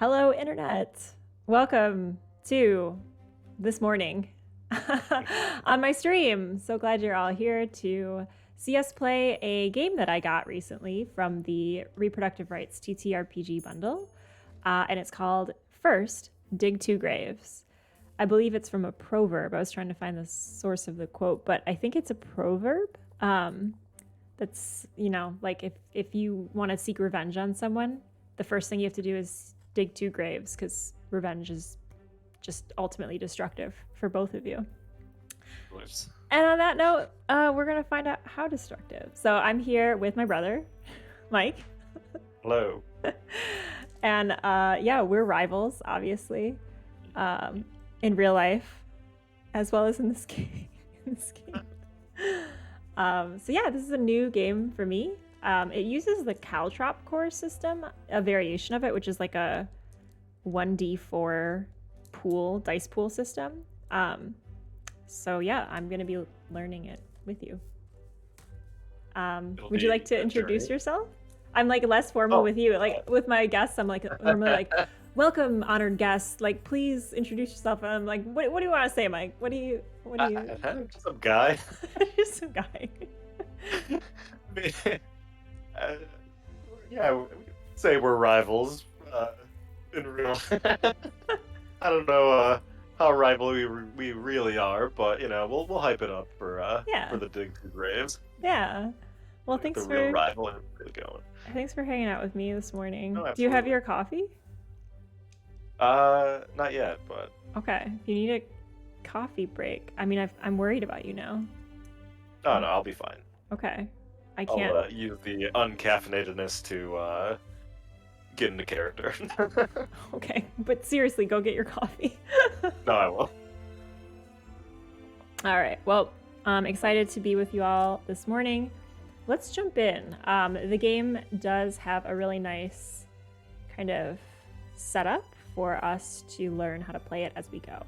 Hello, Internet. Welcome to this morning on my stream. So glad you're all here to see us play a game that I got recently from the Reproductive Rights TTRPG bundle. And it's called First, Dig Two Graves. I believe it's from a proverb. I was trying to find the source of the quote, but I think it's a proverb. That's, like if you want to seek revenge on someone, the first thing you have to do is dig two graves, because revenge is just ultimately destructive for both of you. Nice. And on that note, we're going to find out how destructive. So I'm here with my brother, Mike. Hello. And yeah, we're rivals, obviously, in real life, as well as in this game. So yeah, this is a new game for me. It uses the Caltrop core system, a variation of it, which is like a 1d4 dice pool system. So yeah, I'm gonna be learning it with you. Would you like to introduce yourself? I'm like less formal with you. Like with my guests, I'm like normally like, welcome, honored guests. Like, please introduce yourself. And I'm like, what do you want to say, Mike? What do you? Some guy. Just some guy. Yeah, we could say we're rivals in real. I don't know how rival we really are, but we'll hype it up for the Dig Two Graves. Yeah. Well, thanks the for real rival and really going. Thanks for hanging out with me this morning. Oh, do you have your coffee? Not yet, but okay. If you need a coffee break, I mean, I'm worried about you now. No, I'll be fine. Okay. I can't. I'll use the uncaffeinatedness to get into character. Okay, but seriously, go get your coffee. No, I will. All right. Well, I'm excited to be with you all this morning. Let's jump in. The game does have a really nice kind of setup for us to learn how to play it as we go.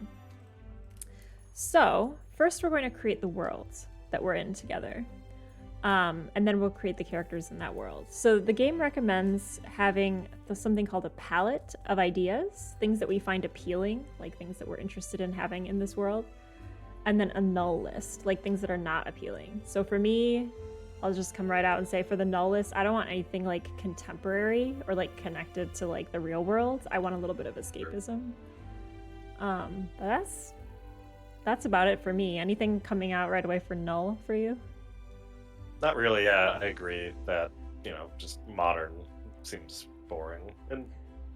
So first we're going to create the world that we're in together. And then we'll create the characters in that world. So the game recommends having something called a palette of ideas, things that we find appealing, like things that we're interested in having in this world, and then a null list, like things that are not appealing. So for me, I'll just come right out and say for the null list, I don't want anything like contemporary or like connected to like the real world. I want a little bit of escapism. But that's about it for me. Anything coming out right away for null for you? Not really, yeah, I agree that, just modern seems boring. And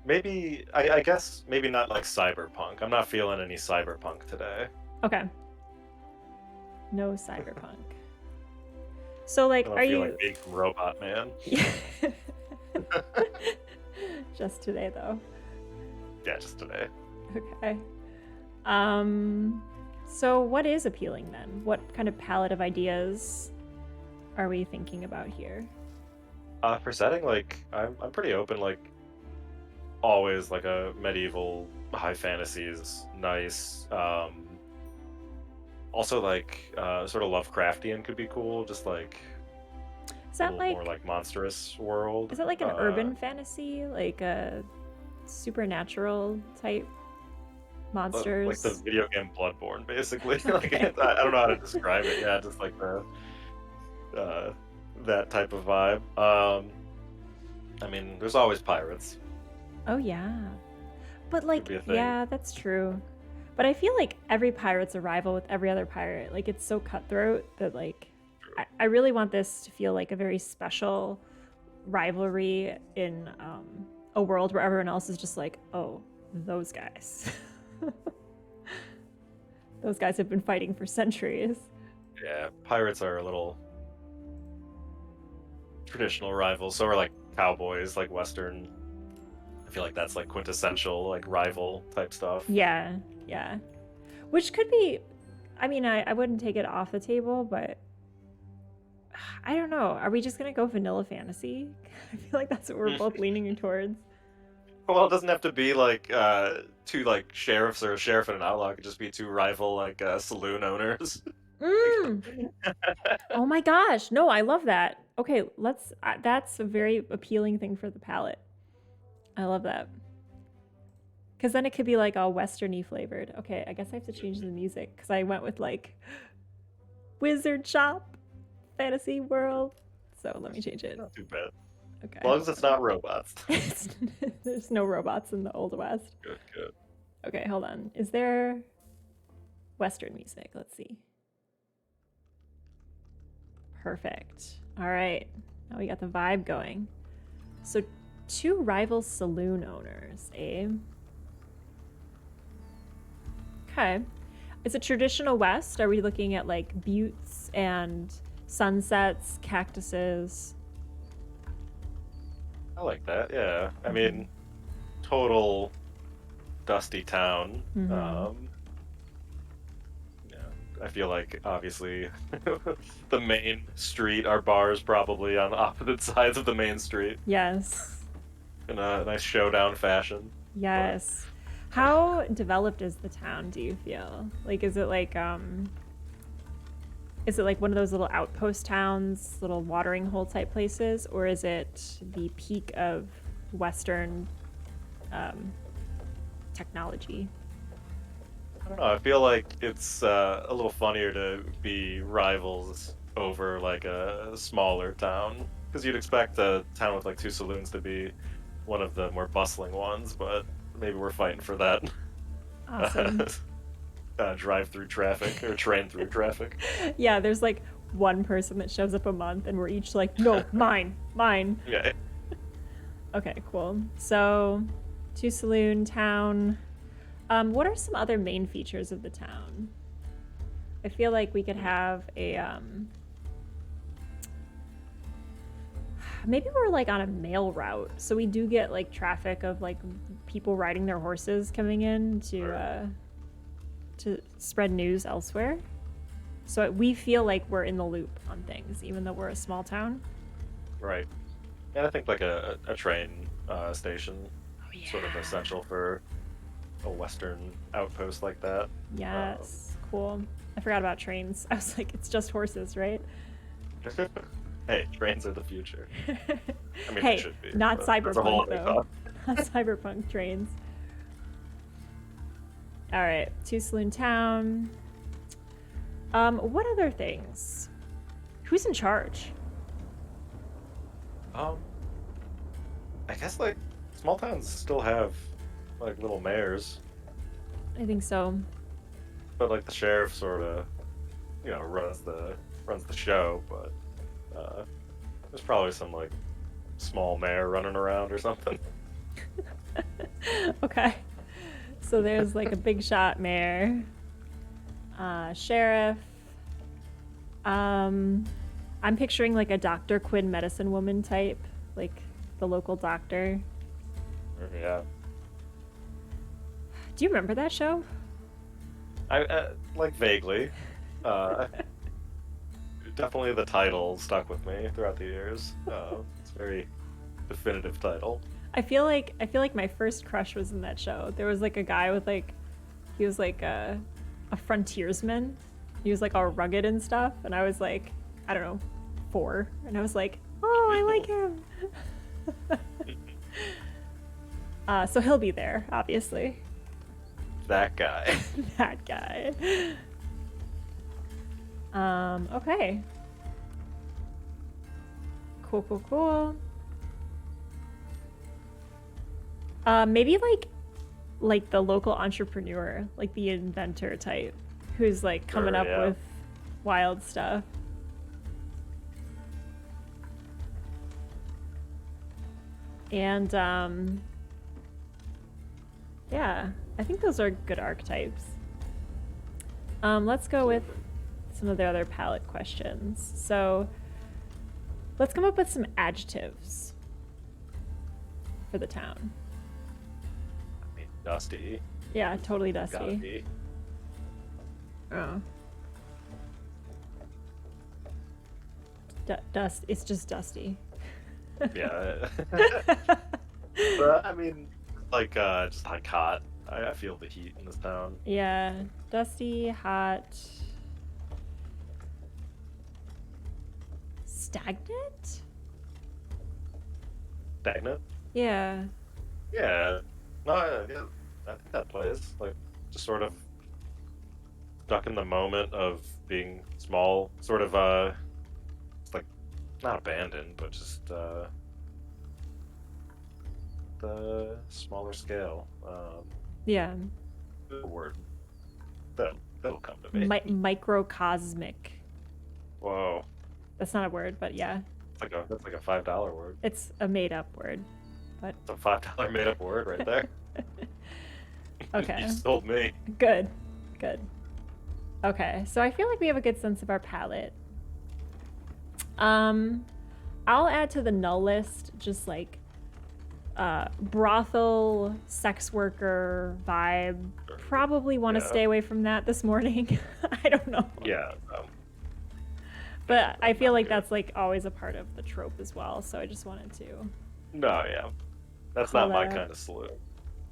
maybe, I guess, maybe not like cyberpunk. I'm not feeling any cyberpunk today. Okay. No cyberpunk. So, like, are you... like big robot man. Just today, though. Yeah, just today. Okay. So what is appealing, then? What kind of palette of ideas are we thinking about here? For setting, like, I'm pretty open, like, always, like, a medieval high fantasy is nice. Also, like, sort of Lovecraftian could be cool, just, like, is that like more, like, monstrous world. Is it like an urban fantasy? Like a supernatural type monsters? Like the video game Bloodborne, basically. Like, I don't know how to describe it. Yeah, just like that type of vibe. I mean, there's always pirates. Oh yeah, but like, yeah, that's true. But I feel like every pirate's a rival with every other pirate. Like, it's so cutthroat that like, I really want this to feel like a very special rivalry in a world where everyone else is just like, oh, those guys. Those guys have been fighting for centuries. Yeah, pirates are a little traditional rivals. So are like cowboys, like Western. I feel like that's like quintessential, like rival type stuff. Yeah. Which could be, I mean, I wouldn't take it off the table, but I don't know. Are we just gonna go vanilla fantasy? I feel like that's what we're both leaning towards. Well, it doesn't have to be like two like sheriffs or a sheriff and an outlaw. It could just be two rival like saloon owners. Oh my gosh. No, I love that. Okay, that's a very appealing thing for the palette. I love that. Because then it could be like all westerny flavored. Okay, I guess I have to change the music because I went with like Wizard Shop, Fantasy World. So let me change it. Not too bad. Okay. As long as it's not robots. There's no robots in the Old West. Good, good. Okay, hold on. Is there Western music? Let's see. Perfect. All right. Now we got the vibe going. So 2 rival saloon owners, eh? Okay. It's a traditional West. Are we looking at like buttes and sunsets, cactuses? I like that, yeah. I mean, total dusty town. Yeah, I feel like obviously the main street, our bars probably on opposite sides of the main street Yes. in a nice showdown fashion. Yes. How developed is the town, do you feel? Like is it like one of those little outpost towns, little watering hole type places, or is it the peak of Western technology? I don't know, I feel like it's a little funnier to be rivals over like a smaller town because you'd expect a town with like 2 saloons to be one of the more bustling ones, but maybe we're fighting for that. Awesome. Drive-through traffic or train-through traffic. Yeah, there's like one person that shows up a month and we're each like, no, mine. Yeah. Okay, cool. So 2 saloon town. What are some other main features of the town? I feel like we could have a maybe we're like on a mail route, so we do get like traffic of like people riding their horses coming in to spread news elsewhere. So we feel like we're in the loop on things, even though we're a small town. Right. And I think like a train station sort of essential for a Western outpost like that. Yes, cool. I forgot about trains. I was like, it's just horses, right? Hey, trains are the future. I mean, Hey, they should be. not but that's a whole cyberpunk other though. thought. Not cyberpunk trains. All right, 2 saloon town. What other things? Who's in charge? I guess like small towns still have like little mayors, I think so. but like the sheriff sort of, runs the show. But there's probably some like small mayor running around or something. Okay. So there's like a big shot mayor, sheriff. I'm picturing like a Dr. Quinn medicine woman type, like the local doctor. Yeah, Do you remember that show? I like vaguely. Uh, Definitely the title stuck with me throughout the years. It's a very definitive title. I feel like my first crush was in that show. There was like a guy with like, he was like a frontiersman. He was like all rugged and stuff, and I was like, I don't know, 4, and I was like, oh, I like him. So he'll be there, obviously. That guy. That guy. Okay. Cool. Maybe like the local entrepreneur, like the inventor type, who's like coming up with wild stuff. And yeah, I think those are good archetypes. Let's go with some of the other palette questions. So let's come up with some adjectives for the town. I mean, dusty. Yeah, totally dusty. Gotta be. Oh. Dust. It's just dusty. Yeah. But I mean, like just like hot. I feel the heat in this town. Yeah, dusty, hot. Stagnant? Stagnant. Yeah. Yeah. No, yeah. I think that plays like just sort of stuck in the moment of being small, sort of it's like not abandoned, but just the smaller scale. Yeah. The word that'll come to me. Microcosmic. Whoa, That's not a word, but yeah, that's like a $5 word. it's a made-up word. But It's a $5 made up word right there. okay, You sold me. good, good. Okay, so I feel like we have a good sense of our palette. I'll add to the null list just like brothel, sex worker vibe. Probably want to stay away from that this morning. I don't know. Yeah. But I feel like that's like always a part of the trope as well. So I just wanted to. No, yeah. That's not my kind of salute.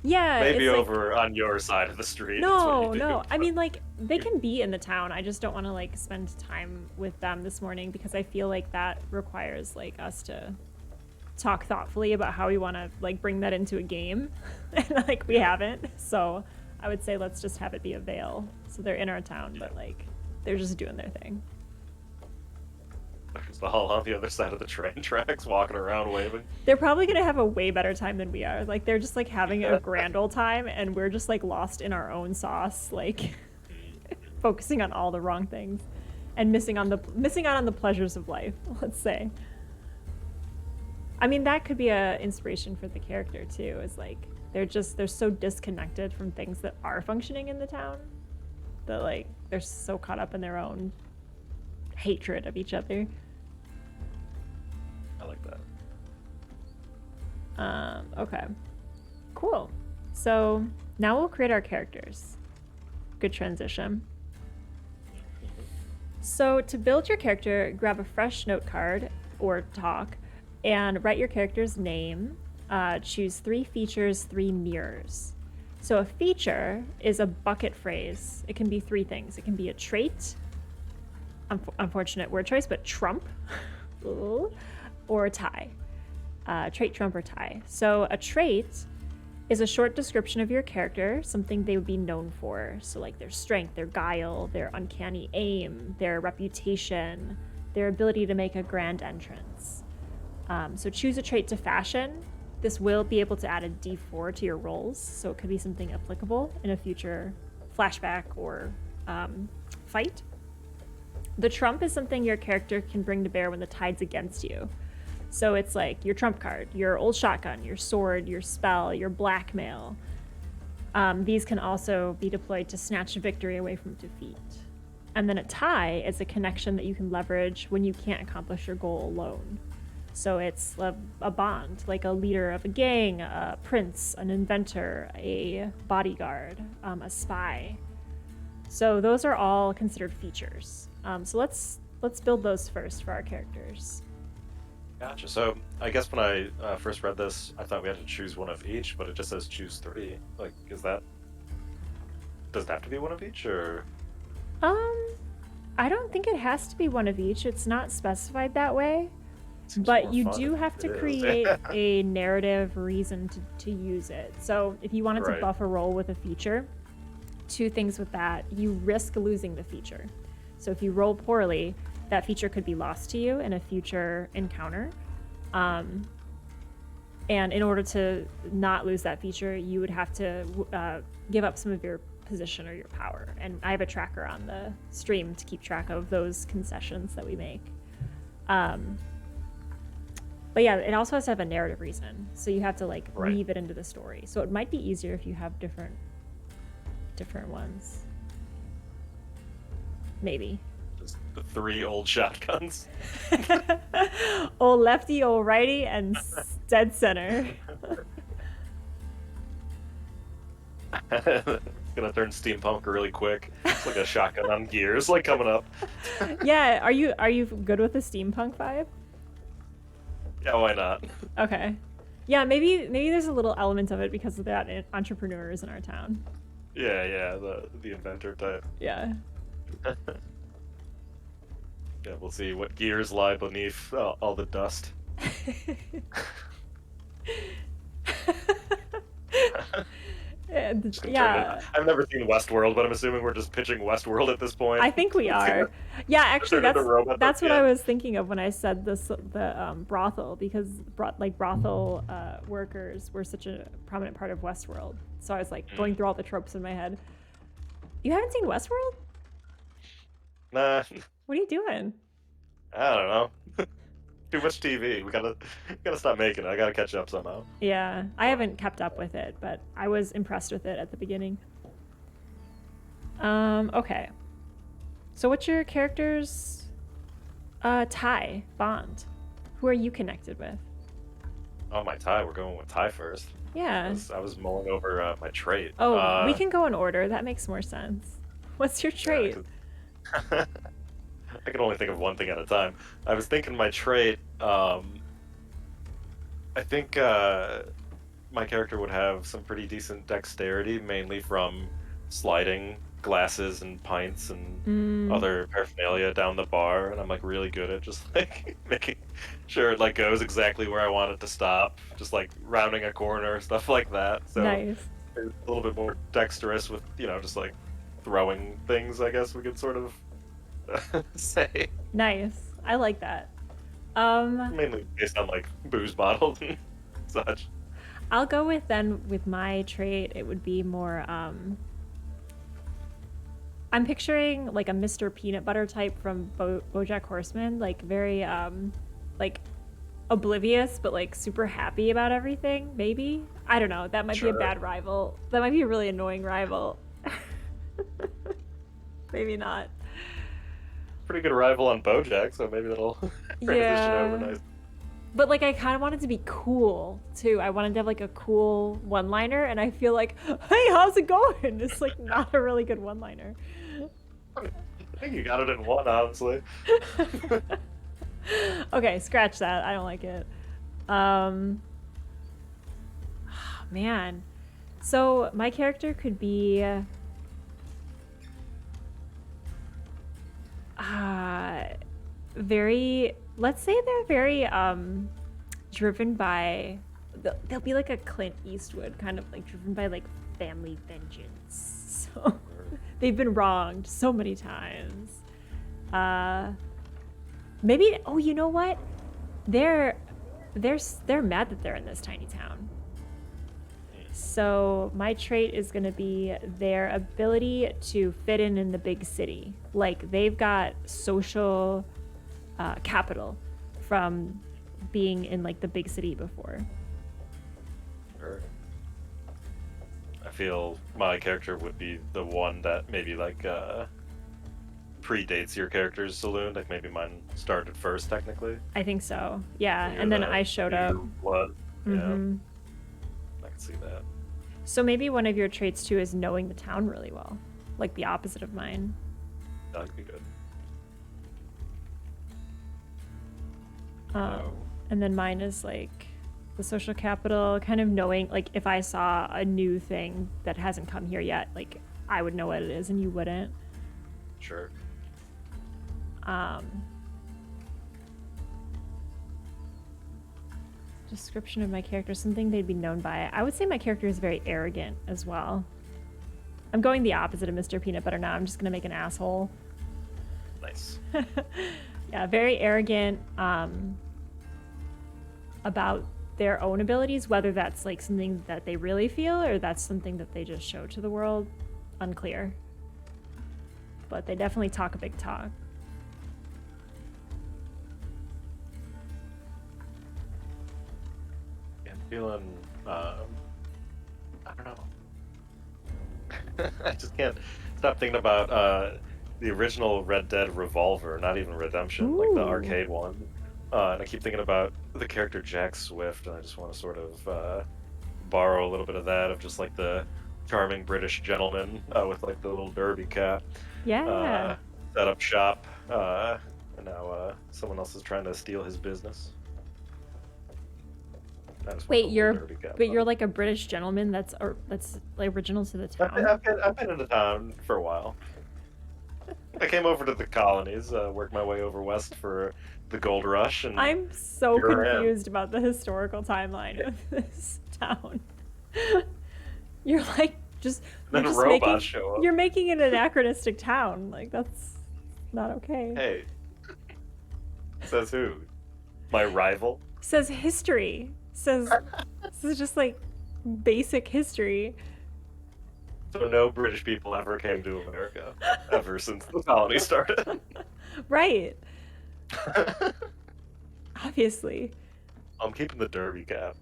Yeah. Maybe it's over on your side of the street. No, no. I mean, like, they can be in the town. I just don't want to, like, spend time with them this morning because I feel like that requires, like, us to talk thoughtfully about how we want to, like, bring that into a game. And, like, we haven't. So I would say let's just have it be a veil. So they're in our town, but, like, they're just doing their thing. There's the hall on the other side of the train tracks, walking around waving. They're probably gonna have a way better time than we are. Like they're just like having a grand old time, and we're just like lost in our own sauce, like focusing on all the wrong things, and missing out on the pleasures of life. Let's say. I mean, that could be a inspiration for the character too. Is like they're so disconnected from things that are functioning in the town, that like they're so caught up in their own hatred of each other. I like that. Okay. Cool. So now we'll create our characters. Good transition. So to build your character, grab a fresh note card or talk and write your character's name. Choose 3 features, 3 mirrors. So a feature is a bucket phrase. It can be 3 things. It can be a trait, unfortunate word choice, but trump, or tie. Trait, trump, or tie. So a trait is a short description of your character, something they would be known for. So like their strength, their guile, their uncanny aim, their reputation, their ability to make a grand entrance. So choose a trait to fashion. This will be able to add a D4 to your rolls, so it could be something applicable in a future flashback or fight. The trump is something your character can bring to bear when the tide's against you. So it's like your trump card, your old shotgun, your sword, your spell, your blackmail. These can also be deployed to snatch victory away from defeat. And then a tie is a connection that you can leverage when you can't accomplish your goal alone. So it's a bond, like a leader of a gang, a prince, an inventor, a bodyguard, a spy. So those are all considered features. So let's build those first for our characters. Gotcha. So I guess when I first read this, I thought we had to choose one of each, but it just says choose 3. Like, does it have to be one of each, or? I don't think it has to be one of each. It's not specified that way. But you do have to create a narrative reason to use it. So if you wanted to buff a roll with a feature, 2 things with that. You risk losing the feature. So if you roll poorly, that feature could be lost to you in a future encounter. And in order to not lose that feature, you would have to give up some of your position or your power. And I have a tracker on the stream to keep track of those concessions that we make. But yeah, it also has to have a narrative reason. So you have to like weave it into the story. So it might be easier if you have different ones. Maybe. Just the 3 old shotguns. Old lefty, old righty, and dead center. Gonna turn steampunk really quick. It's like a shotgun on gears, like coming up. Yeah, are you good with the steampunk vibe? Yeah, why not? Okay. Yeah, maybe there's a little element of it because of that entrepreneurs in our town. Yeah, the inventor type. Yeah. Yeah, we'll see what gears lie beneath all the dust. Just gonna turn it. Yeah, I've never seen Westworld, but I'm assuming we're just pitching Westworld at this point. I think we It's gonna are. Yeah, actually, turn into robots at that's the what I end. was thinking of when I said this the brothel, because brothel workers were such a prominent part of Westworld. So I was like going through all the tropes in my head. You haven't seen Westworld? Nah, What are you doing? I don't know. Too much TV. We gotta stop making it. I gotta catch up somehow. Yeah, I haven't kept up with it, but I was impressed with it at the beginning. Okay. So what's your character's tie bond? Who are you connected with? Oh, my tie. We're going with tie first. Yeah. I was mulling over my trait. Oh, we can go in order. That makes more sense. What's your trait? Yeah, I can only think of one thing at a time. I was thinking my trait. I think my character would have some pretty decent dexterity, mainly from sliding glasses and pints and other paraphernalia down the bar, and I'm like really good at just like making sure it like goes exactly where I want it to stop, just like rounding a corner, stuff like that. So Nice. it's a little bit more dexterous with, just like throwing things, I guess we could sort of say. Nice. I like that. Mainly based on like booze bottles and such. I'll go with my trait. It would be more I'm picturing like a Mr. Peanut Butter type from BoJack Horseman, like very like oblivious but like super happy about everything. Maybe, I don't know. That might be a bad rival. That might be a really annoying rival. Maybe not. Pretty good rival on BoJack, so maybe that'll transition over nice. But like I kind of wanted to be cool too. I wanted to have like a cool one-liner, and I feel like, hey, how's it going? It's like not a really good one-liner. I think you got it in one, honestly. Okay, scratch that. I don't like it. Man. So my character could be very, let's say they're very driven by, they'll be like a Clint Eastwood, kind of like driven by like family vengeance. So they've been wronged so many times. Maybe, oh, you know what? They're mad that they're in this tiny town. So my trait is going to be their ability to fit in the big city. Like they've got social capital from being in like the big city before. Sure. I feel my character would be the one that maybe like predates your character's saloon. Like maybe mine started first technically. I think so. Yeah, You're and then I showed up. Blood. Mm-hmm. Yeah. I can see that. So maybe one of your traits too is knowing the town really well, like the opposite of mine. That could be good. And then mine is like the social capital, kind of knowing, like if I saw a new thing that hasn't come here yet, like I would know what it is and you wouldn't. Sure. Description of my character, something they'd be known by. I would say my character is very arrogant as well. I'm going the opposite of Mr. Peanut Butter now. I'm just gonna make an asshole. Nice. Yeah, very arrogant about their own abilities, whether that's like something that they really feel or that's something that they just show to the world. Unclear. But they definitely talk a big talk. I'm feeling, I don't know. I just can't stop thinking about the original Red Dead Revolver, not even Redemption, like the arcade one. And I keep thinking about the character Jack Swift, and I just want to sort of borrow a little bit of that, of just like the charming British gentleman with like the little derby cap. Yeah. Set up shop, and now someone else is trying to steal his business. Wait, you're like a British gentleman that's like original to the town. I've been in the town for a while. I came over to the colonies, worked my way over west for the gold rush, and I'm so confused about the historical timeline of this town. You're like Just And then robots show up. you're making it an anachronistic town. Like that's not okay. Hey, says who? My rival? Says history. Says this is just like basic history. So no British people ever came to America, ever since the colony started. Right. Obviously. I'm keeping the derby cap.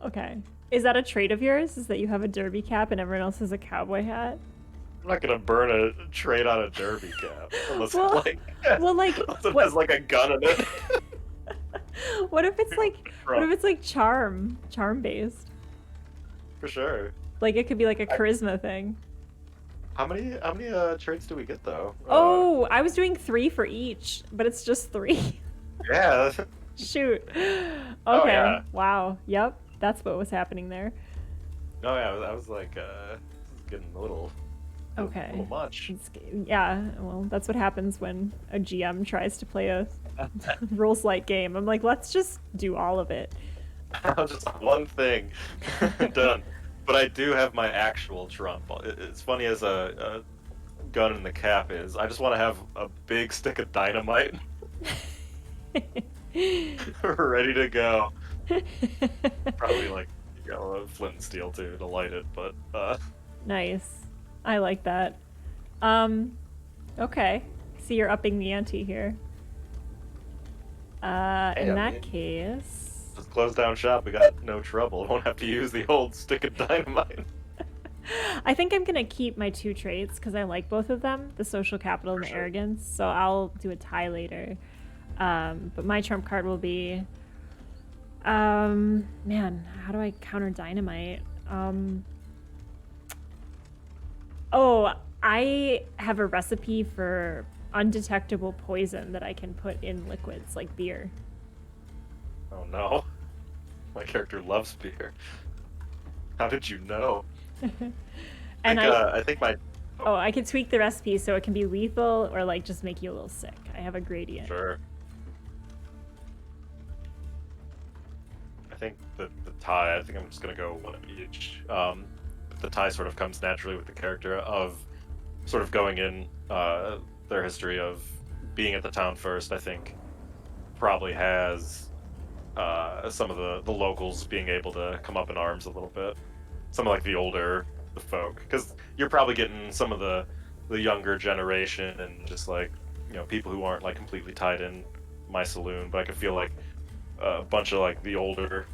Okay. Is that a trait of yours? Is that you have a derby cap and everyone else has a cowboy hat? I'm not gonna burn a trade on a derby cap unless Well, it what? has like a gun in it. What if it's like charm based? For sure. Like it could be like a charisma thing. How many traits do we get though? Oh, I was doing 3 for each, but it's just 3. Yeah. Shoot. Okay. Oh, yeah. Wow. Yep. That's what was happening there. Oh yeah, I was like, this is getting a little much. Yeah, well, that's what happens when a GM tries to play a rules light game. I'm like, let's just do all of it. Just one thing. Done. But I do have my actual trump. It's funny as a gun in the cap is. I just want to have a big stick of dynamite ready to go. Probably like a flint and steel too to light it, but Nice. I like that. Okay. See, you're upping the ante here. In that case, just close down shop. We got no trouble. Won't have to use the old stick of dynamite. I think I'm gonna keep my 2 traits because I like both of them, the social capital and the arrogance. So I'll do a tie later. But my trump card will be, man, how do I counter dynamite? Oh, I have a recipe for undetectable poison that I can put in liquids like beer. Oh no. My character loves beer. How did you know? And I think my... Oh, I can tweak the recipe so it can be lethal or like just make you a little sick. I have a gradient. Sure. I think the tie, I think I'm just going to go one of each. The tie sort of comes naturally with the character of sort of going in their history of being at the town first, I think probably has some of the locals being able to come up in arms a little bit. Some of like the older folk, because you're probably getting some of the younger generation and just like, you know, people who aren't like completely tied in my saloon, but I could feel like a bunch of like the older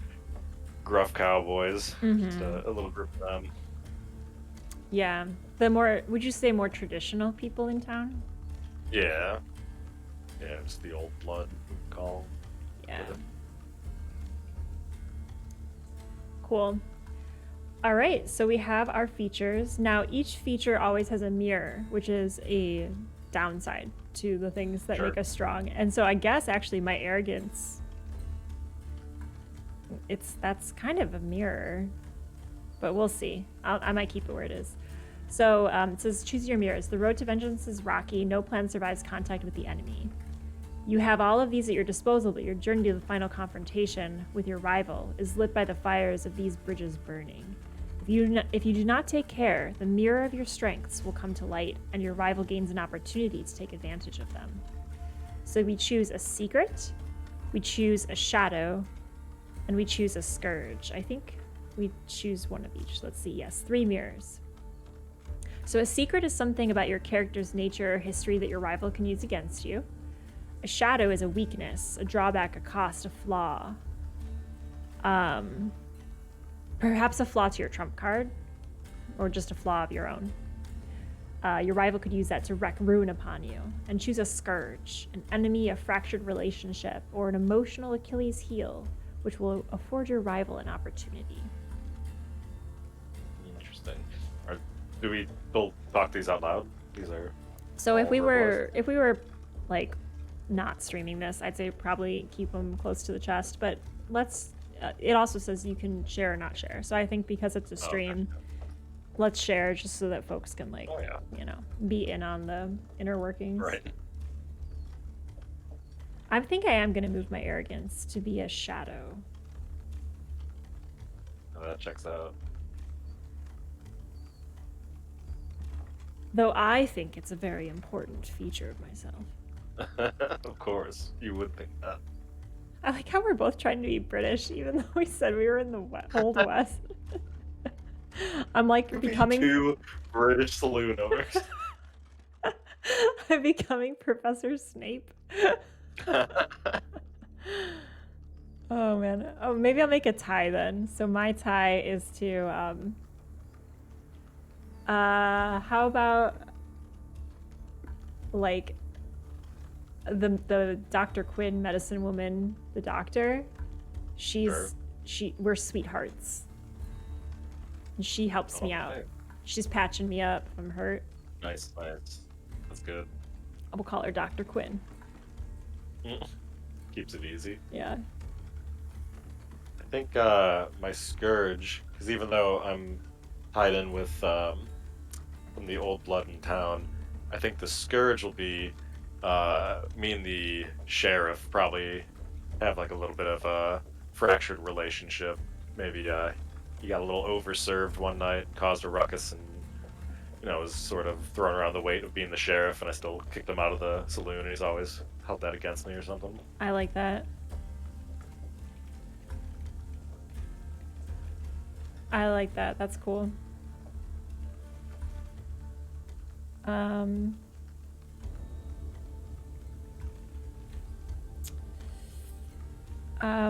gruff cowboys, just a little group of them. Yeah. The more, would you say more traditional people in town? Yeah. Yeah, just the old blood call. Yeah. Cool. All right, so we have our features. Now, each feature always has a mirror, which is a downside to the things that make us strong. And so I guess actually my arrogance, that's kind of a mirror, but we'll see. I might keep it where it is. So it says, choose your mirrors. The road to vengeance is rocky. No plan survives contact with the enemy. You have all of these at your disposal, but your journey to the final confrontation with your rival is lit by the fires of these bridges burning. If you do not take care, the mirror of your strengths will come to light, and your rival gains an opportunity to take advantage of them. So we choose a secret, we choose a shadow, and we choose a scourge. I think we choose one of each. Let's see. Yes, 3 mirrors. So a secret is something about your character's nature or history that your rival can use against you. A shadow is a weakness, a drawback, a cost, a flaw. Perhaps a flaw to your trump card, or just a flaw of your own. Your rival could use that to wreak ruin upon you. And choose a scourge, an enemy, a fractured relationship, or an emotional Achilles heel, which will afford your rival an opportunity. Interesting. Do we still talk these out loud? These are. So if we were like not streaming this, I'd say probably keep them close to the chest. But let's. It also says you can share or not share. So I think because it's a stream, let's share just so that folks can like, you know, be in on the inner workings. Right. I think I am going to move my arrogance to be a shadow. Oh, that checks out. Though I think it's a very important feature of myself. Of course, you would think that. I like how we're both trying to be British, even though we said we were in the Old West. I'm like becoming two British saloon owners. I'm becoming Professor Snape. Oh man. Oh, maybe I'll make a tie then. So my tie is to how about like the Dr. Quinn medicine woman, the doctor, Sure. we're sweethearts. And she helps me out. Okay. She's patching me up if I'm hurt. Nice. That's good. I will call her Dr. Quinn. Keeps it easy. Yeah. I think my Scourge, because even though I'm tied in with from the old blood in town, I think the Scourge will be me and the sheriff probably have like a little bit of a fractured relationship. Maybe he got a little overserved one night, caused a ruckus, and was sort of throwing around the weight of being the sheriff, and I still kicked him out of the saloon, and he's always held that against me or something. I like that. I like that. That's cool.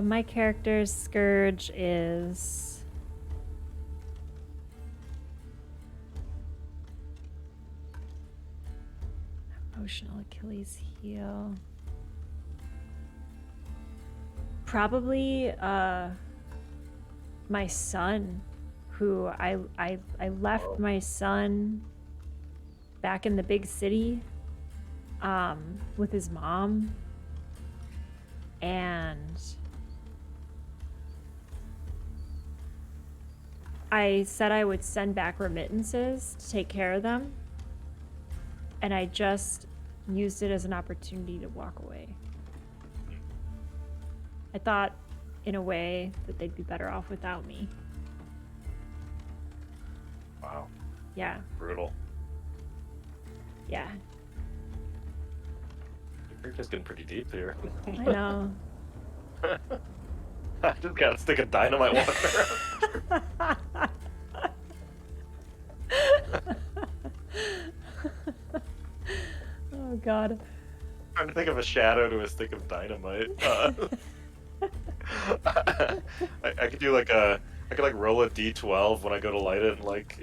My character's Scourge is emotional Achilles heel. Probably my son, who I left my son back in the big city with his mom, and I said I would send back remittances to take care of them, and I just used it as an opportunity to walk away. I thought, in a way, that they'd be better off without me. Wow. Yeah. Brutal. Yeah. You're just getting pretty deep here. I know. I just got a stick of dynamite walking around. Oh God. I'm trying to think of a shadow to a stick of dynamite. I could do I could roll a d12 when I go to light it, and like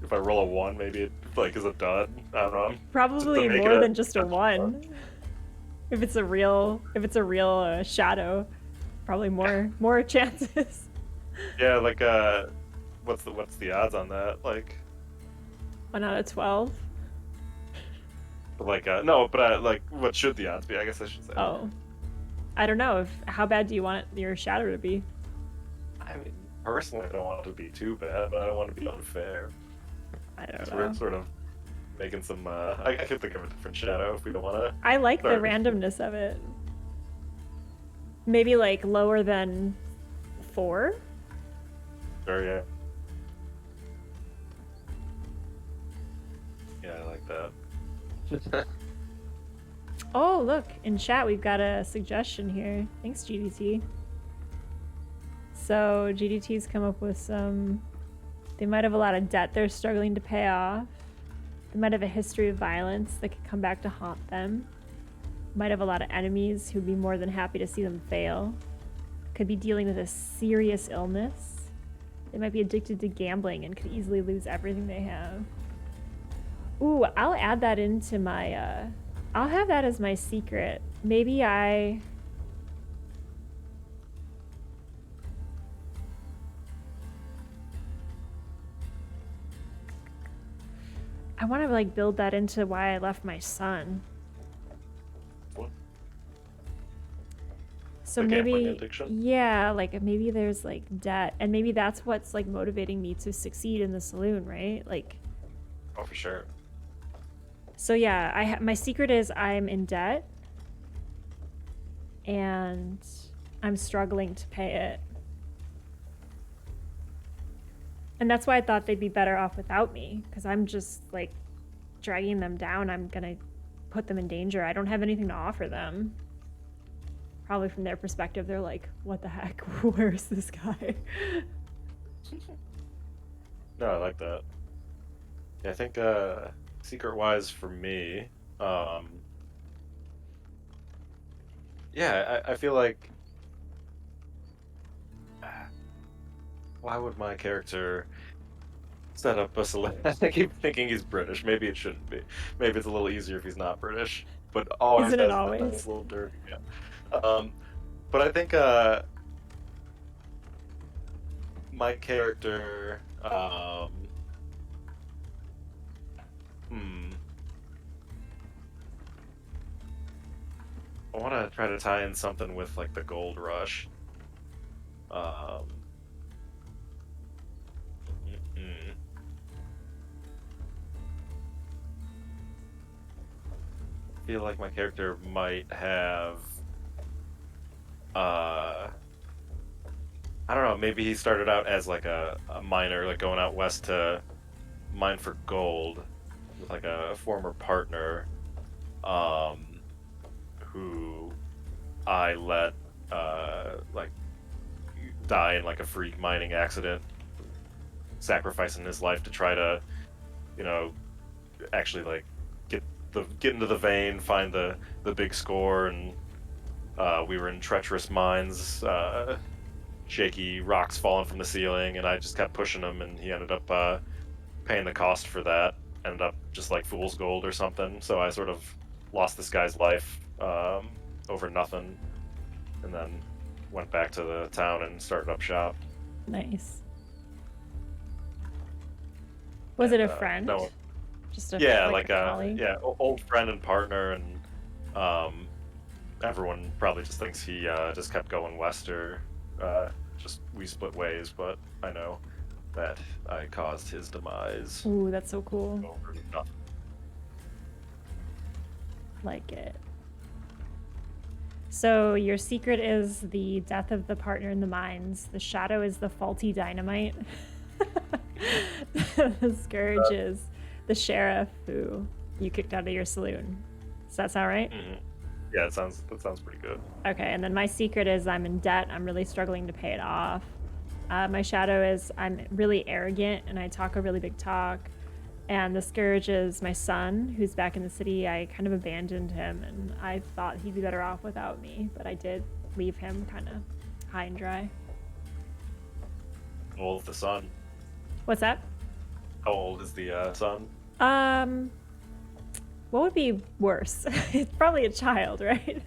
if I roll a 1, maybe it is a dud. I don't know. Probably more than just a 1. If it's a real shadow, probably more chances. Yeah, what's the odds on that? 1 out of 12. No, but what should the odds be? I guess I should say. Oh, I don't know. How bad do you want your shadow to be? I mean, personally, I don't want it to be too bad, but I don't want to be unfair. I don't So know. we're sort of making some. I could think of a different shadow if we don't want to. I like the randomness of it. Maybe lower than 4. Sure, yeah. Yeah, I like that. Oh, look, in chat we've got a suggestion here. Thanks, GDT. So GDT's come up with they might have a lot of debt they're struggling to pay off. They might have a history of violence that could come back to haunt them. Might have a lot of enemies who'd be more than happy to see them fail. Could be dealing with a serious illness. They might be addicted to gambling and could easily lose everything they have. Ooh, I'll add that into my, I'll have that as my secret. Maybe I want to build that into why I left my son. What? So The maybe, gambling addiction? yeah, maybe there's debt, and maybe that's what's motivating me to succeed in the saloon, right? Oh, for sure. So yeah, my secret is I'm in debt, and I'm struggling to pay it. And that's why I thought they'd be better off without me, because I'm just dragging them down, I'm gonna put them in danger. I don't have anything to offer them. Probably from their perspective, they're like, what the heck? Where's this guy? No, I like that. Yeah, I think secret-wise for me, yeah, I feel like why would my character set up a I keep thinking he's British. Maybe it shouldn't be. Maybe it's a little easier if he's not British. But always Isn't it has the always? nice little dirty. Yeah. But I think my character. Hmm. I want to try to tie in something with like the gold rush. Um. mm, I feel like my character might have. I don't know. Maybe he started out as like a miner, like going out west to mine for gold with like a former partner, um, who I let like die in like a freak mining accident, sacrificing his life to try to, you know, actually like get into the vein, find the big score, and we were in treacherous mines. Shaky rocks falling from the ceiling, and I just kept pushing him, and he ended up paying the cost for that. Ended up just like fool's gold or something. So I sort of lost this guy's life over nothing, and then went back to the town and started up shop. Nice. Was it a And, friend? no, Just a yeah, like a colleague? yeah, old friend and partner, and everyone probably just thinks he just kept going west or just we split ways, but I know that I caused his demise. Ooh, that's so cool. Over nothing. Like it. So your secret is the death of the partner in the mines. The shadow is the faulty dynamite. The scourge is the sheriff who you kicked out of your saloon. Does that sound right? Mm-hmm. Yeah, that sounds pretty good. Okay, and then my secret is I'm in debt. I'm really struggling to pay it off. My shadow is I'm really arrogant and I talk a really big talk. And the scourge is my son, who's back in the city. I kind of abandoned him, and I thought he'd be better off without me, but I did leave him kind of high and dry. How old is the son? What's that? How old is the son? What would be worse? It's probably a child, right?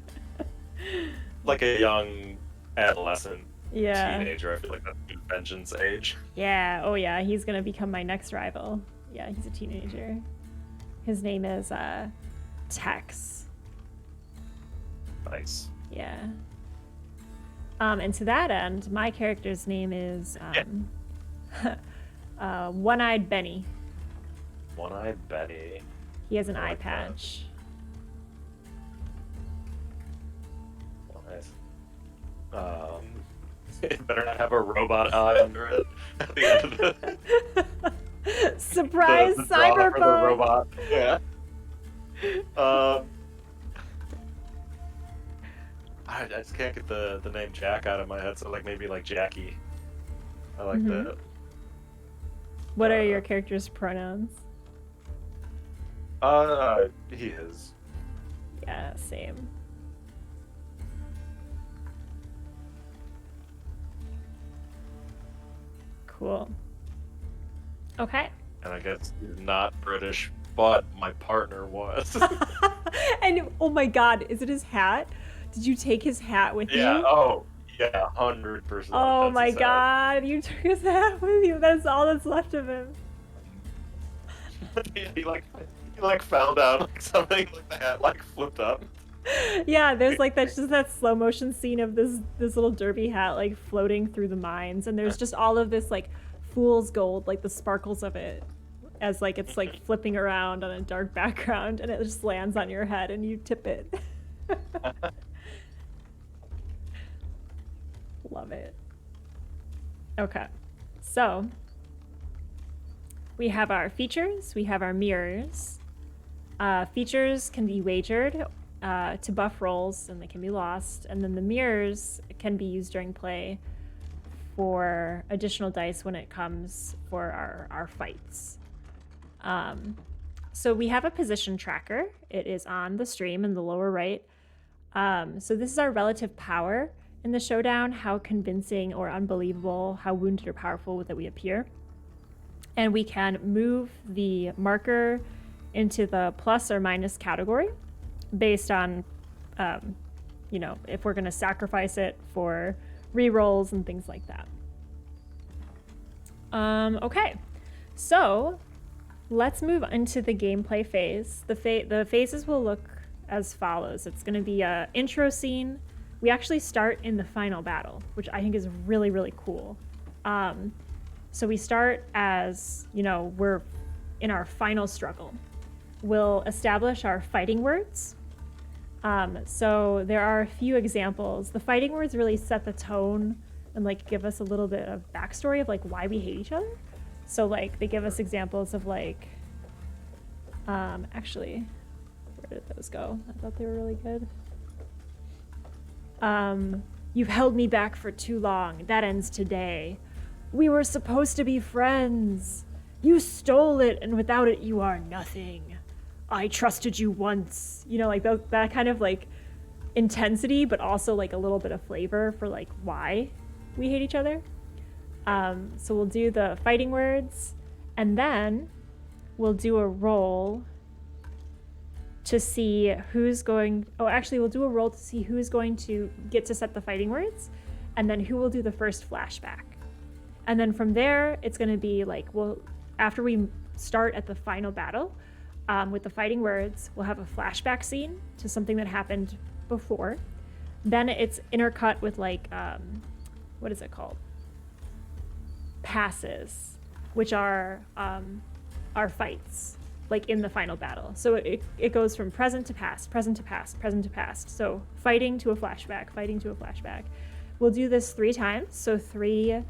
Like a young adolescent, Yeah. teenager. I feel like that's good vengeance age. Yeah. Oh, yeah. He's gonna become my next rival. Yeah, he's a teenager. His name is Tex. Nice. Yeah. And to that end, my character's name is One-Eyed Benny. One-Eyed Betty. He has an I eye like that. patch. Nice. It better not have a robot eye under it at the end of the Surprise, the drama for the cyberpunk! robot. Yeah. I just can't get the name Jack out of my head, so like maybe like Jackie. I like Mhm. that. What are your character's pronouns? He is. Yeah, same. Cool. Okay. And I guess he's not British, but my partner was. And oh my god, is it his hat? Did you take his hat with Yeah. you? Oh, yeah. 100%. Oh That's my his hat. god, you took his hat with you. That's all that's left of him. he like found out like something like the hat like flipped up. Yeah, there's like that's just that slow motion scene of this little derby hat like floating through the mines, and there's just all of this like fool's gold, like the sparkles of it, as like it's like flipping around on a dark background, and it just lands on your head and you tip it. Love it. Okay, so we have our features, we have our mirrors. Features can be wagered to buff rolls, and they can be lost. And then the mirrors can be used during play for additional dice when it comes for our fights. So we have a position tracker. It is on the stream in the lower right. So this is our relative power in the showdown, how convincing or unbelievable, how wounded or powerful that we appear. And we can move the marker into the plus or minus category based on, if we're going to sacrifice it for rerolls and things like that. Okay, so let's move into the gameplay phase. The phases will look as follows. It's going to be an intro scene. We actually start in the final battle, which I think is really, really cool. So we start as, we're in our final struggle. We'll establish our fighting words. So there are a few examples. The fighting words really set the tone and give us a little bit of backstory of why we hate each other. So they give us examples of actually, where did those go? I thought they were really good. You've held me back for too long. That ends today. We were supposed to be friends. You stole it, and without it, you are nothing. I trusted you once. That kind of intensity, but also a little bit of flavor for why we hate each other. So we'll do the fighting words, and then we'll do a roll to see who's going... Oh, actually, we'll do a roll to see who's going to get to set the fighting words, and then who will do the first flashback. And then from there, it's going to be after we start at the final battle, with the fighting words, we'll have a flashback scene to something that happened before. Then it's intercut with what is it called? Passes, which are our fights, in the final battle. So it goes from present to past, present to past, present to past. So fighting to a flashback, fighting to a flashback. We'll do this 3 times. So 3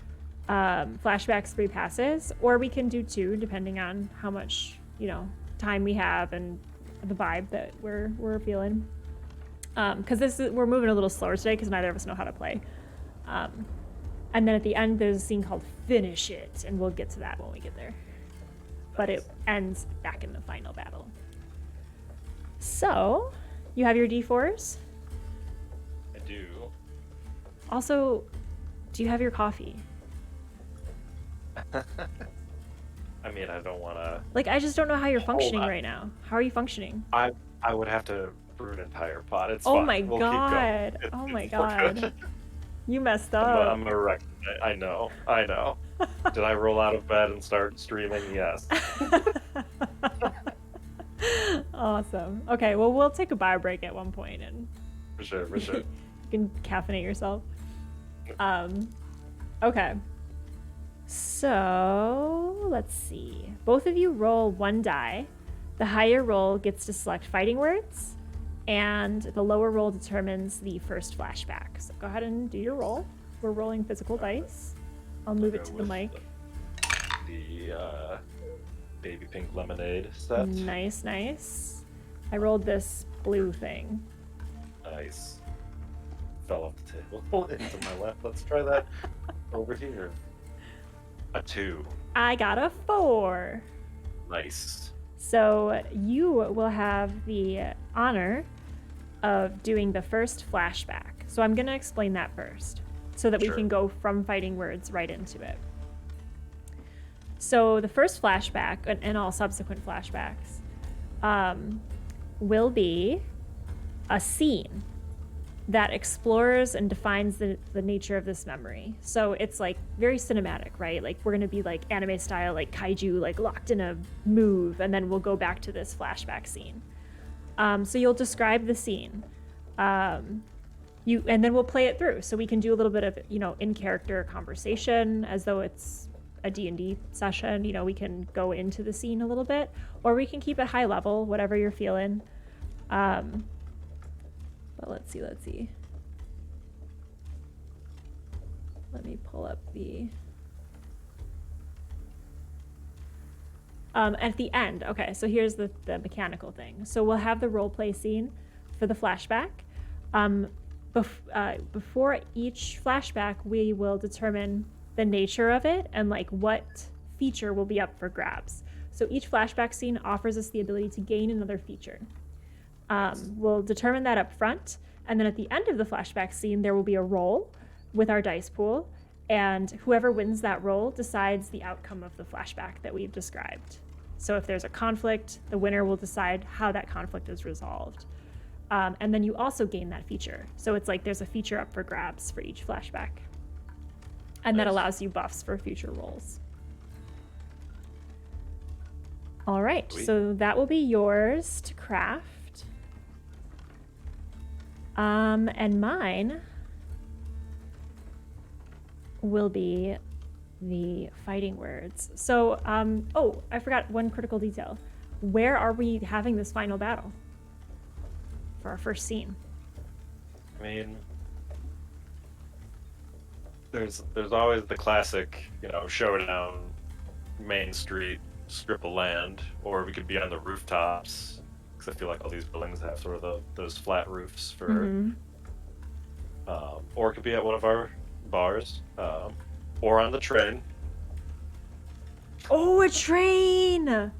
flashbacks, 3 passes, or we can do 2 depending on how much, time we have and the vibe that we're feeling. Because we're moving a little slower today because neither of us know how to play. And then at the end, there's a scene called Finish It, and we'll get to that when we get there. But it ends back in the final battle. So, you have your D4s? I do. Also, do you have your coffee? I mean, I don't want to... I just don't know how you're functioning right now. How are you functioning? I would have to brew an entire pot. It's oh fine. My we'll God. Keep going. Oh my God. You messed up. I'm a wreck. I know. Did I roll out of bed and start streaming? Yes. Awesome. Okay, well, we'll take a bio break at one point and... For sure. You can caffeinate yourself. Okay. So, let's see. Both of you roll 1 die. The higher roll gets to select fighting words, and the lower roll determines the first flashback. So go ahead and do your roll. We're rolling physical dice. I'll move it to the mic. The baby pink lemonade set. Nice. I rolled this blue thing. Nice. Fell off the table into my lap. Let's try that over here. A 2. I got a 4. Nice. So you will have the honor of doing the first flashback. So I'm going to explain that first so that we can go from fighting words right into it. So the first flashback and all subsequent flashbacks will be a scene that explores and defines the nature of this memory. So it's very cinematic, right? We're gonna be anime style, kaiju, locked in a move, and then we'll go back to this flashback scene. So you'll describe the scene. And then we'll play it through. So we can do a little bit of, in-character conversation as though it's a D&D session. We can go into the scene a little bit, or we can keep it high level, whatever you're feeling. But let's see. Let me pull up the... At the end, okay, so here's the mechanical thing. So we'll have the role play scene for the flashback. Before each flashback, we will determine the nature of it and like what feature will be up for grabs. So each flashback scene offers us the ability to gain another feature. We'll determine that up front, and then at the end of the flashback scene, there will be a roll with our dice pool, and whoever wins that roll decides the outcome of the flashback that we've described. So if there's a conflict, the winner will decide how that conflict is resolved. And then you also gain that feature. So it's like there's a feature up for grabs for each flashback. And that allows you buffs for future rolls. All right, so that will be yours to craft. And mine will be the fighting words. So, oh, I forgot one critical detail. Where are we having this final battle for our first scene? I mean, there's always the classic, showdown, main street, strip of land, or we could be on the rooftops, because I feel like all these buildings have sort of those flat roofs for, or it could be at one of our bars, or on the train. Oh, a train! I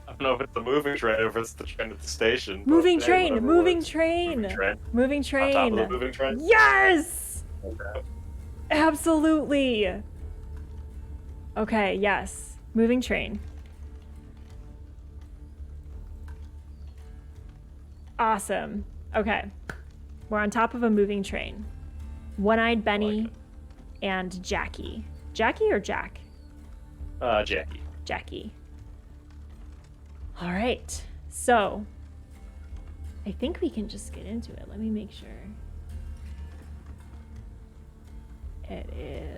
don't know if it's a moving train or if it's the train at the station. Moving train! On top of the moving train? Yes! Okay. Absolutely! Okay, yes. Moving train. Awesome. Okay. We're on top of a moving train. One-Eyed Benny and Jackie. Jackie or Jack? Jackie. Jackie. All right. So, I think we can just get into it. Let me make sure. It is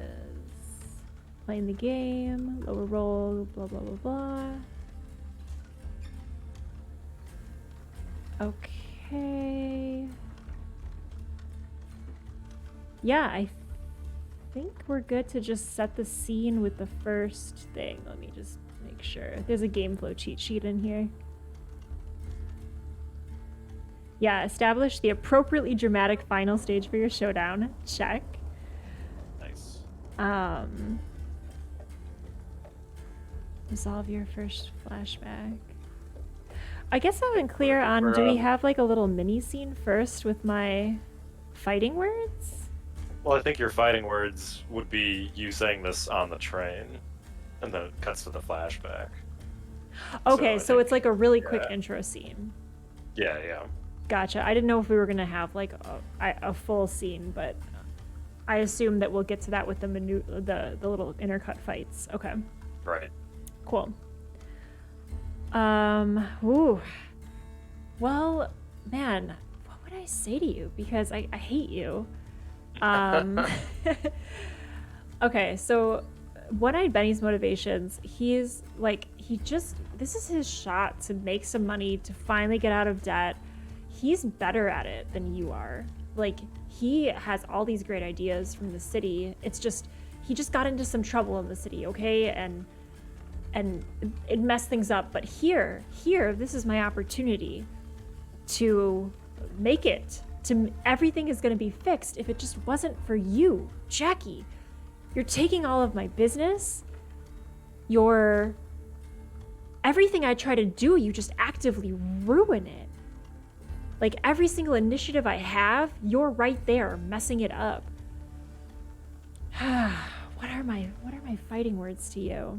playing the game, lower roll, blah, blah, blah, blah. Okay. Yeah, I think we're good to just set the scene with the first thing. Let me just make sure. There's a game flow cheat sheet in here. Yeah, establish the appropriately dramatic final stage for your showdown. Check. Nice. Resolve your first flashback. I guess I wasn't clear on, do we have like a little mini scene first with my fighting words? Well, I think your fighting words would be you saying this on the train, and then it cuts to the flashback. Okay, so it's like a really quick intro scene. Yeah. Gotcha. I didn't know if we were going to have like a full scene, but I assume that we'll get to that with the little intercut fights. Okay. Right. Cool. Ooh. Well, man, what would I say to you? Because I hate you. Okay, so One-Eyed Benny's motivations, this is his shot to make some money, to finally get out of debt. He's better at it than you are. Like, he has all these great ideas from the city. It's just, he just got into some trouble in the city, okay? And it messed things up. But here, this is my opportunity to make it. Everything is going to be fixed if it just wasn't for you, Jackie. You're taking all of my business. Everything I try to do, you just actively ruin it. Like, every single initiative I have, you're right there messing it up. What are my fighting words to you?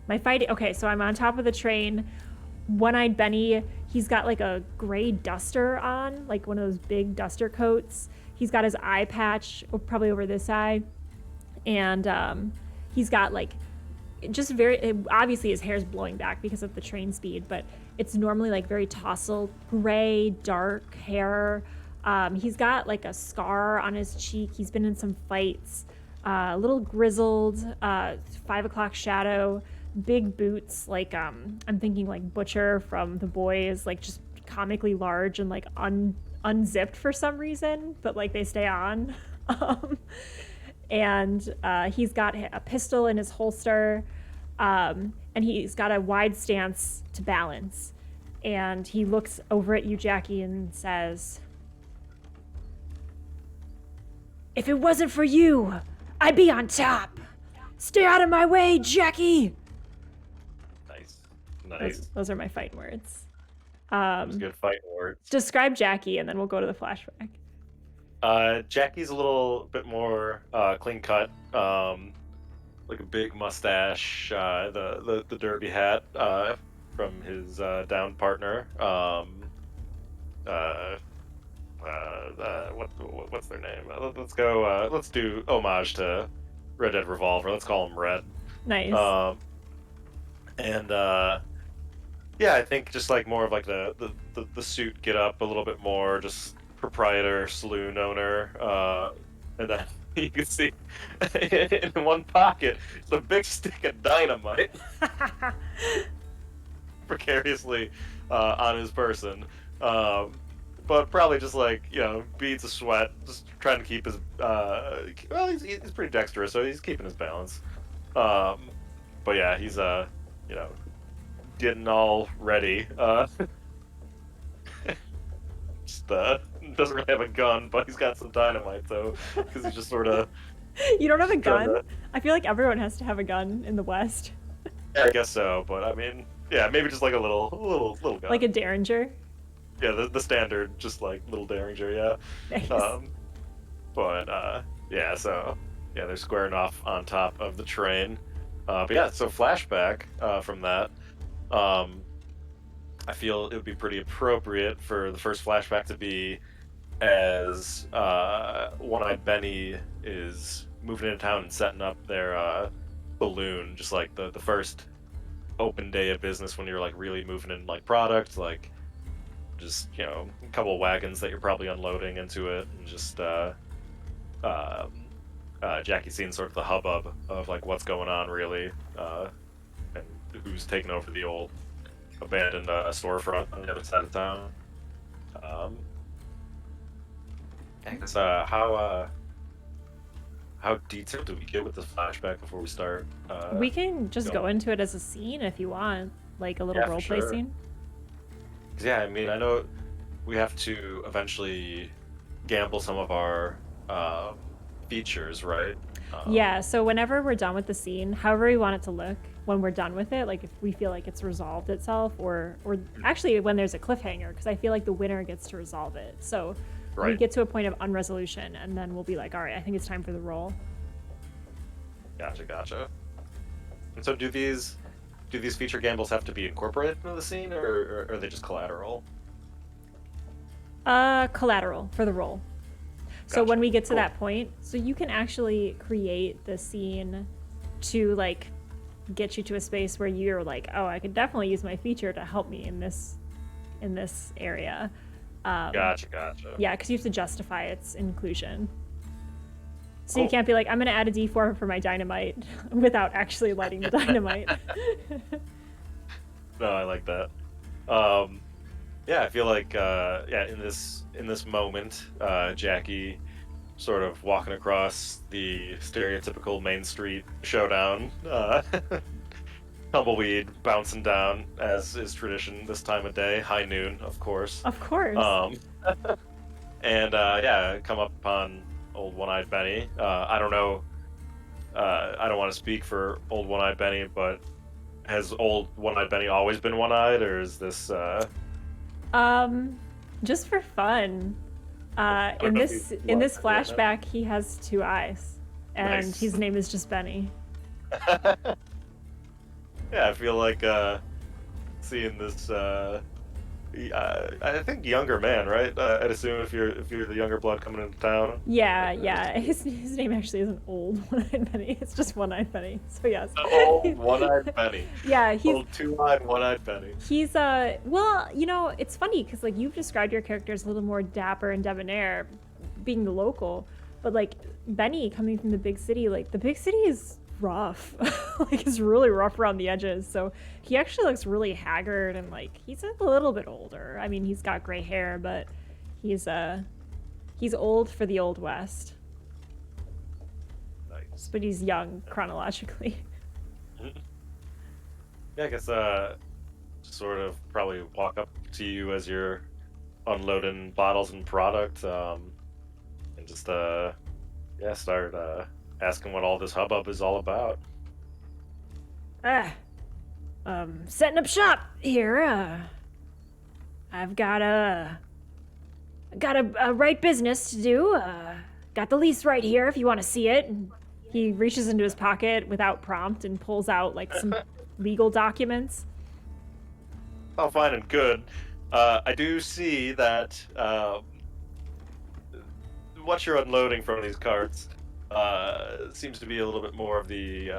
Okay, so I'm on top of the train. One-Eyed Benny, he's got like a gray duster on, like one of those big duster coats. He's got his eye patch probably over this eye. And he's got like just obviously his hair's blowing back because of the train speed, but it's normally like very tousled, gray, dark hair. He's got like a scar on his cheek. He's been in some fights. A little grizzled, 5 o'clock shadow, big boots, like I'm thinking like Butcher from The Boys, like just comically large and like unzipped for some reason, but like they stay on. And he's got a pistol in his holster. and he's got a wide stance to balance. And he looks over at you, Jackie, and says, "If it wasn't for you, I'd be on top. Stay out of my way, Jackie." Nice. Those are my fighting words. Those good fighting words. Describe Jackie, and then we'll go to the flashback. Jackie's a little bit more clean cut, like a big mustache, the derby hat from his down partner. What's their name? Let's go. Let's do homage to Red Dead Revolver. Let's call him Red. Nice. Yeah, I think just like more of like the suit get up a little bit more, just proprietor, saloon owner, and then you can see in one pocket it's a big stick of dynamite precariously on his person, but probably just like beads of sweat, just trying to keep his well, he's pretty dexterous, so he's keeping his balance. But yeah, he's getting all ready. Just doesn't really have a gun, but he's got some dynamite though, because he's just sort of. You don't have a gun? I feel like everyone has to have a gun in the West. Yeah, I guess so, but I mean, yeah, maybe just like a little gun. Like a Derringer? Yeah, the standard, just like little Derringer, yeah. Nice. Yeah, so yeah, they're squaring off on top of the train. But yeah, so flashback from that. I feel it would be pretty appropriate for the first flashback to be as One-Eyed Benny is moving into town and setting up their balloon, just like the first open day of business when you're like really moving in like product, like just a couple of wagons that you're probably unloading into it, and just Jackie seeing sort of the hubbub of like what's going on really, and who's taking over the old abandoned storefront on the other side of town. I guess, how detailed do we get with this flashback before we start? We can just go into it as a scene if you want, like a little roleplay scene. Yeah, I mean, I know we have to eventually gamble some of our features, right? Yeah, so whenever we're done with the scene, however we want it to look when we're done with it, like if we feel like it's resolved itself, or actually when there's a cliffhanger, because I feel like the winner gets to resolve it. So we get to a point of unresolution, and then we'll be like, all right, I think it's time for the roll. Gotcha. And so do these feature gambles have to be incorporated into the scene, or are they just collateral? Collateral for the roll. So when we get to that point, so you can actually create the scene to like get you to a space where you're like, oh, I could definitely use my feature to help me in this area. Gotcha. Yeah, because you have to justify its inclusion. So you can't be like, I'm going to add a D4 for my dynamite without actually lighting the dynamite. No, I like that. Yeah, I feel like in this moment, Jackie sort of walking across the stereotypical Main Street showdown, tumbleweed bouncing down as is tradition this time of day, high noon, of course. Of course. And come up upon old One-Eyed Benny. I don't know. I don't want to speak for old One-Eyed Benny, but has old One-Eyed Benny always been one-eyed, or is this? Just for fun. In this flashback, he has two eyes, and Nice. his name is just Benny. Yeah, I feel like seeing this. I think younger man, right? I'd assume if you're the younger blood coming into town. Yeah. His name actually isn't Old One-Eyed Benny. It's just One-Eyed Benny. So yes. Old One-Eyed Benny. Yeah, he's old Two-Eyed One-Eyed Benny. He's well, it's funny because like you've described your character as a little more dapper and debonair, being the local, but like Benny coming from the big city, like the big city is rough. Like it's really rough around the edges. So he actually looks really haggard, and like he's a little bit older. I mean, he's got gray hair, but he's old for the Old West. Nice. But he's young chronologically. Yeah, I guess sort of probably walk up to you as you're unloading bottles and product, and just yeah, start asking what all this hubbub is all about. Ah, setting up shop here. I've got a right business to do. Got the lease right here if you want to see it. And he reaches into his pocket without prompt and pulls out like some legal documents. All fine and good. I do see that what you're unloading from these carts seems to be a little bit more of the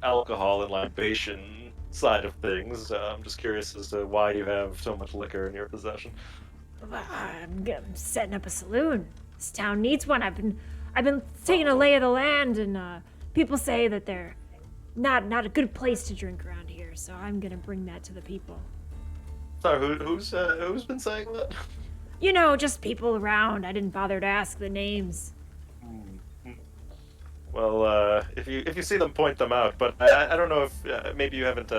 alcohol and libation side of things. I'm just curious as to why you have so much liquor in your possession. I'm setting up a saloon. This town needs one. I've been taking a lay of the land, and people say that they're not a good place to drink around here. So I'm gonna bring that to the people. Sorry, who's been saying that? You know, just people around. I didn't bother to ask the names. Hmm. Well, if you see them, point them out. But I don't know if maybe you haven't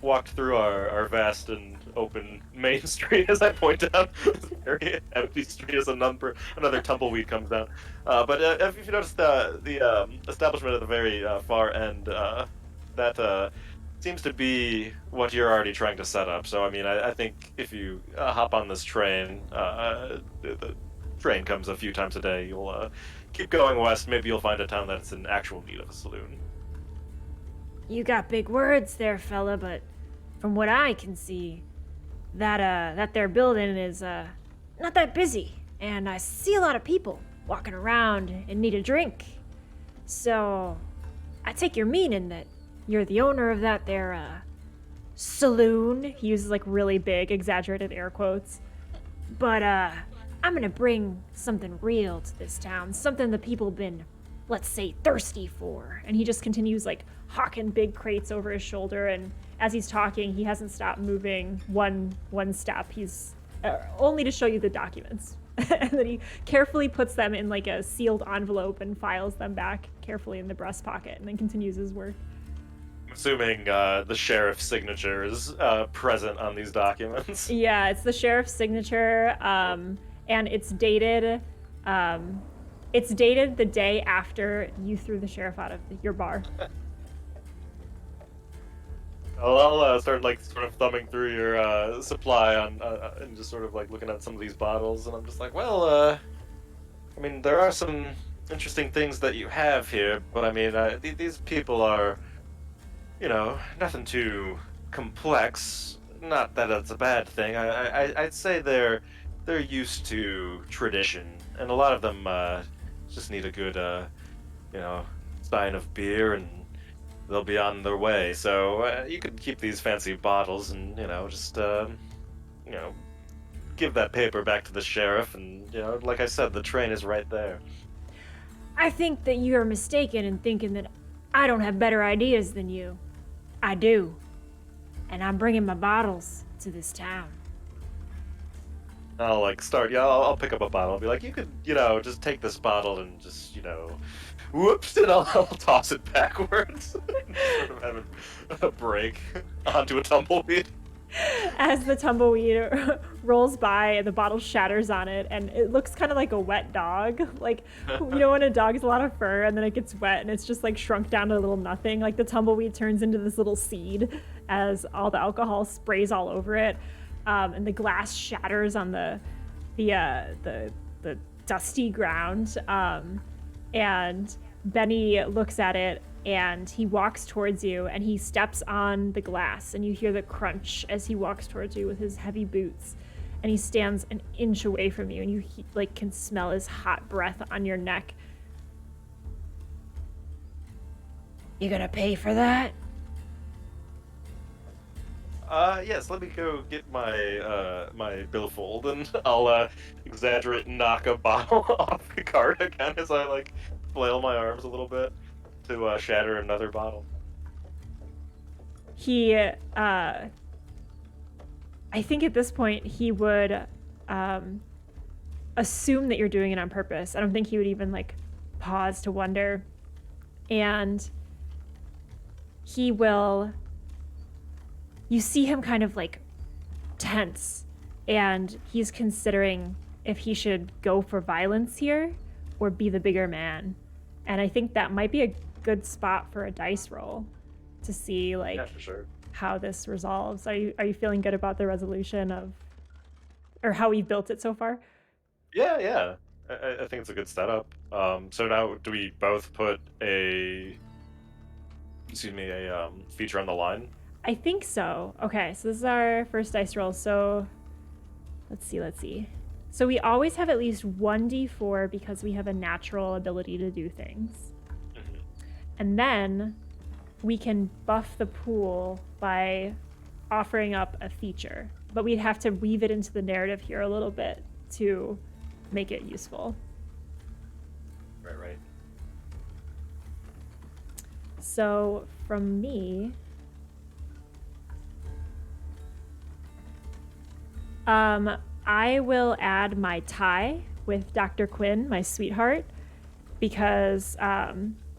walked through our vast and open main street, as I point out. It's a very empty street as another tumbleweed comes down. But if you notice the establishment at the very far end, that seems to be what you're already trying to set up. So I mean, I think if you hop on this train, the train comes a few times a day. You'll keep going west. Maybe you'll find a town that's in actual need of a saloon. You got big words there, fella, but from what I can see, that their building is not that busy, and I see a lot of people walking around and need a drink. So I take your meaning that you're the owner of that there saloon. He uses like really big, exaggerated air quotes. But I'm gonna bring something real to this town, something the people been, let's say, thirsty for. And he just continues like hawking big crates over his shoulder, and as he's talking, he hasn't stopped moving one step. He's only to show you the documents. And then he carefully puts them in like a sealed envelope and files them back carefully in the breast pocket, and then continues his work. I'm assuming the sheriff's signature is present on these documents. Yeah, it's the sheriff's signature, and it's dated. It's dated the day after you threw the sheriff out of your bar. I'll start like sort of thumbing through your supply on and just sort of like looking at some of these bottles, and I'm just like, well, I mean, there are some interesting things that you have here, but I mean, these people are, you know, nothing too complex. Not that that's a bad thing. I'd say they're used to tradition, and a lot of them just need a good, you know, stein of beer, and they'll be on their way. So you could keep these fancy bottles, and just you know, give that paper back to the sheriff, and like I said, the train is right there. I think that you're mistaken in thinking that I don't have better ideas than you. I do. And I'm bringing my bottles to this town. I'll like start. Yeah, I'll pick up a bottle. I'll be like, you could, just take this bottle and just, whoops, and I'll toss it backwards, and sort of have a break onto a tumbleweed. As the tumbleweed rolls by, the bottle shatters on it, and it looks kind of like a wet dog. Like, when a dog has a lot of fur and then it gets wet and it's just like shrunk down to a little nothing. Like the tumbleweed turns into this little seed as all the alcohol sprays all over it, and the glass shatters on the dusty ground. And Benny looks at it, and he walks towards you, and he steps on the glass, and you hear the crunch as he walks towards you with his heavy boots, and he stands an inch away from you, and you can smell his hot breath on your neck. You gonna pay for that? Yes, let me go get my billfold, and I'll exaggerate and knock a bottle off the cart again as I like flail my arms a little bit to shatter another bottle. He, I think at this point he would assume that you're doing it on purpose. I don't think he would even pause to wonder. And he will you see him kind of like tense, and he's considering if he should go for violence here or be the bigger man. And I think that might be a good spot for a dice roll to see like for sure. how this resolves. Are you feeling good about the resolution of, or how we built it so far? Yeah. I think it's a good setup. So now do we both put a feature on the line? I think so. Okay, so this is our first dice roll. So let's see. So we always have at least 1d4 because we have a natural ability to do things. Mm-hmm. And then we can buff the pool by offering up a feature. But we'd have to weave it into the narrative here a little bit to make it useful. Right. So from me, I will add my tie with Dr. Quinn, my sweetheart, because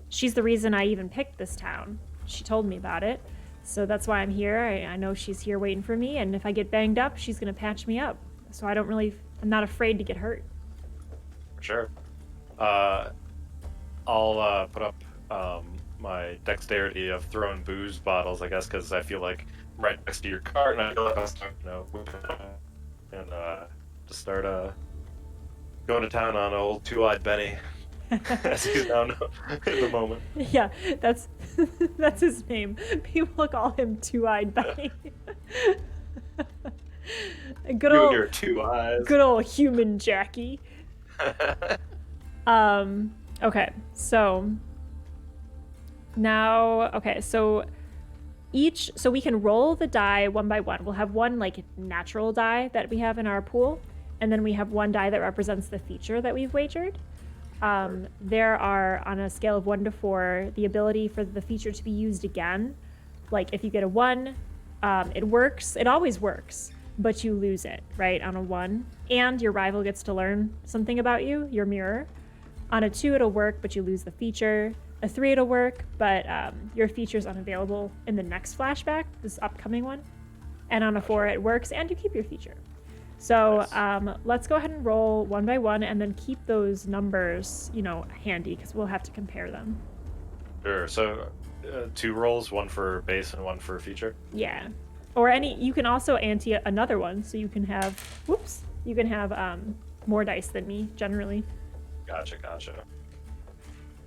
she's the reason I even picked this town. She told me about it. So that's why I'm here. I know she's here waiting for me, and if I get banged up, she's going to patch me up. So I'm not afraid to get hurt. For sure. I'll put up my dexterity of throwing booze bottles, I guess, because I feel like I'm right next to your cart, and I feel like I'll start, and just start going to town on old Two-Eyed Benny, as he's known in the moment. Yeah, that's his name. People call him Two-Eyed Benny. Good You old and your two eyes. Good old human Jackie. Okay, so now, so we can roll the die one by one. We'll have one like natural die that we have in our pool, and then we have one die that represents the feature that we've wagered. There are, on a scale of 1 to 4, the ability for the feature to be used again. Like if you get a 1, it works. It always works, but you lose it, right, on a 1. And your rival gets to learn something about you, your mirror. On a 2, it'll work, but you lose the feature. A 3, it'll work, but your feature's unavailable in the next flashback, this upcoming one. And on a 4, it works, and you keep your feature. So Nice. Let's go ahead and roll one by one, and then keep those numbers, handy, because we'll have to compare them. Sure. So 2 rolls, 1 for base and 1 for feature. Yeah. Or you can also ante another one, so you can have, more dice than me, generally. Gotcha.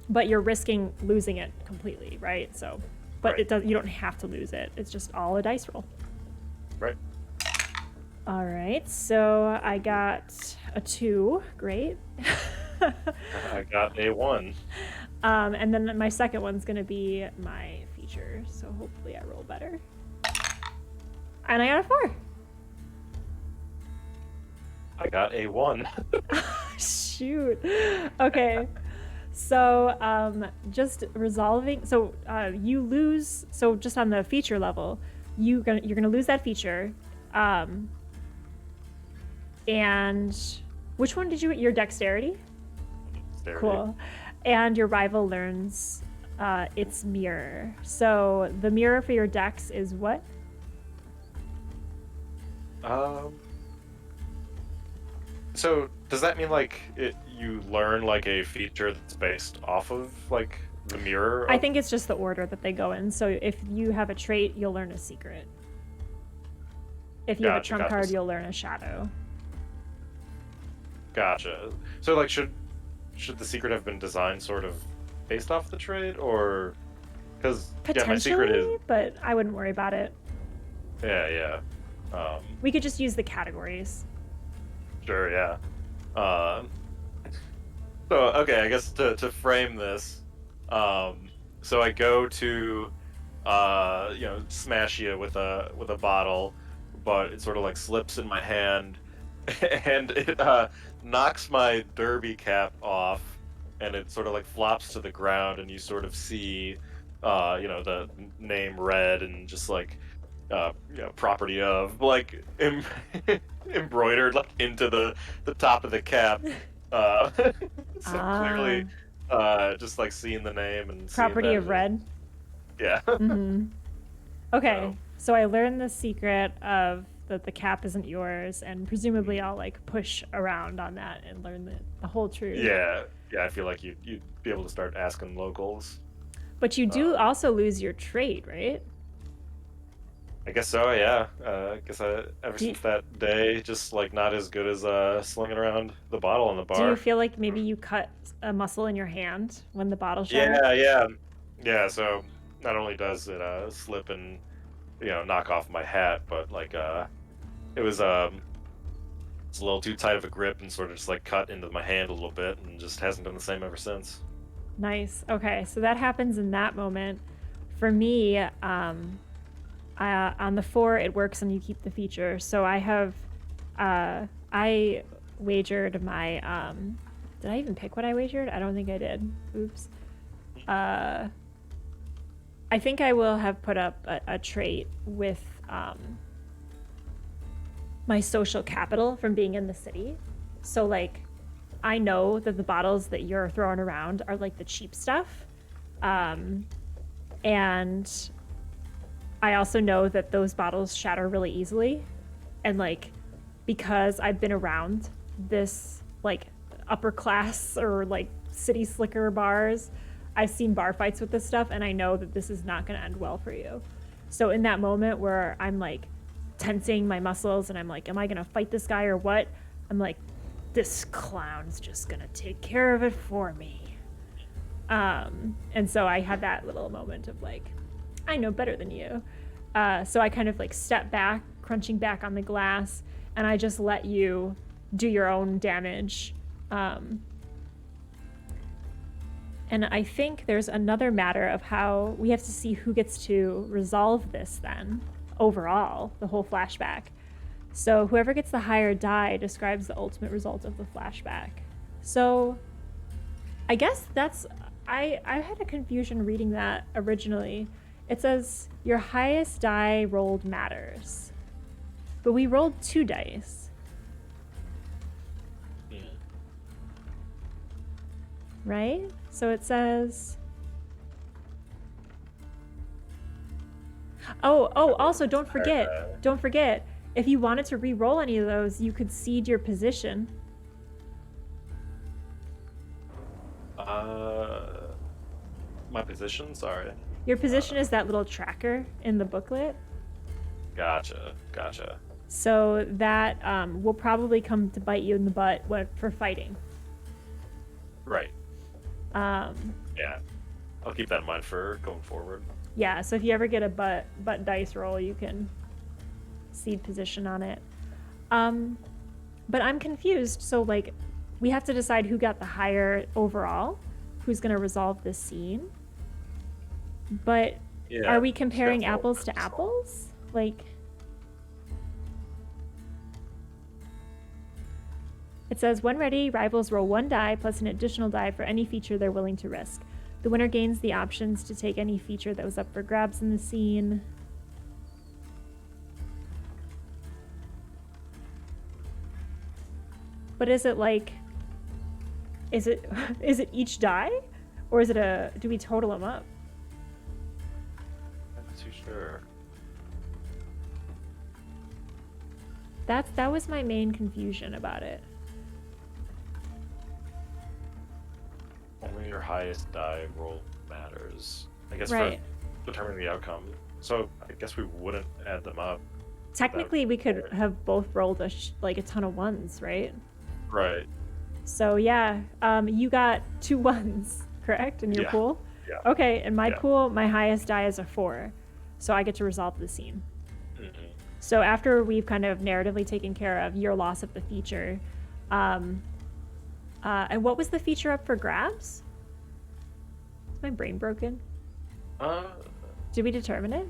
But you're risking losing it completely, right? So, but Right. you don't have to lose it. It's just all a dice roll. Right. All right, so I got a 2. Great. I got a 1. And then my second one's going to be my feature, so hopefully I roll better. And I got a 4. I got a 1. Shoot. Okay. So just resolving. So you lose. So just on the feature level, you're gonna lose that feature. And which one did you get? Your dexterity? Dexterity. Cool. And your rival learns its mirror. So the mirror for your dex is what? So does that mean like you learn like a feature that's based off of like the mirror? I think it's just the order that they go in. So if you have a trait, you'll learn a secret. If you have a trump card, you'll learn a shadow. Gotcha. So like should the secret have been designed sort of based off the trait, or because my secret is, but I wouldn't worry about it. Yeah. We could just use the categories. Sure, yeah. So okay, I guess to frame this, so I go to smash you with a bottle, but it sort of like slips in my hand, and it knocks my derby cap off, and it sort of like flops to the ground, and you sort of see the name red and just like property of like embroidered like into the top of the cap. Clearly just like seeing the name and property of red. Yeah. Mm-hmm. Okay, So I learned the secret of that the cap isn't yours, and presumably I'll like push around on that and learn the whole truth. Yeah, yeah. I feel like you'd be able to start asking locals. But you do Um, also lose your trait, right? I guess so. Yeah. Ever Do you, since that day, just like not as good as slinging around the bottle in the do you bar. feel like maybe you cut a muscle in your hand when the bottle shattered? Yeah, yeah, yeah. So not only does it slip and knock off my hat, but like it was it's a little too tight of a grip and sort of just like cut into my hand a little bit and just hasn't been the same ever since. Nice. Okay, so that happens in that moment. For me, on the 4, it works and you keep the feature. So I wagered my, did I even pick what I wagered? I don't think I did. Oops. I think I will have put up a trait with my social capital from being in the city. So, like, I know that the bottles that you're throwing around are like the cheap stuff. And I also know that those bottles shatter really easily. And like, because I've been around this like upper class or like city slicker bars, I've seen bar fights with this stuff and I know that this is not going to end well for you. So in that moment where I'm like tensing my muscles and I'm like, am I going to fight this guy or what? I'm like, this clown's just going to take care of it for me. And so I had that little moment of like, I know better than you. So I kind of like step back, crunching back on the glass, and I just let you do your own damage. And I think there's another matter of how we have to see who gets to resolve this then, overall, the whole flashback. So whoever gets the higher die describes the ultimate result of the flashback. So I guess that's... I had a confusion reading that originally. It says your highest die rolled matters. But we rolled 2 dice. Yeah. Right? So it says... also don't forget, if you wanted to re-roll any of those, you could cede your position. My position, sorry. Your position is that little tracker in the booklet. Gotcha. So that will probably come to bite you in the butt for fighting. Right. Yeah, I'll keep that in mind for going forward. Yeah, so if you ever get a butt dice roll, you can cede position on it. But I'm confused. So, like, we have to decide who got the higher overall, who's going to resolve this scene. But are we comparing apples to apples? Like, it says, when ready, rivals roll 1 die plus an additional die for any feature they're willing to risk. The winner gains the options to take any feature that was up for grabs in the scene. But is it like, is it each die? Or is it do we total them up? I'm not too sure. That was my main confusion about it. Only your highest die roll matters. I guess Right. for determining the outcome. So I guess we wouldn't add them up. Technically, we could have both rolled a ton of 1s, right? Right. So yeah, you got 2 1s, correct, in your pool? Yeah. Okay, in my pool, my highest die is a 4, so I get to resolve the scene. Mm-hmm. So after we've kind of narratively taken care of your loss of the feature, and what was the feature up for grabs? Is my brain broken? Did we determine it?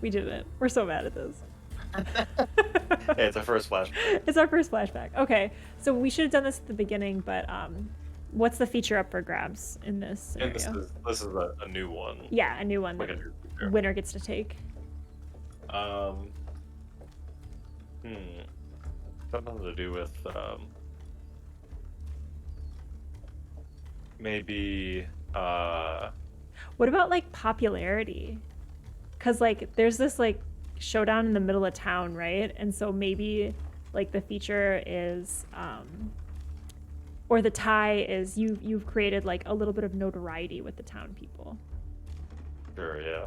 We didn't. We're so bad at this. Hey, it's our first flashback. It's our first flashback. Okay, so we should have done this at the beginning, but what's the feature up for grabs in this scenario? And this is a new one. Yeah, a new one Like that a new feature. winner gets to take. Something to do with maybe What about like popularity? Because like there's this like showdown in the middle of town, right? And so maybe like the feature is or the tie is you've created like a little bit of notoriety with the town people. Sure, yeah.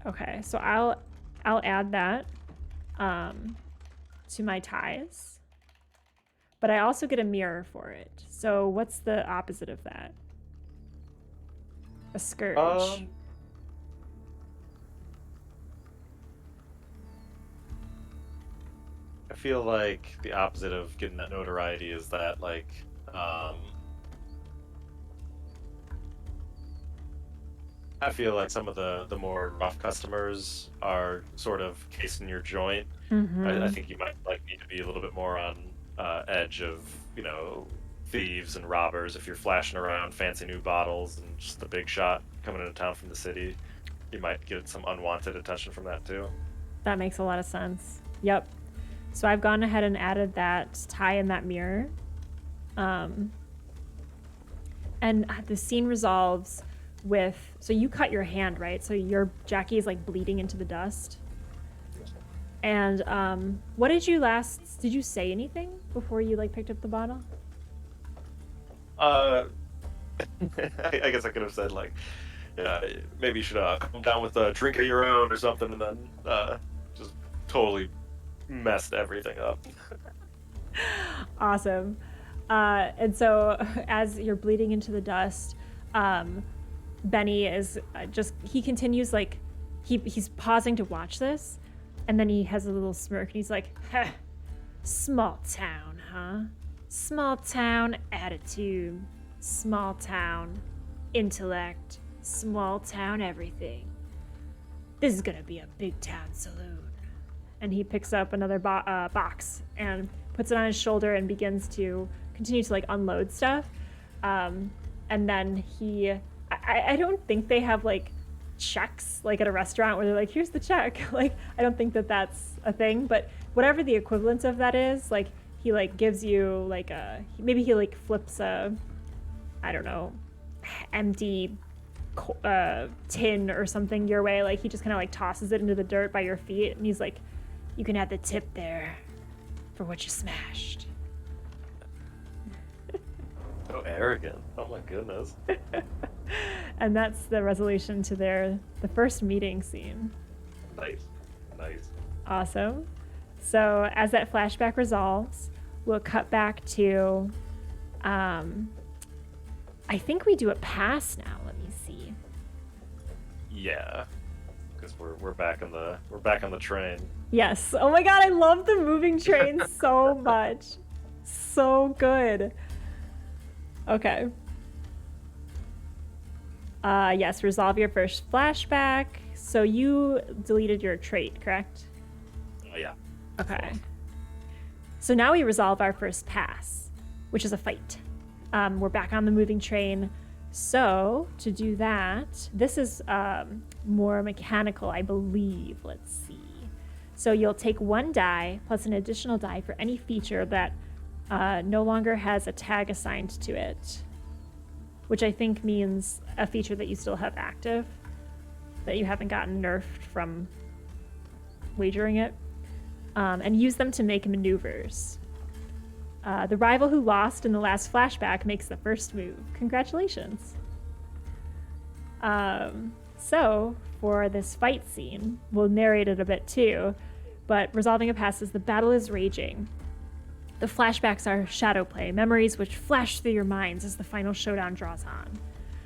Okay, so I'll add that to my ties. But I also get a mirror for it. So what's the opposite of that? A scourge. I feel like the opposite of getting that notoriety is that like I feel like some of the more rough customers are sort of casing your joint. I think you might like need to be a little bit more on edge of, thieves and robbers if you're flashing around fancy new bottles and just the big shot coming into town from the city. You might get some unwanted attention from that too. That makes a lot of sense. Yep. So I've gone ahead and added that tie in that mirror. And the scene resolves with, so you cut your hand, right? So your Jackie is like bleeding into the dust. And what did you say anything before you like picked up the bottle? I guess I could have said like, yeah, maybe you should come down with a drink of your own or something, and then just totally messed everything up. Awesome. And so as you're bleeding into the dust, Benny is he continues like, he's pausing to watch this, and then he has a little smirk and he's like, "Heh, small town, huh? Small town attitude, small town intellect, small town everything. This is gonna be a big town saloon." And he picks up another box and puts it on his shoulder and begins to continue to like unload stuff. And then I don't think they have like checks like at a restaurant where they're like, here's the check. Like, I don't think that that's a thing, but whatever the equivalent of that is, like he like gives you like maybe he like flips a, I don't know, empty tin or something your way. Like he just kind of like tosses it into the dirt by your feet and he's like, you can have the tip there for what you smashed. So arrogant. Oh my goodness. And that's the resolution to the first meeting scene. Nice. Awesome. So as that flashback resolves, we'll cut back to, I think we do a pass now. Let me see. Yeah, because we're back on the train. Yes. Oh my God, I love the moving train so much. So good. Okay. Yes, resolve your first flashback. So you deleted your trait, correct? Yeah. Okay. So now we resolve our first pass, which is a fight. We're back on the moving train. So to do that, this is more mechanical, I believe. Let's see. So you'll take 1 die plus an additional die for any feature that no longer has a tag assigned to it, which I think means a feature that you still have active, that you haven't gotten nerfed from wagering it, and use them to make maneuvers. The rival who lost in the last flashback makes the first move. Congratulations. So for this fight scene, we'll narrate it a bit too, but resolving a pass is the battle is raging. The flashbacks are shadow play, memories which flash through your minds as the final showdown draws on.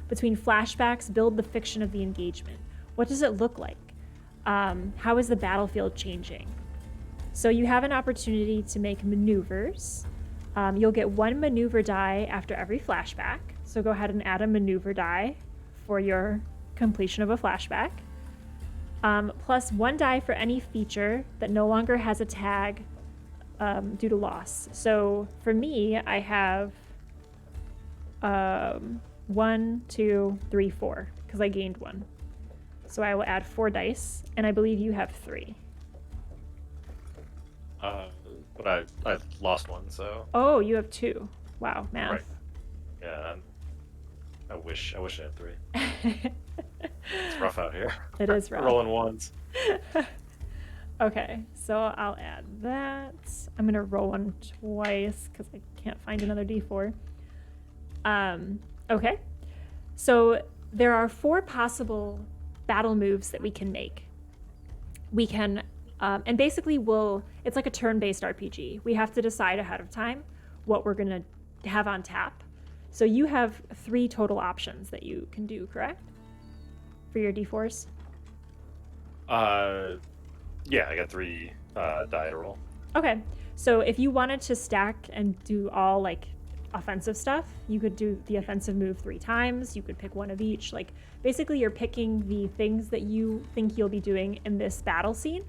Between flashbacks, build the fiction of the engagement. What does it look like? How is the battlefield changing? So you have an opportunity to make maneuvers. You'll get 1 maneuver die after every flashback. So go ahead and add a maneuver die for your completion of a flashback. Plus 1 die for any feature that no longer has a tag due to loss. So for me, I have 1, 2, 3, 4, because I gained 1. So I will add 4 dice, and I believe you have 3. But I lost 1, so. Oh, you have 2. Wow, math. Right. Yeah, I wish I had 3. It's rough out here. It is rough. Rolling ones. Okay, so I'll add that. I'm gonna roll one twice because I can't find another d4. Okay, so there are 4 possible battle moves that we can make. We can, and basically it's like a turn-based RPG. We have to decide ahead of time what we're gonna have on tap. So you have 3 total options that you can do, correct? For your d4s? Yeah, I got 3 die to roll. Okay, so if you wanted to stack and do all like offensive stuff, you could do the offensive move 3 times. You could pick one of each. Like basically you're picking the things that you think you'll be doing in this battle scene.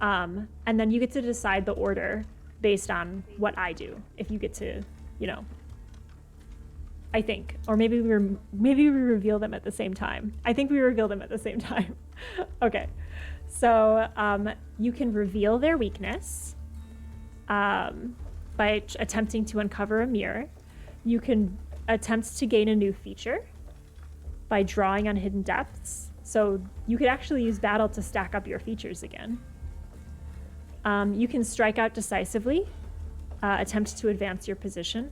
And then you get to decide the order based on what I do. If you get to, I think, or maybe we reveal them at the same time. I think we reveal them at the same time. Okay, so you can reveal their weakness by attempting to uncover a mirror. You can attempt to gain a new feature by drawing on hidden depths. So you could actually use battle to stack up your features again. You can strike out decisively, attempt to advance your position,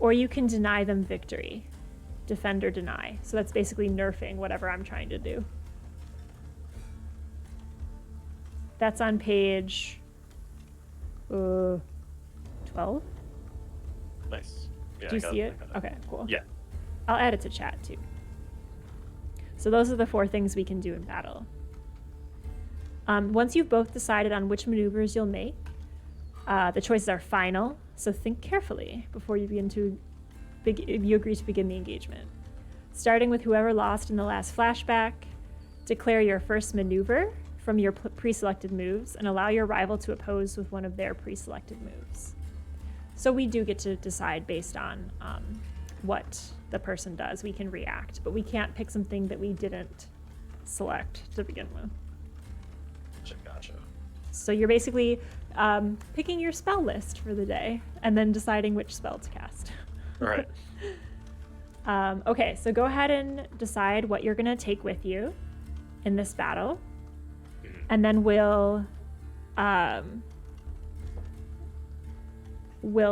or you can deny them victory, defend or deny. So that's basically nerfing whatever I'm trying to do. That's on page 12. Nice. Yeah, Do you see it? Okay, cool. Yeah. I'll add it to chat too. So those are the 4 things we can do in battle. Once you've both decided on which maneuvers you'll make, the choices are final, so think carefully before you agree to begin the engagement. Starting with whoever lost in the last flashback, declare your first maneuver from your pre-selected moves and allow your rival to oppose with one of their pre-selected moves. So we do get to decide based on what the person does. We can react, but we can't pick something that we didn't select to begin with. Gotcha. So you're basically picking your spell list for the day and then deciding which spell to cast. All right. Okay, so go ahead and decide what you're going to take with you in this battle. And then we'll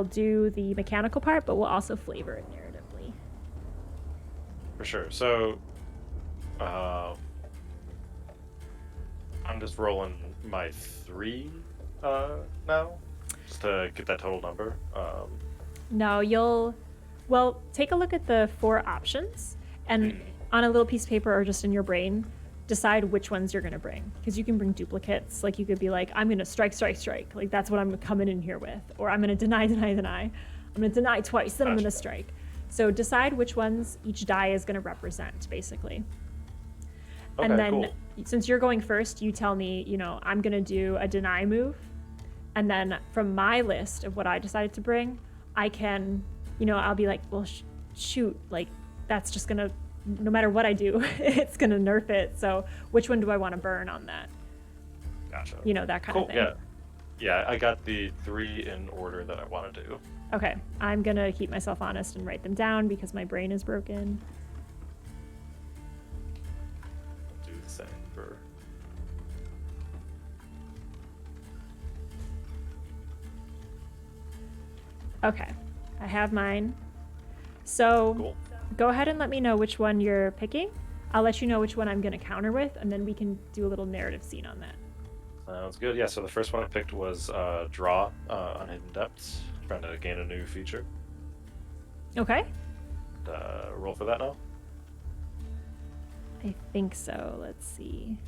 do the mechanical part, but we'll also flavor it narratively. For sure. So, I'm just rolling my 3 now, just to get that total number. No, take a look at the 4 options, and on a little piece of paper or just in your brain, decide which ones you're going to bring, because you can bring duplicates. Like you could be like, I'm going to strike, like that's what I'm coming in here with, or I'm going to deny. I'm going to deny twice, then I'm going to strike. So decide which ones each die is going to represent, basically. Okay, and then cool. Since you're going first, you tell me, I'm going to do a deny move, and then from my list of what I decided to bring, I can, I'll be like, well, shoot, like that's just going to, no matter what I do, it's going to nerf it. So which one do I want to burn on that? Gotcha. That kind of thing. Yeah, I got the 3 in order that I want to do. Okay, I'm going to keep myself honest and write them down because my brain is broken. Do the same for... Okay, I have mine. So Cool. Go ahead and let me know which one you're picking. I'll let you know which one I'm going to counter with, and then we can do a little narrative scene on that. Sounds good. Yeah, so the first one I picked was Draw on Hidden Depths, trying to gain a new feature. Okay. Roll for that now? I think so. Let's see.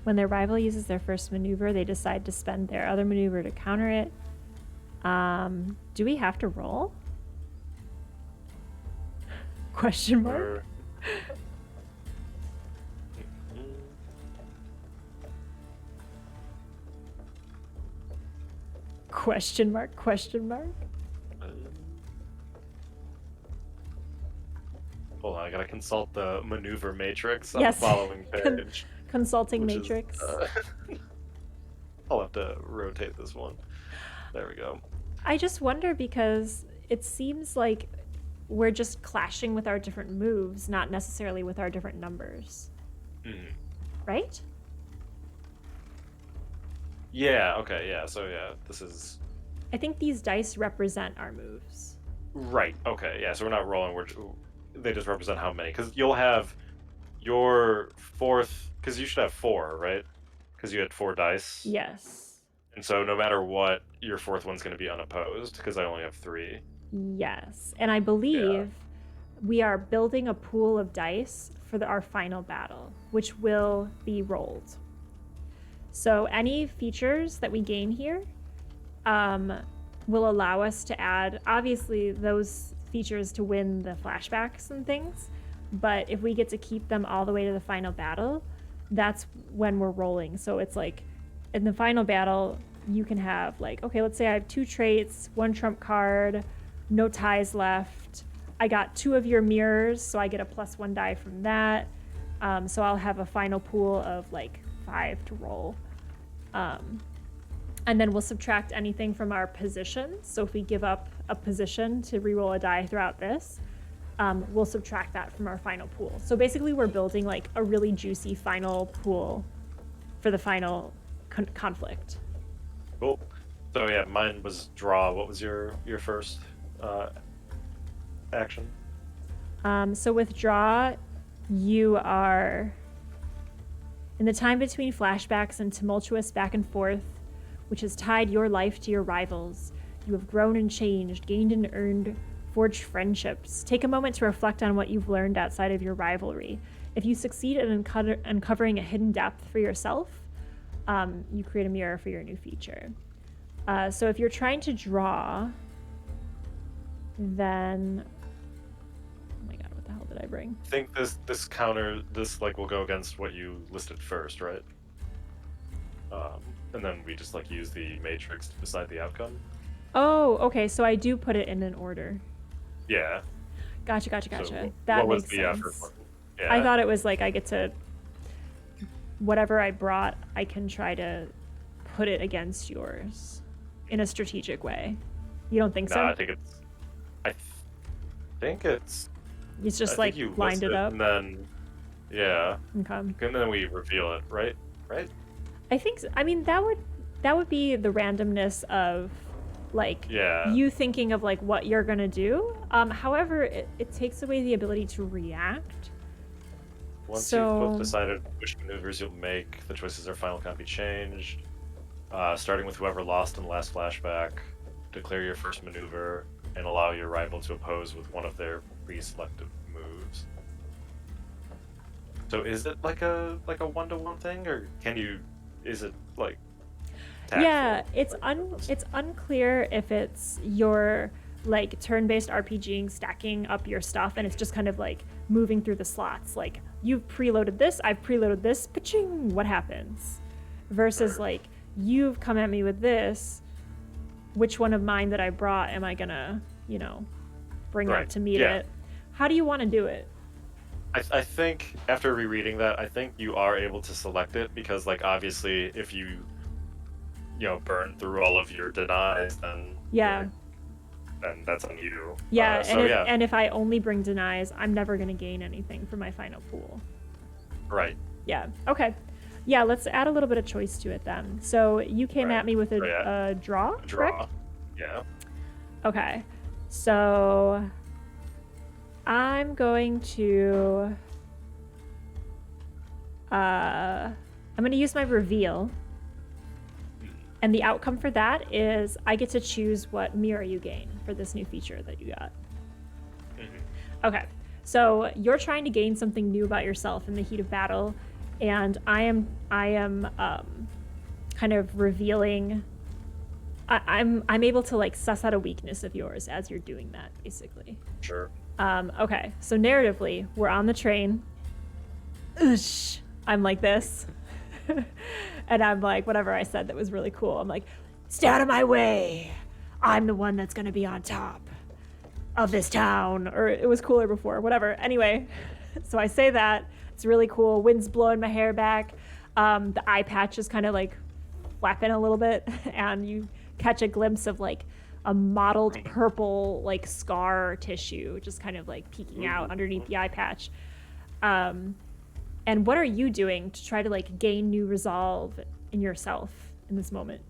When their rival uses their first maneuver, they decide to spend their other maneuver to counter it. Do we have to roll? Question mark? Question mark? Hold on, I gotta consult the maneuver matrix on Yes. the following page. Consulting which matrix. I'll have to rotate this one. There we go. I just wonder because it seems like we're just clashing with our different moves, not necessarily with our different numbers. Mhm. Right? Yeah, okay, yeah. So yeah, this is I think these dice represent our moves. right. Okay, yeah. So we're not rolling. They just represent how many. Because you'll have your fourth. Because you should have four, right? Because you had four dice, Yes. and so no matter what, your fourth one's going to be unopposed. Because I only have three. Yes. And I Yeah. believe we are building a pool of dice for our final battle, which will be rolled. So any features that we gain here will allow us to add, obviously, those features to win the flashbacks and things. But if we get to keep them all the way to the final battle, that's when we're rolling. So it's like in the final battle, you can have like, okay, let's say I have 2 traits, 1 trump card, no ties left. I got 2 of your mirrors, so I get a +1 die from that. So I'll have a final pool of like 5 to roll. And then we'll subtract anything from our position. So if we give up a position to reroll a die throughout this, we'll subtract that from our final pool. So basically we're building like a really juicy final pool for the final conflict. Cool. So yeah, mine was draw. What was your first action? So with draw, you are in the time between flashbacks and tumultuous back and forth, which has tied your life to your rivals. You have grown and changed, gained and earned, forged friendships. Take a moment to reflect on what you've learned outside of your rivalry. If you succeed in uncovering a hidden depth for yourself, you create a mirror for your new feature. So if you're trying to draw, then... Oh my god, what the hell did I bring? I think this like will go against what you listed first, right? And then we just like use the matrix to decide the outcome. Oh, okay, so I do put it in an order. Yeah. Gotcha. So That what was makes the sense. first one? Yeah. I thought it was like I get to... Whatever I brought, I can try to put it against yours in a strategic way. You don't think so? I think it's It's just I like think you lined list it up. and then Okay. and then we reveal it, right? I think so. I mean that would be the randomness of like Yeah. you thinking of like what you're gonna do. However, it takes away the ability to react. Once you've both decided which maneuvers you'll make, the choices are final, can't be changed. Starting with whoever lost in the last flashback, declare your first maneuver and allow your rival to oppose with one of their pre-selected moves. So is it like a 1-to-1 thing, or is it like tactful? Yeah, it's unclear if it's your like turn-based RPGing, stacking up your stuff, and it's just kind of like moving through the slots. Like you've preloaded this, I've preloaded this, pa-ching, what happens? Versus like you've come at me with this, which one of mine that I brought am I gonna, bring up to meet it? How do you want to do it? I think after rereading that, I think you are able to select it because, like, obviously, if you burn through all of your denies, then then that's on you. Yeah, and if I only bring denies, I'm never gonna gain anything for my final pool. Right. Yeah. Okay. Yeah, let's add a little bit of choice to it then. So you came at me with a draw, correct? Yeah. Okay. So I'm going to use my reveal. And the outcome for that is I get to choose what mirror you gain for this new feature that you got. Mm-hmm. Okay. So you're trying to gain something new about yourself in the heat of battle, and I am kind of revealing. I'm able to like suss out a weakness of yours as you're doing that, basically. Sure. Okay, so narratively, we're on the train. Oosh, I'm like this. And I'm like, whatever I said that was really cool. I'm like, stay out of my way. I'm the one that's going to be on top of this town. Or it was cooler before, whatever. Anyway, so I say that. It's really cool. Wind's blowing my hair back. The eye patch is kind of like flapping a little bit. And you catch a glimpse of like a mottled purple like scar tissue just kind of like peeking out underneath the eye patch. And what are you doing to try to like gain new resolve in yourself in this moment?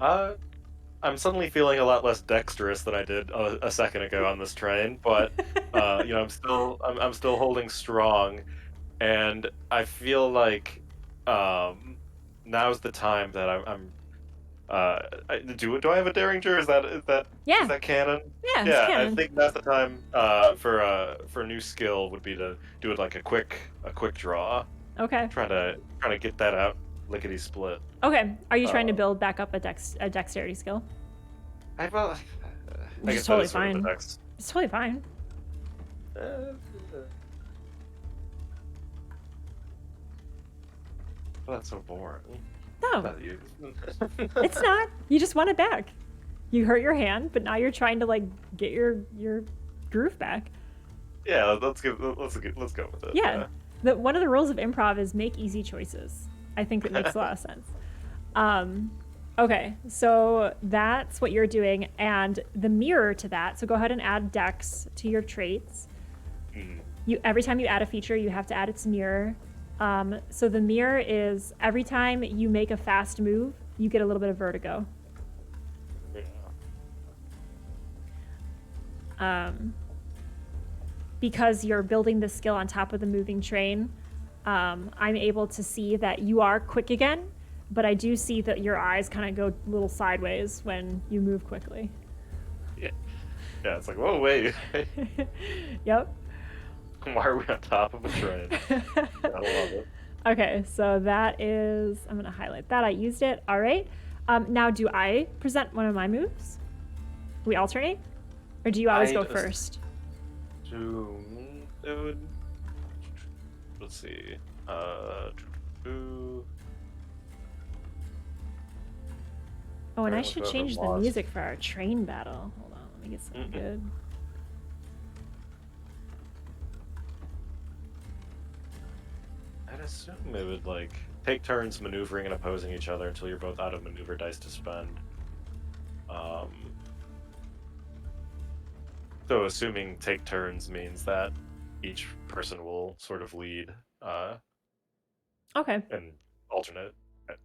I'm suddenly feeling a lot less dexterous than I did a second ago on this train, but I'm still holding strong, and I feel like now's the time that do I have a Derringer? Yeah, Is that canon? yeah, it's Yeah, I canon. think that's the time for a new skill would be to do it like a quick draw. Okay. Trying to get that out lickety split. Okay. Are you trying to Uh, build back up a dexterity skill? well, I Which is guess that totally is sort of the fine. next. It's totally fine. Uh, that's so boring. No, Not you. it's not. You just want it back. You hurt your hand, but now you're trying to like get your groove back. Yeah, let's go with it. Yeah. One of the rules of improv is make easy choices. I think it makes a lot of sense. Okay, so that's what you're doing, and the mirror to that. So go ahead and add Dex to your traits. Every time you add a feature, you have to add its mirror. So the mirror is every time you make a fast move, you get a little bit of vertigo. Because you're building the skill on top of the moving train, I'm able to see that you are quick again, but I do see that your eyes kind of go a little sideways when you move quickly. Yeah, it's like, whoa, wait. Yep. Why are we on top of a train? I love it. Okay, so that is, I'm gonna highlight that. I used it. All right. Now, do I present one of my moves? We alternate? Or do you always go first? Let's see. Oh, and I should change the music for our train battle. Hold on, let me get something good. I'd assume it would like take turns maneuvering and opposing each other until you're both out of maneuver dice to spend. So assuming take turns means that each person will sort of lead Okay, and alternate.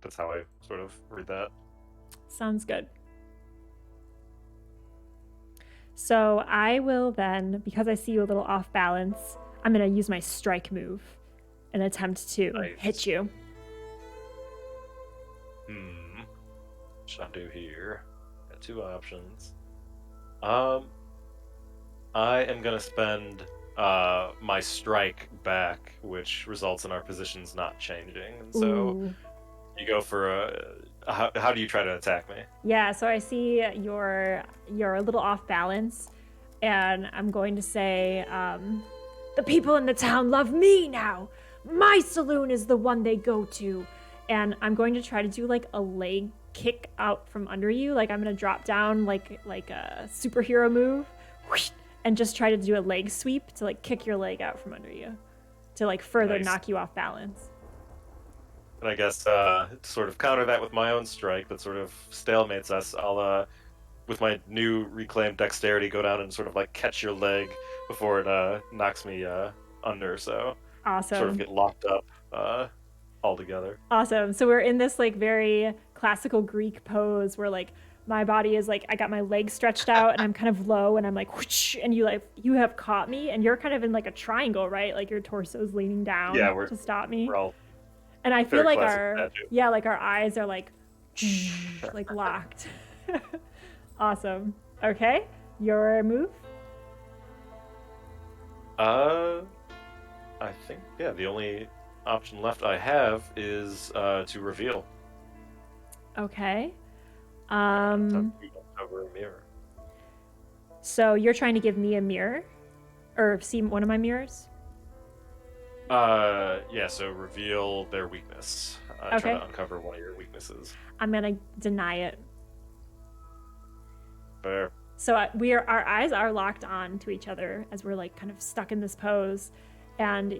That's how I sort of read that. sounds good. So I will then, because I see you a little off balance, I'm gonna use my strike move and attempt to hit you. What should I do here? Got two options. I am gonna spend my strike back, which results in our positions not changing. And so Ooh. you go for a. How do you try to attack me? Yeah, so I see you're a little off balance, and I'm going to say, the people in the town love me now. My saloon is the one they go to. And I'm going to try to do like a leg kick out from under you. Like I'm going to drop down like a superhero move whoosh, and just try to do a leg sweep to like kick your leg out from under you to like further knock you off balance. And I guess to sort of counter that with my own strike that sort of stalemates us, I'll, with my new reclaimed dexterity, go down and sort of like catch your leg before it knocks me under. So Awesome. Sort of get locked up all together. Awesome. So we're in this like very classical Greek pose where like my body is like I got my legs stretched out and I'm kind of low and I'm like whoosh, and you have caught me and you're kind of in like a triangle, right? Like your torso's leaning down to stop me. We're all and I feel like our eyes are like locked. Awesome. Okay, your move. I think the only option left I have is to reveal. Okay. Over a mirror. So you're trying to give me a mirror, or see one of my mirrors? Yeah. So reveal their weakness. Try to uncover one of your weaknesses. I'm gonna deny it. Fair. So our eyes are locked on to each other as we're like kind of stuck in this pose, and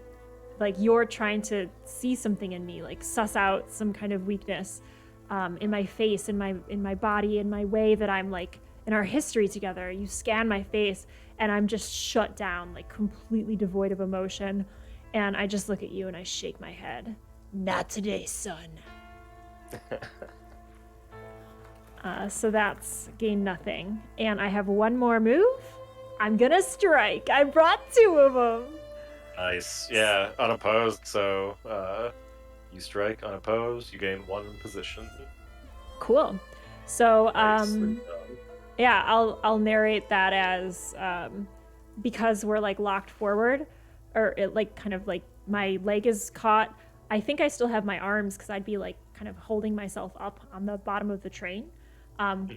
like you're trying to see something in me, like suss out some kind of weakness. in my face, in my body, in my way that I'm like in our history together. You scan my face, and I'm just shut down, like completely devoid of emotion. And I just look at you and I shake my head. Not today, son. So that's gain nothing. And I have one more move. I'm gonna strike. I brought 2 of them. Nice. Yeah, unopposed. So you strike unopposed. You gain 1 position. Cool. So Nicely done. yeah, I'll narrate that as because we're like locked forward, or it like kind of like my leg is caught. I think I still have my arms because I'd be like kind of holding myself up on the bottom of the train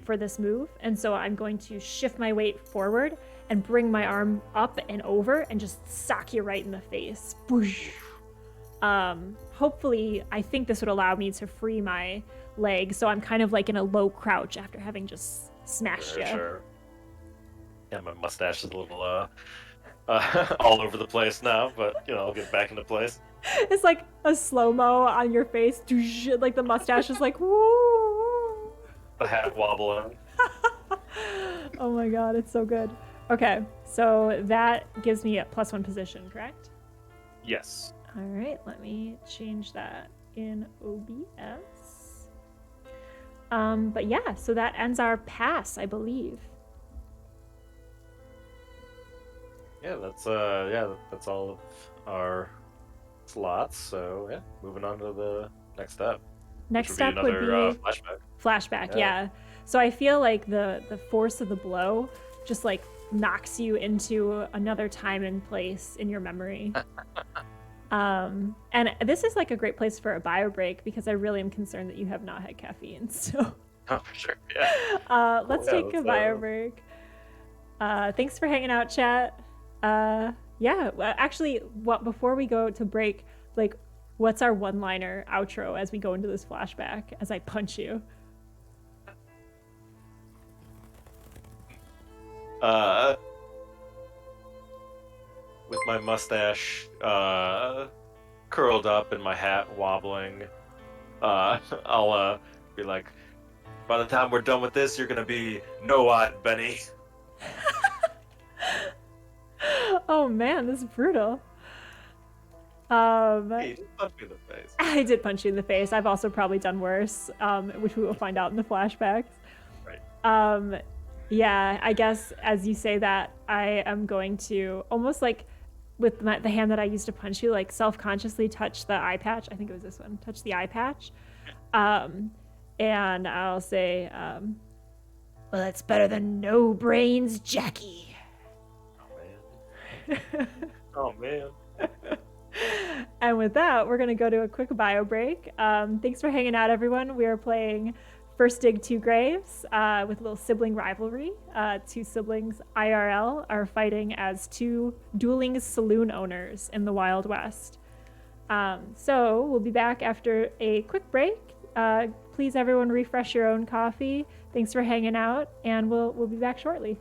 for this move. And so I'm going to shift my weight forward and bring my arm up and over and just sock you right in the face. Boosh. Hopefully, I think this would allow me to free my leg. So I'm kind of like in a low crouch after having just smashed you. Sure. Yeah, my mustache is a little all over the place now, but I'll get back into place. It's like a slow-mo on your face. Like the mustache is like, woo. The hat wobbling. Oh my god, it's so good. Okay, so that gives me a +1 position, correct? Yes. All right, let me change that in OBS. But yeah, so that ends our pass, I believe. Yeah, that's all of our slots. So yeah, moving on to the next step. Next step would be flashback. Flashback, yeah. So I feel like the force of the blow just like knocks you into another time and place in your memory. And this is like a great place for a bio break because I really am concerned that you have not had caffeine. So oh, for sure. Yeah. let's take a bio break. Thanks for hanging out, chat. Yeah, actually, before we go to break, like, what's our one-liner outro as we go into this flashback as I punch you? With my mustache curled up and my hat wobbling, I'll be like, by the time we're done with this, you're gonna be no-eyed Benny. Oh man, this is brutal. Hey, you just punched me in the face. I did punch you in the face. I've also probably done worse, which we will find out in the flashbacks. Right. Yeah, I guess as you say that, I am going to almost like with the hand that I used to punch you, like self-consciously touch the eye patch. I think it was this one. Touch the eye patch. And I'll say, well, that's better than no brains, Jackie. Oh, man. And with that, we're going to go to a quick bio break. Thanks for hanging out, everyone. We are playing First Dig 2 Graves with a little sibling rivalry. 2 siblings IRL are fighting as 2 dueling saloon owners in the Wild West. So we'll be back after a quick break. Please, everyone, refresh your own coffee. Thanks for hanging out, and we'll be back shortly.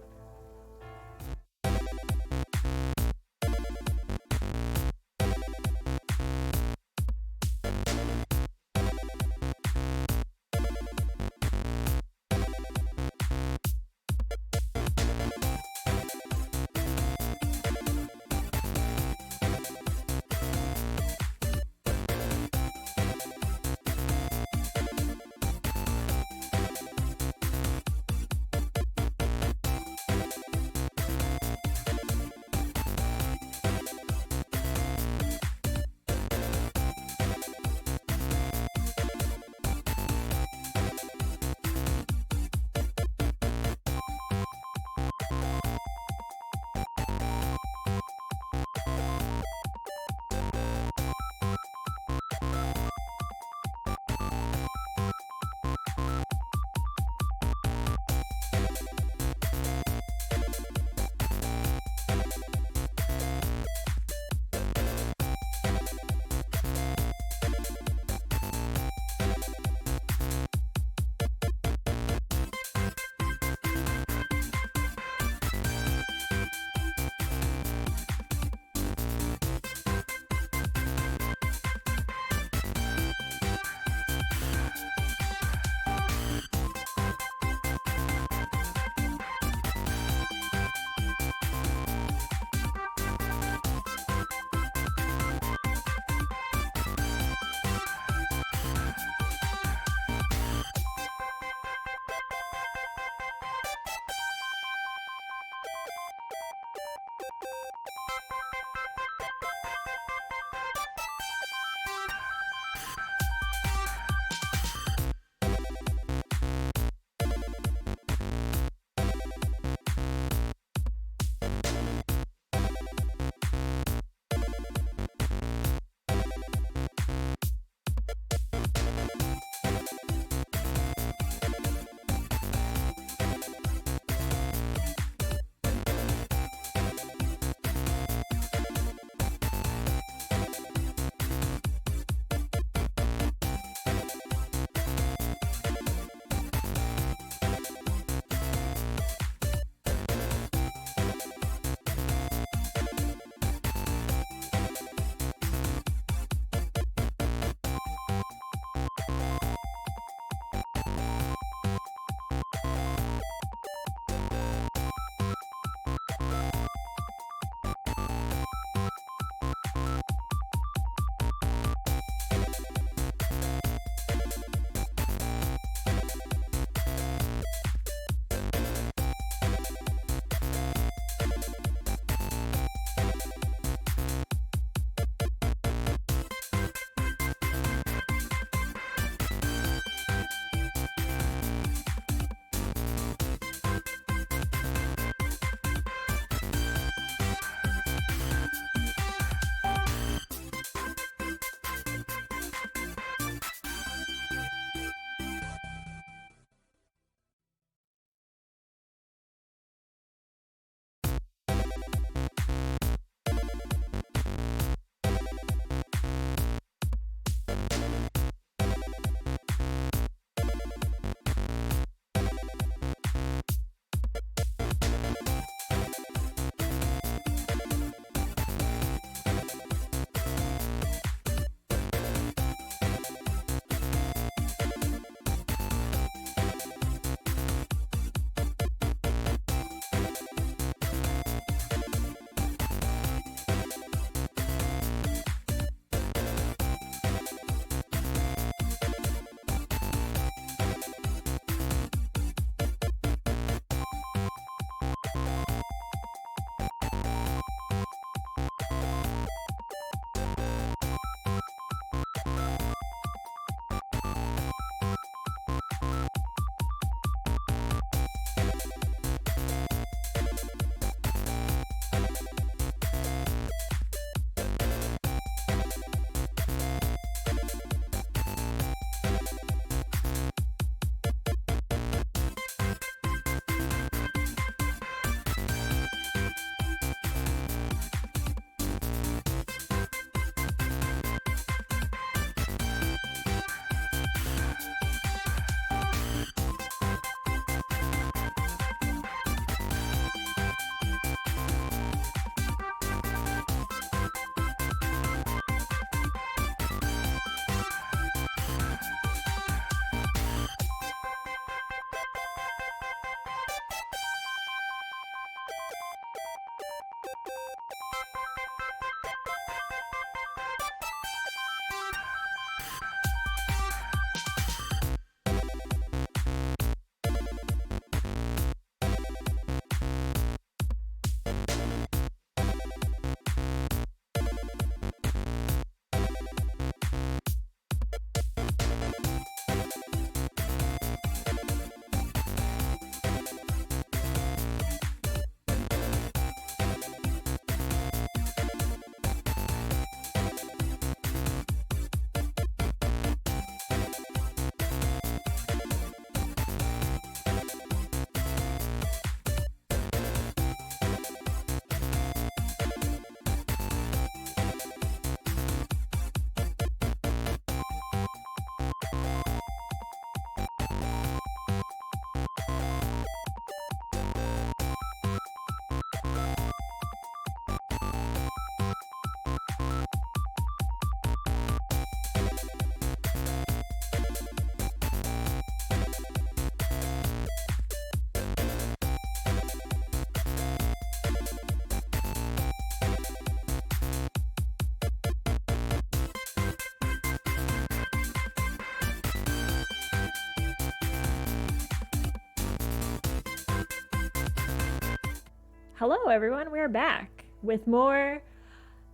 Hello, everyone. We're back with more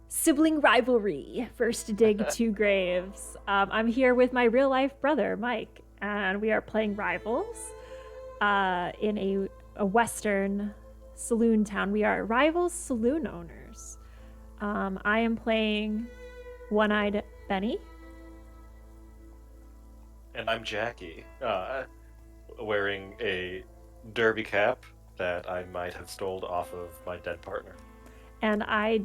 Sibling Rivalry. First dig two graves. I'm here with my real life brother, Mike, and we are playing Rivals in a Western saloon town. We are Rivals saloon owners. I am playing One-Eyed Benny. And I'm Jackie, wearing a derby cap that I might have stole off of my dead partner. And I,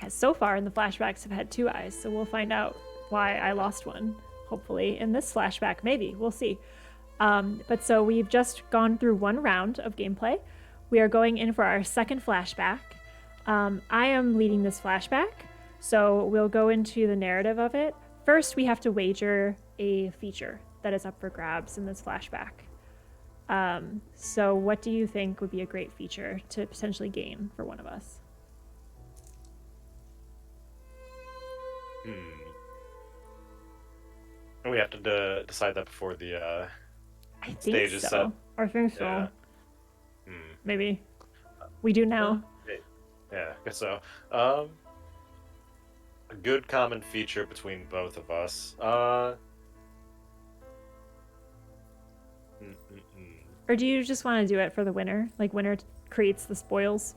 so far in the flashbacks, have had two eyes, so we'll find out why I lost one, hopefully, in this flashback. Maybe. We'll see. But so we've just gone through one round of gameplay. We are going in for our second flashback. I am leading this flashback, so we'll go into the narrative of it. First, we have to wager a feature that is up for grabs in this flashback. So what do you think would be a great feature to potentially gain for one of us? We have to decide that before the I think stage is so. set. I think so. Yeah. Maybe. We do now. Yeah, I guess so. A good common feature between both of us. Or do you just want to do it for the winner? Like, winner creates the spoils?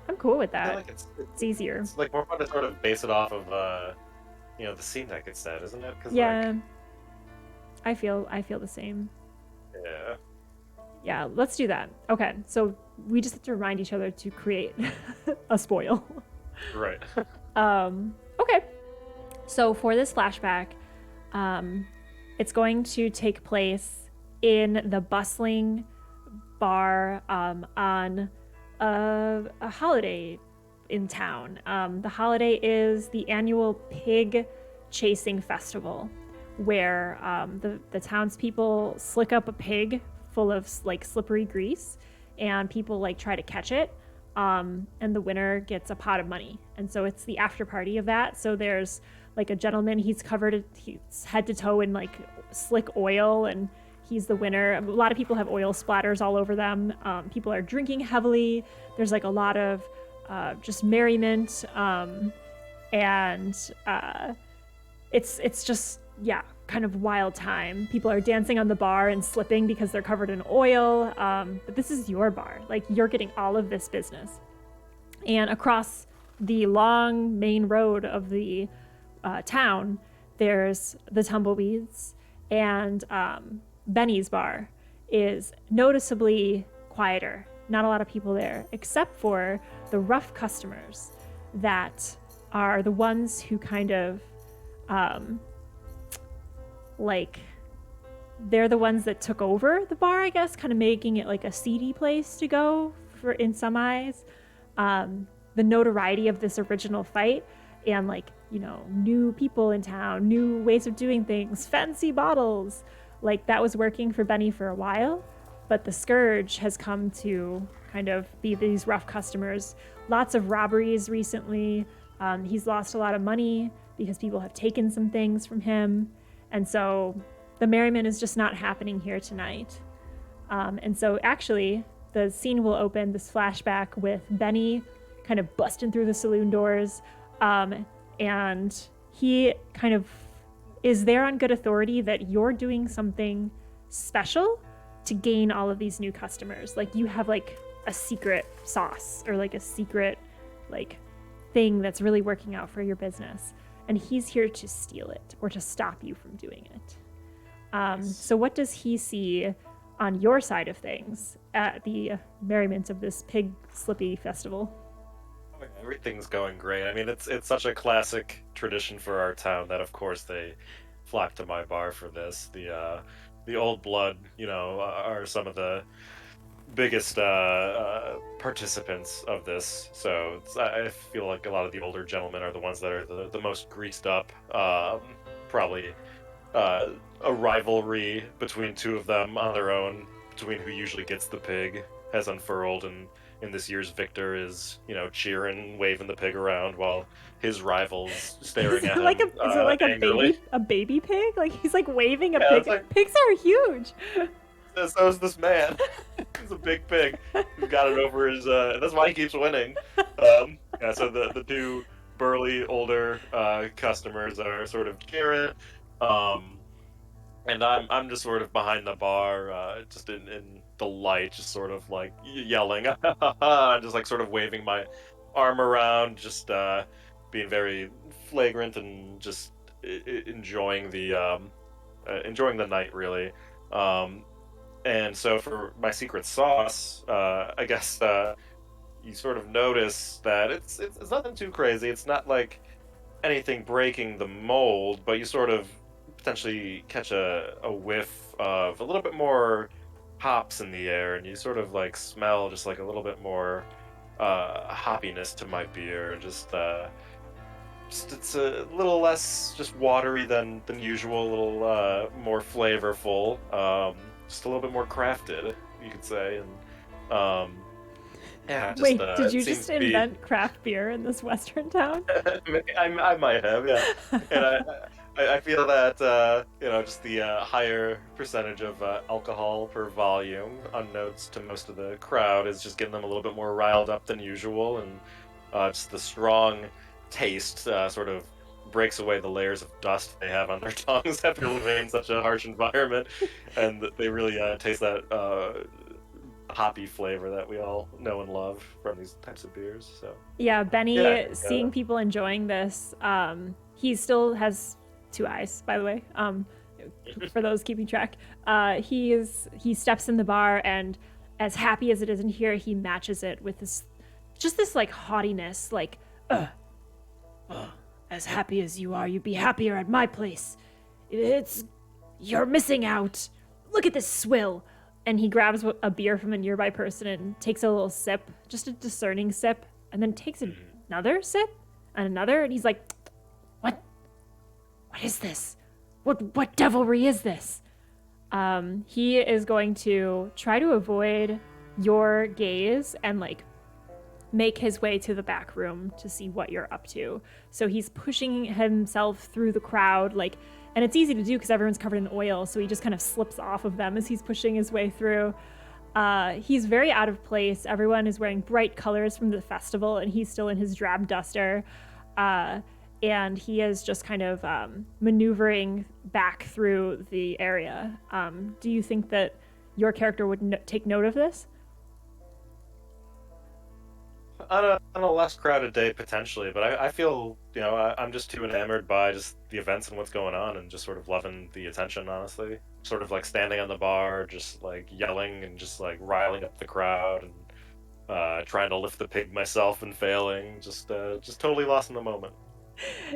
I'm cool with I that. feel like It's easier. it's like more fun to sort of base it off of the scene that gets said, isn't it? 'Cause, Yeah. I feel the same. Yeah. Yeah, let's do that. Okay, so we just have to remind each other to create a spoil. Right. Okay. So for this flashback, it's going to take place in the bustling bar on a holiday in town. The holiday is the annual pig chasing festival, where the townspeople slick up a pig full of like slippery grease, and people like try to catch it, and the winner gets a pot of money. And so it's the after party of that. So there's like a gentleman, he's head to toe in like slick oil, and he's the winner. A lot of people have oil splatters all over them. People are drinking heavily. There's like a lot of just merriment, and it's just, yeah, kind of wild time. People are dancing on the bar and slipping because they're covered in oil. But this is your bar. Like, you're getting all of this business. And across the long main road of the town, there's the Tumbleweeds, and Benny's bar is noticeably quieter. Not a lot of people there, except for the rough customers that are the ones who kind of like, they're the ones that took over the bar, I guess, kind of making it like a seedy place to go for in some eyes. The notoriety of this original fight, and like, new people in town, new ways of doing things, fancy bottles, like that was working for Benny for a while. But the scourge has come to kind of be these rough customers. Lots of robberies recently. He's lost a lot of money because people have taken some things from him. And so the merriment is just not happening here tonight. And so actually, the scene will open, this flashback, with Benny kind of busting through the saloon doors. And he kind of is there on good authority that you're doing something special to gain all of these new customers. Like, you have like a secret sauce, or like a secret like thing that's really working out for your business. And he's here to steal it, or to stop you from doing it. So what does he see on your side of things at the merriment of this pig slippy festival? Everything's going great. I mean, it's such a classic tradition for our town that, of course, they flock to my bar for this. The old blood, are some of the biggest participants of this. So I feel like a lot of the older gentlemen are the ones that are the most greased up. Probably a rivalry between two of them on their own, between who usually gets the pig, has unfurled, and in this year's victor is, cheering, waving the pig around while his rivals staring at him. Is it like angrily. a baby pig? Like, he's like waving a Yeah, pig. it's like- Pigs are huge. so is this man. He's a big pig who's got it over his. That's why he keeps winning. Yeah. So the two burly older customers are sort of Garrett, um, and I'm just sort of behind the bar, just in the light, just sort of like yelling, and just like sort of waving my arm around, just being very flagrant and just enjoying the night really. Um, and so for my secret sauce, I guess you sort of notice that it's nothing too crazy. It's not like anything breaking the mold, but you sort of potentially catch a whiff of a little bit more hops in the air, and you sort of like smell just like a little bit more hoppiness to my beer. Just it's a little less just watery than usual, a little more flavorful, just a little bit more crafted, you could say, and yeah, just Wait, did it you seems just to be. invent craft beer in this western town? I might have, yeah. And I feel that just the higher percentage of alcohol per volume, unnoticed to most of the crowd, is just getting them a little bit more riled up than usual, and just the strong taste sort of breaks away the layers of dust they have on their tongues after living in such a harsh environment, and they really taste that hoppy flavor that we all know and love from these types of beers. So Yeah, yeah, I Benny, think, seeing people enjoying this, he still has two eyes, by the way. For those keeping track, he steps in the bar, and as happy as it is in here, he matches it with this like haughtiness, like, as happy as you are, you'd be happier at my place. It's You're missing out. Look at this swill. And he grabs a beer from a nearby person and takes a little sip, just a discerning sip, and then takes another sip and another, and he's like, "What? What is this? What devilry is this?" He is going to try to avoid your gaze and like make his way to the back room to see what you're up to. So he's pushing himself through the crowd, like, and it's easy to do because everyone's covered in oil, so he just kind of slips off of them as he's pushing his way through. He's very out of place. Everyone is wearing bright colors from the festival, and he's still in his drab duster. And he is just kind of maneuvering back through the area. Do you think that your character would take note of this? On a less crowded day potentially, but I feel I'm just too enamored by just the events and what's going on, and just sort of loving the attention. Honestly, sort of like standing on the bar, just like yelling and just like riling up the crowd, and trying to lift the pig myself and failing, just totally lost in the moment.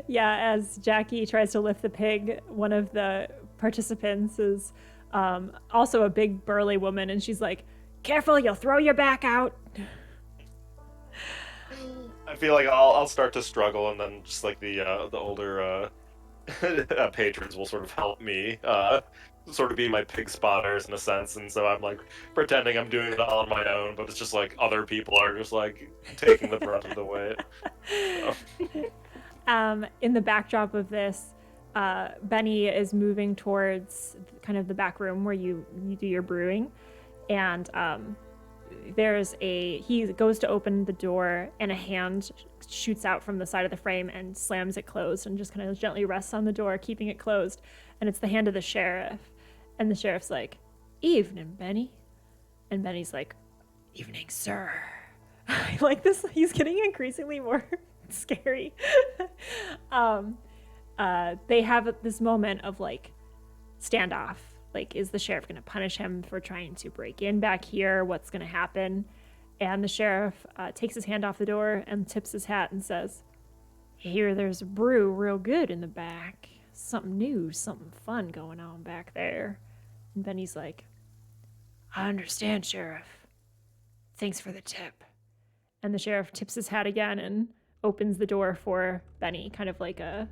Yeah, as Jackie tries to lift the pig, one of the participants is also a big burly woman, and she's like, "Careful, you'll throw your back out." I feel like I'll start to struggle, and then just like the older patrons will sort of help me, sort of be my pig spotters in a sense, and so I'm like pretending I'm doing it all on my own, but it's just like other people are just like taking the brunt of the weight. So. In the backdrop of this, Benny is moving towards kind of the back room where you do your brewing, and he goes to open the door, and a hand shoots out from the side of the frame and slams it closed and just kind of gently rests on the door, keeping it closed. And it's the hand of the sheriff. And the sheriff's like, "Evening, Benny." And Benny's like, "Evening, sir." Like this, he's getting increasingly more scary. They have this moment of like standoff. Like, is the sheriff going to punish him for trying to break in back here? What's going to happen? And the sheriff takes his hand off the door and tips his hat and says, "Here, there's a brew real good in the back. Something new, something fun going on back there." And Benny's like, "I understand, Sheriff. Thanks for the tip." And the sheriff tips his hat again and opens the door for Benny, kind of like a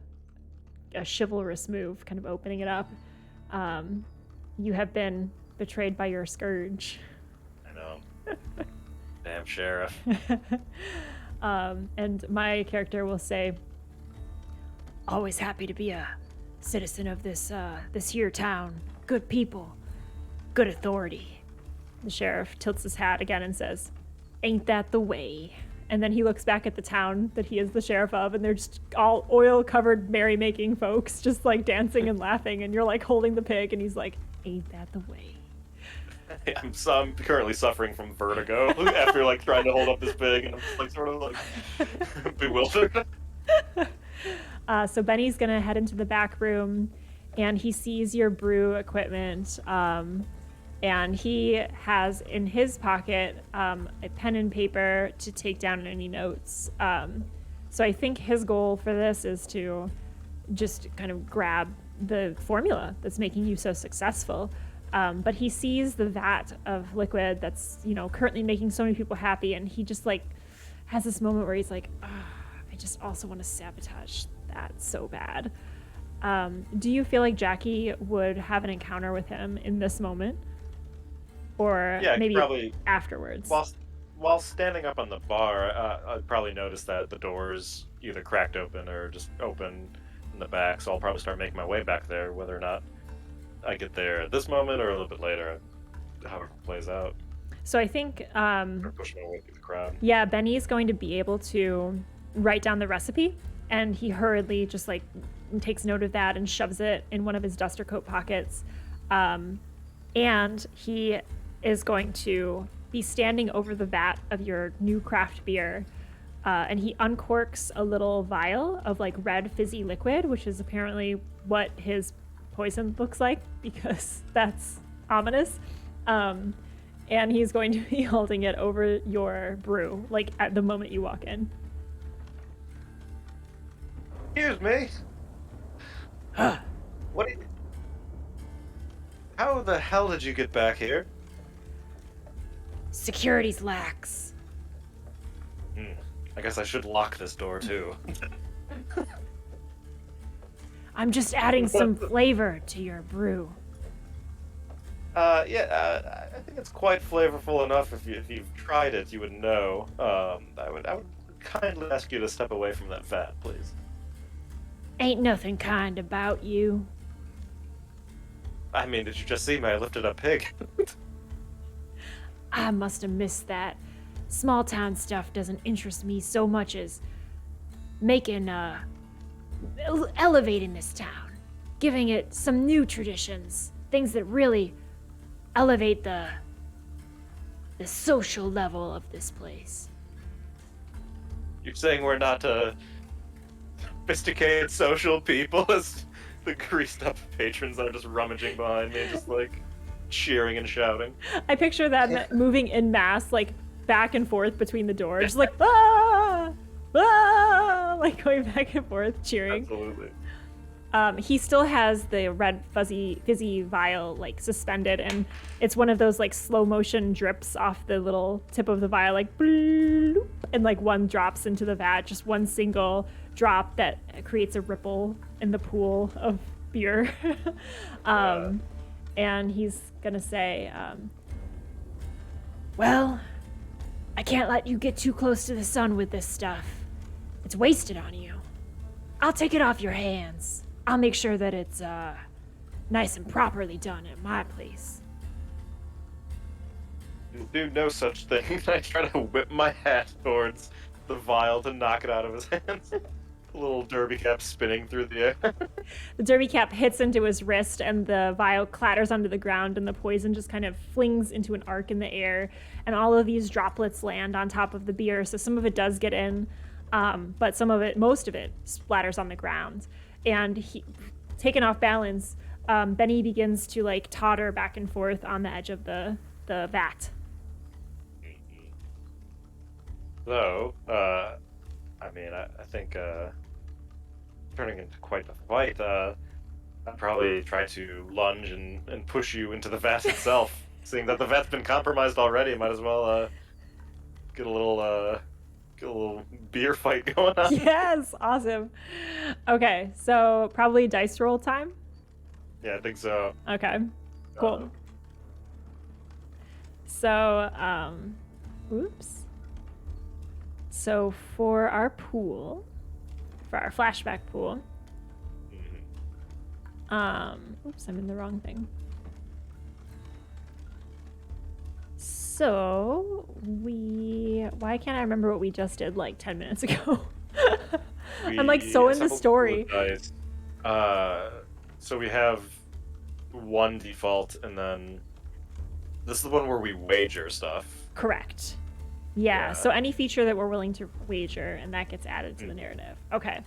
chivalrous move, kind of opening it up. You have been betrayed by your scourge. I know. Damn sheriff. And my character will say, "Always happy to be a citizen of this here town. Good people. good authority. The sheriff tilts his hat again and says, ain't that the way? And then he looks back at the town that he is the sheriff of, and they're just all oil-covered merrymaking folks, just like dancing and laughing, and you're like holding the pig, and he's like, ain't that the way? I'm currently suffering from vertigo after like trying to hold up this pig, and I'm just like sort of like bewildered. So Benny's gonna head into the back room, and he sees your brew equipment, and he has in his pocket a pen and paper to take down any notes. So I think his goal for this is to just kind of grab the formula that's making you so successful. But he sees the vat of liquid that's, currently making so many people happy, and he just like has this moment where he's like, I just also want to sabotage that so bad. Do you feel like Jackie would have an encounter with him in this moment? Or maybe probably afterwards? While standing up on the bar, I'd probably notice that the door's either cracked open or just open in the back, so I'll probably start making my way back there, whether or not I get there at this moment or a little bit later, however it plays out. So I think... or push my way through the crowd. Yeah, Benny's going to be able to write down the recipe, and he hurriedly just like takes note of that and shoves it in one of his duster coat pockets. And he is going to be standing over the vat of your new craft beer, and he uncorks a little vial of like red fizzy liquid, which is apparently what his poison looks like, because that's ominous. And he's going to be holding it over your brew, like at the moment you walk in. Excuse me. What? How the hell did you get back here? Security's lax. I guess I should lock this door too. I'm just adding some flavor to your brew. I think it's quite flavorful enough. If you've tried it, you would know. I would kindly ask you to step away from that vat, please. Ain't nothing kind about you. I mean, did you just see me? I lifted a pig. I must have missed that. Small town stuff doesn't interest me so much as making, elevating this town. Giving it some new traditions. Things that really elevate the social level of this place. You're saying we're not, sophisticated social people as the greased up patrons are just rummaging behind me, just like cheering and shouting. I picture them moving en masse, like back and forth between the doors, like ah, ah, like going back and forth, cheering. Absolutely. He still has the red fizzy vial like suspended, and it's one of those like slow motion drips off the little tip of the vial, like bloop, and like one drops into the vat, just one single drop that creates a ripple in the pool of beer. And he's gonna say, well, I can't let you get too close to the sun with this stuff. It's wasted on you. I'll take it off your hands. I'll make sure that it's nice and properly done at my place. Do no such thing. I try to whip my hat towards the vial to knock it out of his hands. A little derby cap spinning through the air. The derby cap hits into his wrist, and the vial clatters onto the ground, and the poison just kind of flings into an arc in the air, and all of these droplets land on top of the beer, so some of it does get in, but most of it splatters on the ground. And he, taken off balance, Benny begins to like totter back and forth on the edge of the vat. So, I think turning into quite a fight, I'd probably try to lunge and push you into the vat itself. Seeing that the vat's been compromised already, might as well get a little beer fight going on. Yes, awesome. Okay, so probably dice roll time? Yeah, I think so. Okay, cool. So, oops. So for our pool, for our flashback pool, oops, I'm in the wrong thing. So why can't I remember what we just did like 10 minutes ago? I'm like We so in the assembled a pool story. of dice. So we have one default, and then this is the one where we wager stuff. Correct. Yeah, Yeah. so any feature that we're willing to wager, and that gets added to the narrative. Okay.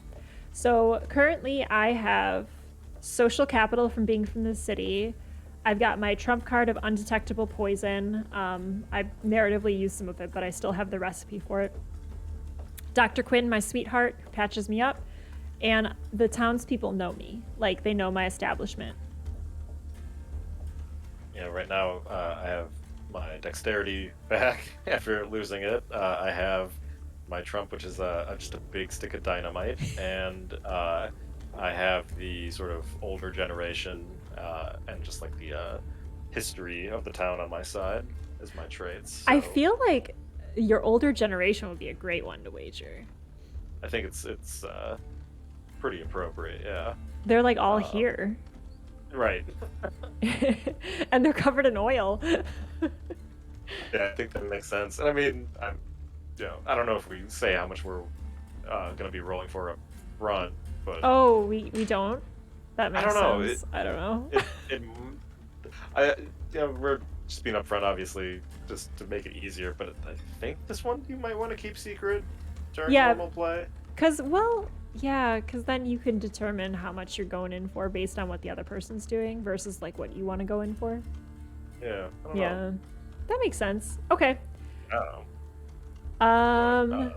So currently I have social capital from being from the city. I've got my trump card of undetectable poison. I narratively used some of it, but I still have the recipe for it. Dr. Quinn, my sweetheart, who patches me up. And the townspeople know me. Like, they know my establishment. Yeah, right now I have my dexterity back after losing it. I have my trump, which is just a big stick of dynamite, and I have the sort of older generation and just like the history of the town on my side as my traits. So I feel like your older generation would be a great one to wager. I think it's pretty appropriate. Yeah. They're like all here. Right. And they're covered in oil. Yeah, I think that makes sense. And I mean, I don't know if we say how much we're going to be rolling for up front, but Oh, we don't? That makes I don't know. sense. I don't know. We're just being upfront, obviously, just to make it easier. But I think this one you might want to keep secret during normal play. Because then you can determine how much you're going in for based on what the other person's doing versus like what you want to go in for. Yeah. I don't know. That makes sense. Okay. Oh.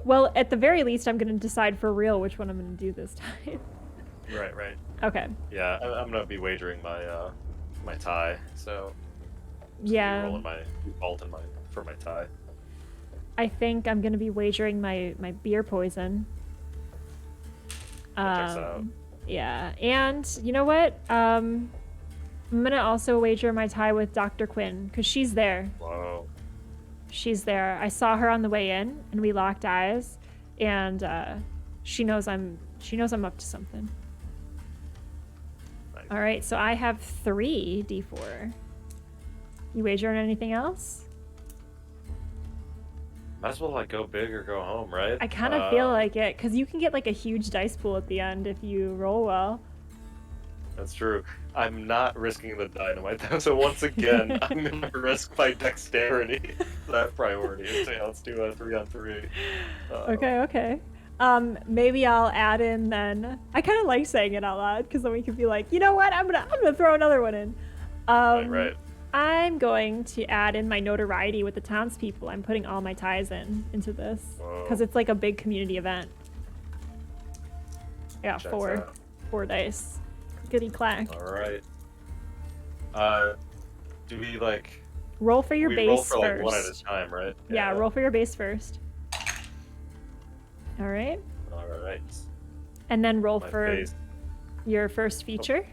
Well, at the very least, I'm going to decide for real which one I'm going to do this time. Right. Okay. Yeah, I'm going to be wagering my my tie. So yeah, rolling my default and for my tie. I think I'm going to be wagering my beer poison. That checks out. Yeah, and you know what? I'm gonna also wager my tie with Dr. Quinn because she's there. Whoa. She's there. I saw her on the way in, and we locked eyes, and she knows I'm up to something. Nice. All right, so I have 3 D4. You wager on anything else? Might as well like go big or go home, right? I kind of feel like it because you can get like a huge dice pool at the end if you roll well. That's true. I'm not risking the dynamite though, so once again, I'm gonna risk my dexterity. That priority. So yeah, let's do a 3-on-3. Okay. Maybe I'll add in then. I kind of like saying it out loud because then we could be like, you know what? I'm gonna throw another one in. Right. I'm going to add in my notoriety with the townspeople. I'm putting all my ties into this because it's like a big community event. Yeah, Checks 4 out. 4 dice. Goody clack. All right. Do we like Roll for your base roll for like first. one at a time, right? Yeah, roll for your base first. All right. All right. And then roll My for base. your first feature.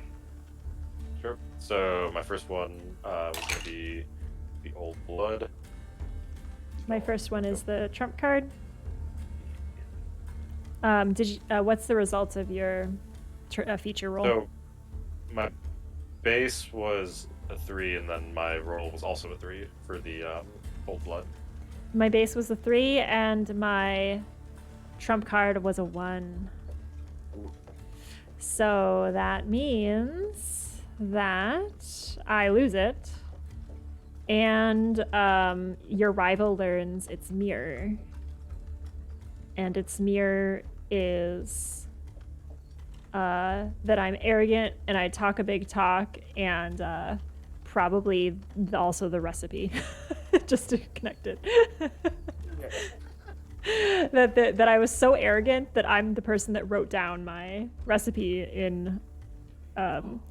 Sure. So my first one was gonna be the Old Blood. My first one is the trump card. What's the results of your feature roll? So my base was a 3, and then my roll was also a 3 for the Old Blood. My base was a 3, and my trump card was a 1. So that means that I lose it, and your rival learns its mirror, and its mirror is that I'm arrogant and I talk a big talk, and probably also the recipe, just to connect it. that I was so arrogant that I'm the person that wrote down my recipe in.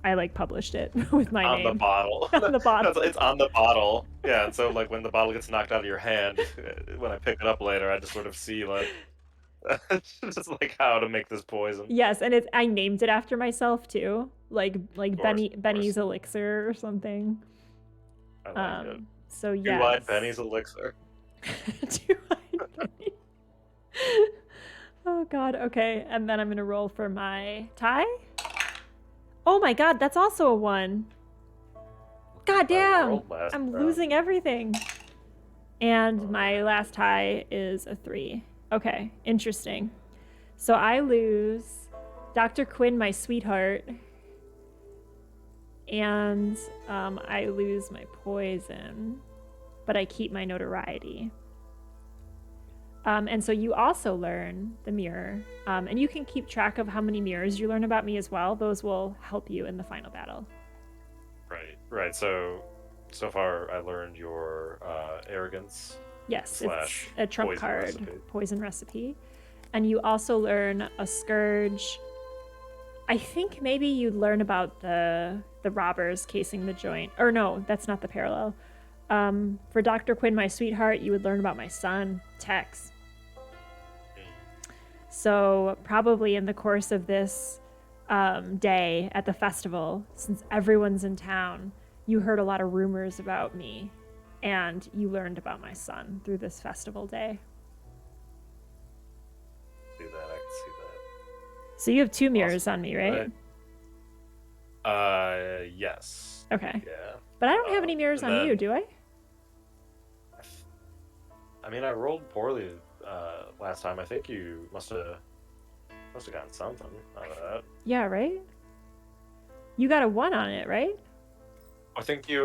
I like published it with my name on the bottle. on the bottle. It's on the bottle. Yeah, and so like when the bottle gets knocked out of your hand, when I pick it up later, I just sort of see like just like how to make this poison. Yes, and I named it after myself too, like course. Benny's elixir or something. I like it. So yes. Two-eyed Benny's elixir. Two-eyed Benny. Oh God. Okay, and then I'm gonna roll for my tie. Oh my God, that's also a 1. God damn! I'm losing everything. And my last high is a 3. Okay, interesting. So I lose Dr. Quinn, my sweetheart, and I lose my poison, but I keep my notoriety. And so you also learn the mirror, and you can keep track of how many mirrors you learn about me as well. Those will help you in the final battle. Right. So far, I learned your arrogance. Yes, Slash it's a trump poison card, recipe. poison recipe. And you also learn a scourge. I think maybe you learn about the robbers casing the joint. Or no, that's not the parallel. For Dr. Quinn, my sweetheart, you would learn about my son, Tex. So probably in the course of this day at the festival, since everyone's in town, you heard a lot of rumors about me, and you learned about my son through this festival day. See that? I can see that. So you have 2 mirrors on me, right? Yes. Okay. Yeah. But I don't have any mirrors on you, do I? I mean, I rolled poorly last time. I think you must have gotten something out of that. Yeah, right? You got a 1 on it, right? I think you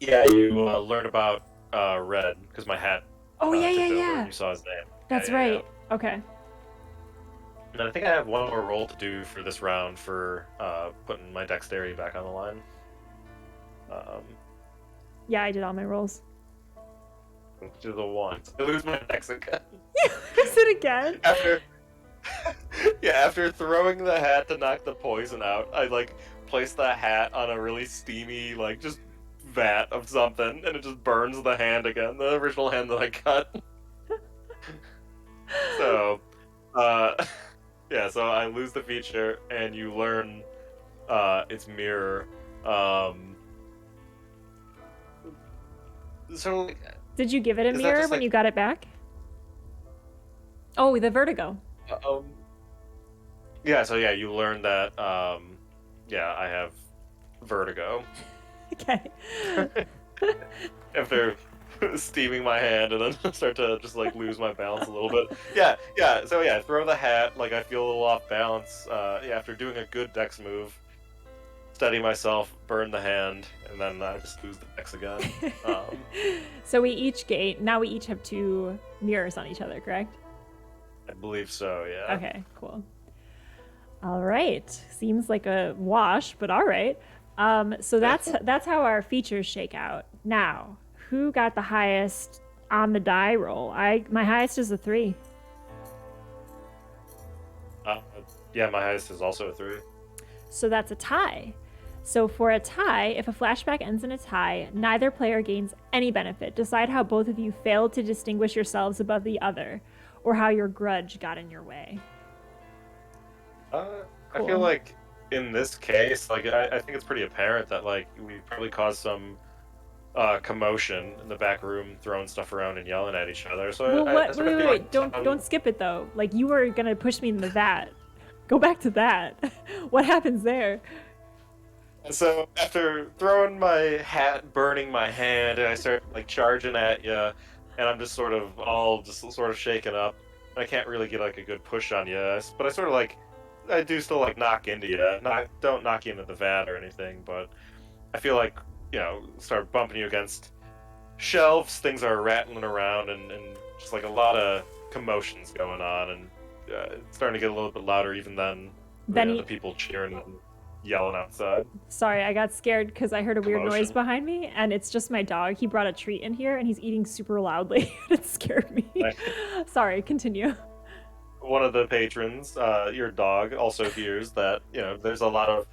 learned about Red because my hat. Oh, yeah. And you saw his name. That's right. Yeah. Okay. And I think I have one more roll to do for this round for putting my dexterity back on the line. Yeah, I did all my rolls. To the 1. I lose my dex again. You lose it again? After throwing the hat to knock the poison out, I place the hat on a really steamy just vat of something, and it just burns the hand again, the original hand that I cut. So, so I lose the feature, and you learn its mirror. So, did you give it a mirror when you got it back? Oh, the vertigo. You learn that I have vertigo. Okay. After steaming my hand and then start to just lose my balance a little bit. So throw the hat, I feel a little off balance. After doing a good dex move, steady myself, burn the hand, and then I just lose the dex again. So we each have 2 mirrors on each other, correct? I believe so, yeah. Okay, cool. All right. Seems like a wash, but all right. So that's how our features shake out. Now, who got the highest on the die roll? My highest is a 3. My highest is also a 3. So that's a tie. So for a tie, if a flashback ends in a tie, neither player gains any benefit. Decide how both of you failed to distinguish yourselves above the other, or how your grudge got in your way. Cool. I feel like in this case, I think it's pretty apparent that we probably caused some commotion in the back room, throwing stuff around and yelling at each other. So wait, don't skip it though. You were gonna push me in the vat. Go back to that. What happens there? And so after throwing my hat, burning my hand, and I start charging at you, and I'm just sort of shaken up. I can't really get a good push on you, but I sort of I do still knock into you. Don't knock you into the vat or anything, but I feel start bumping you against shelves. Things are rattling around, and just a lot of commotions going on, and it's starting to get a little bit louder even than the people cheering and yelling outside. Sorry, I got scared because I heard a weird noise behind me, and it's just my dog. He brought a treat in here, and he's eating super loudly. It scared me. Sorry, continue. One of the patrons, your dog, also hears that there's a lot of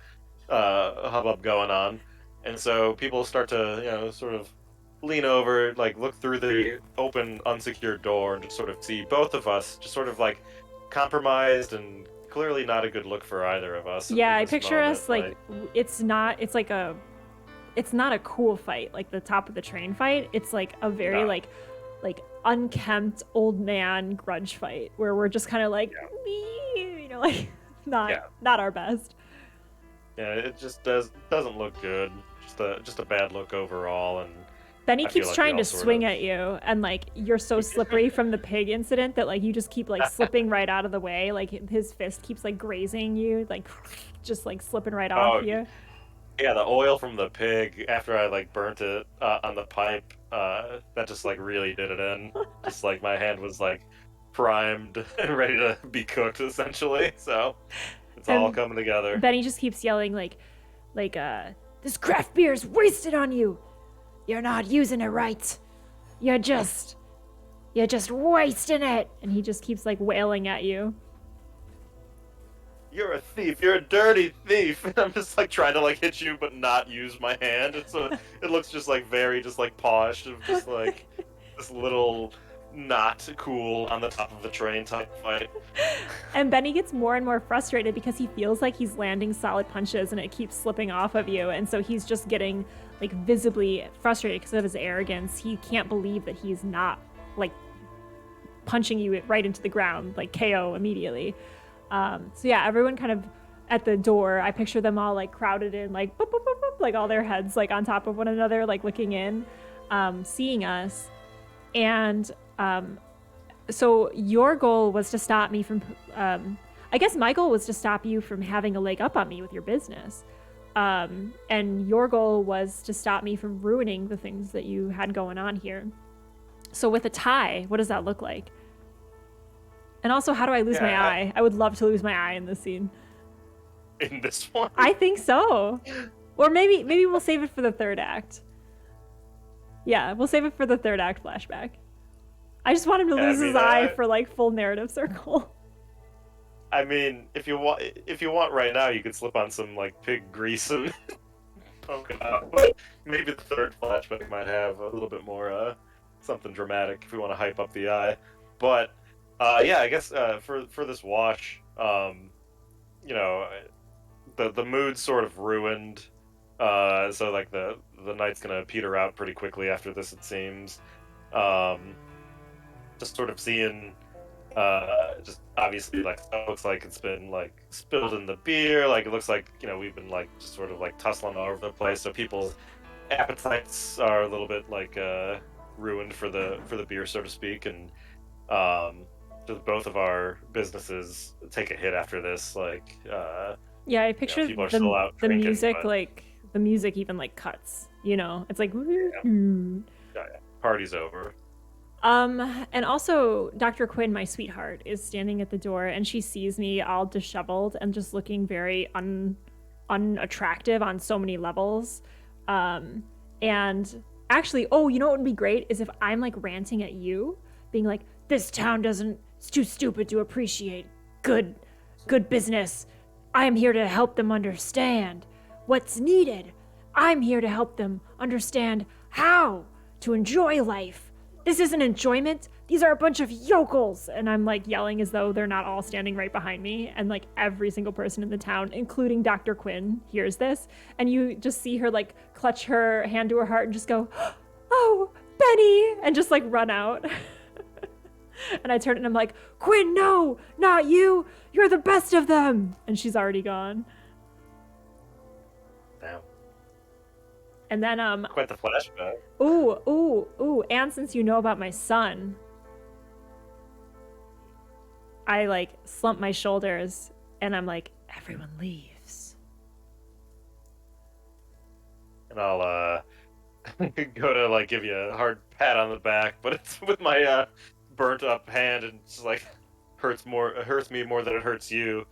hubbub going on, and so people start to sort of lean over, look through the open, unsecured door, and just sort of see both of us just sort of compromised and clearly not a good look for either of us. Yeah, I picture us it's not a cool fight like the top of the train fight. It's a very unkempt old man grudge fight where we're just kind of not our best. Yeah, it just doesn't look good. Just a bad look overall. And Benny I feel keeps like we trying all to sort swing of. at you, and like you're so slippery from the pig incident that like you just keep like slipping right out of the way. Like his fist keeps like grazing you, like just like slipping right off Oh, you. yeah, the oil from the pig after I like burnt it on the pipe, that just like really did it in. Just like my hand was like primed and ready to be cooked essentially. So it's all And coming together. Benny just keeps yelling like this craft beer is wasted on you. You're not using it right. You're just wasting it. And he just keeps like wailing at you. You're a thief. You're a dirty thief. And I'm just like trying to like hit you, but not use my hand. And so it looks just like very just like polished of just like this little not cool on the top of the train type fight. And Benny gets more and more frustrated because he feels like he's landing solid punches and it keeps slipping off of you. And so he's just getting like visibly frustrated because of his arrogance. He can't believe that he's not like punching you right into the ground, like KO immediately. So yeah, everyone kind of at the door, I picture them all like crowded in, like boop, boop, boop, boop, like all their heads like on top of one another, like looking in, seeing us. And so your goal was to stop me from, I guess my goal was to stop you from having a leg up on me with your business. And your goal was to stop me from ruining the things that you had going on here. So with a tie, what does that look like? And also, how do I lose my eye? I would love to lose my eye in this scene. In this one? I think so. Or maybe we'll save it for the third act. Yeah, we'll save it for the third act flashback. I just want him to lose his eye for like full narrative circle. I mean, if you want right now, you could slip on some like pig grease and poke it out. But maybe the third flashback might have a little bit more something dramatic if we want to hype up the eye. But yeah, I guess for this wash, you know, the mood's sort of ruined. So like the night's gonna peter out pretty quickly after this, it seems. Just sort of seeing, just obviously like it looks like it's been like spilled in the beer. Like it looks like, you know, we've been like just sort of like tussling all over the place. So people's appetites are a little bit like ruined for the beer, so to speak, and just both of our businesses take a hit after this. Like yeah, I picture people are still out the drinking, music, but like the music even like cuts. You know, it's like. yeah, party's over. And also Dr. Quinn, my sweetheart, is standing at the door and she sees me all disheveled and just looking very unattractive on so many levels. And actually, oh, you know what would be great is if I'm like ranting at you, being like, this town it's too stupid to appreciate good business. I am here to help them understand what's needed. I'm here to help them understand how to enjoy life. This isn't enjoyment. These are a bunch of yokels. And I'm like yelling as though they're not all standing right behind me. And like every single person in the town, including Dr. Quinn, hears this. And you just see her like clutch her hand to her heart and just go, oh, Benny, and just like run out. And I turn and I'm like, Quinn, no, not you. You're the best of them. And she's already gone. Damn. And then Quite the flashback. Ooh, and since you know about my son, I like slump my shoulders and I'm like, everyone leaves. And I'll go to like give you a hard pat on the back, but it's with my burnt up hand and it's like hurts me more than it hurts you.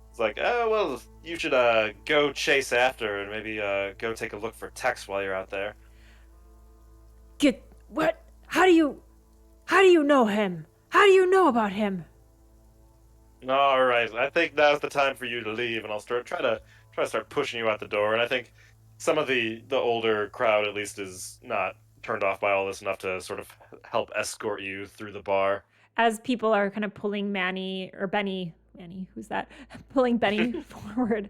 It's like, oh well, you should go chase after and maybe go take a look for Tex while you're out there. Get what? How do you know him? How do you know about him? All right, I think now's the time for you to leave, and I'll try to start pushing you out the door. And I think some of the older crowd at least is not turned off by all this enough to sort of help escort you through the bar. As people are kind of pulling Benny, who's that? Pulling Benny forward,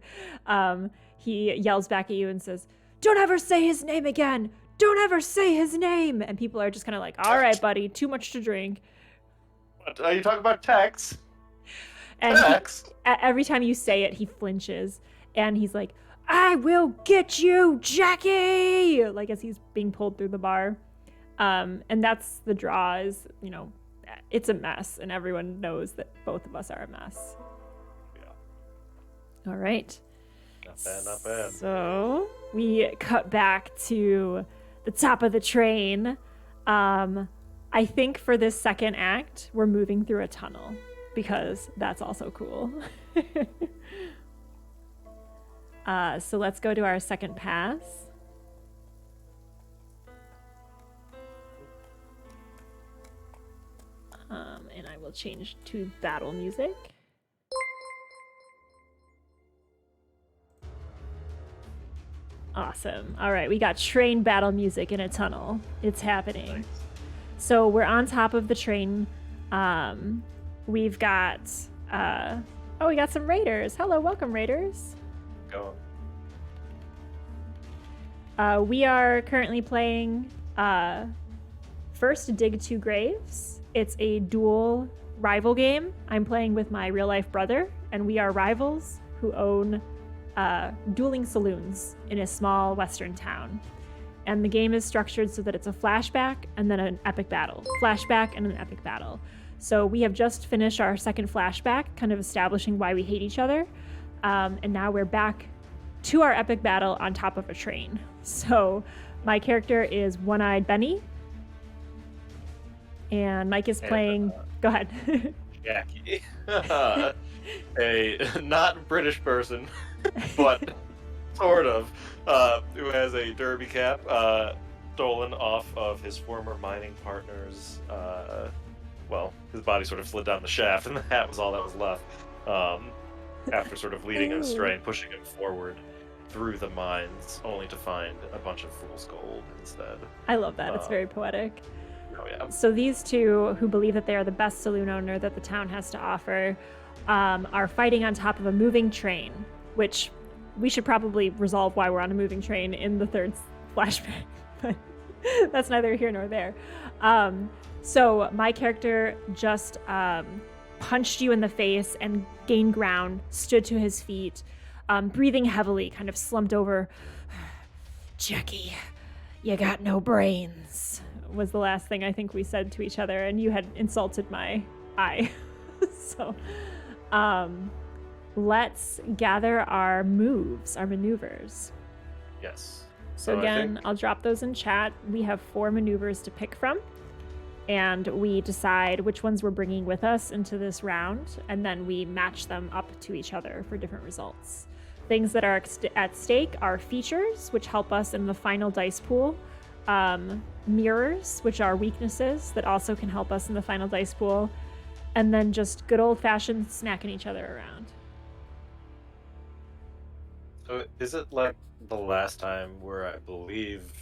he yells back at you and says, "Don't ever say his name again! Don't ever say his name!" And people are just kind of like, "All right, buddy, too much to drink." What, are you talking about Tex? And every time you say it, he flinches. And he's like, I will get you, Jackie! Like as he's being pulled through the bar. And that's the draw is, it's a mess and everyone knows that both of us are a mess. Yeah. All right. Not bad, not bad. So we cut back to the top of the train. I think for this second act, we're moving through a tunnel because that's also cool. So let's go to our second pass. And I will change to battle music. Awesome. All right, we got train battle music in a tunnel. It's happening. Nice. So we're on top of the train. We've got, we got some raiders. Hello, welcome raiders. Going. We are currently playing First Dig Two Graves. It's a dual rival game. I'm playing with my real life brother, and we are rivals who own dueling saloons in a small western town. And the game is structured so that it's a flashback and then an epic battle. Flashback and an epic battle. So we have just finished our second flashback, kind of establishing why we hate each other. And now we're back to our epic battle on top of a train. So my character is One-Eyed Benny. And Mike is playing... Go ahead. Jackie. A not British person, but sort of, who has a derby cap stolen off of his former mining partner's, his body sort of slid down the shaft and the hat was all that was left, after sort of leading him astray and pushing him forward through the mines, only to find a bunch of fool's gold instead. I love that. It's very poetic. Oh, yeah. So these two, who believe that they are the best saloon owner that the town has to offer, are fighting on top of a moving train, which we should probably resolve why we're on a moving train in the third flashback, but that's neither here nor there. So my character just punched you in the face and gained ground, stood to his feet, breathing heavily, kind of slumped over. Jackie, you got no brains, was the last thing I think we said to each other, and you had insulted my eye. So let's gather our moves, our maneuvers. Yes. So again, I'll drop those in chat. We have 4 maneuvers to pick from, and we decide which ones we're bringing with us into this round, and then we match them up to each other for different results. Things that are at stake are features, which help us in the final dice pool, mirrors, which are weaknesses that also can help us in the final dice pool, and then just good old-fashioned smacking each other around. So is it like the last time where I believe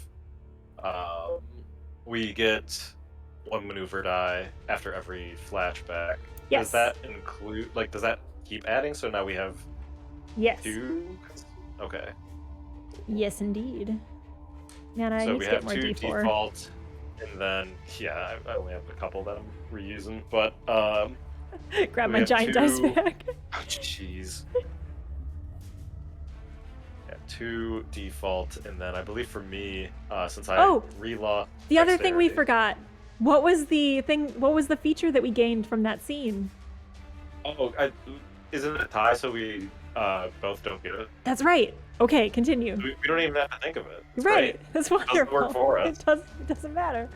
we get 1 maneuver die after every flashback? Yes. Does that include, does that keep adding? So now we have Yes. 2? Okay. Yes, indeed. Man, I So need we to get have more 2 D4. default, and then, I only have a couple that I'm reusing, but Grab we my have giant dice 2 back. Oh, jeez. Yeah, 2 default, and then I believe for me, since I relost The other thing we dexterity- forgot. What was the feature that we gained from that scene? Isn't it a tie so we both don't get it? That's right. Okay, continue. We don't even have to think of it. It's Right. great. That's doesn't wonderful. work for us. It doesn't matter.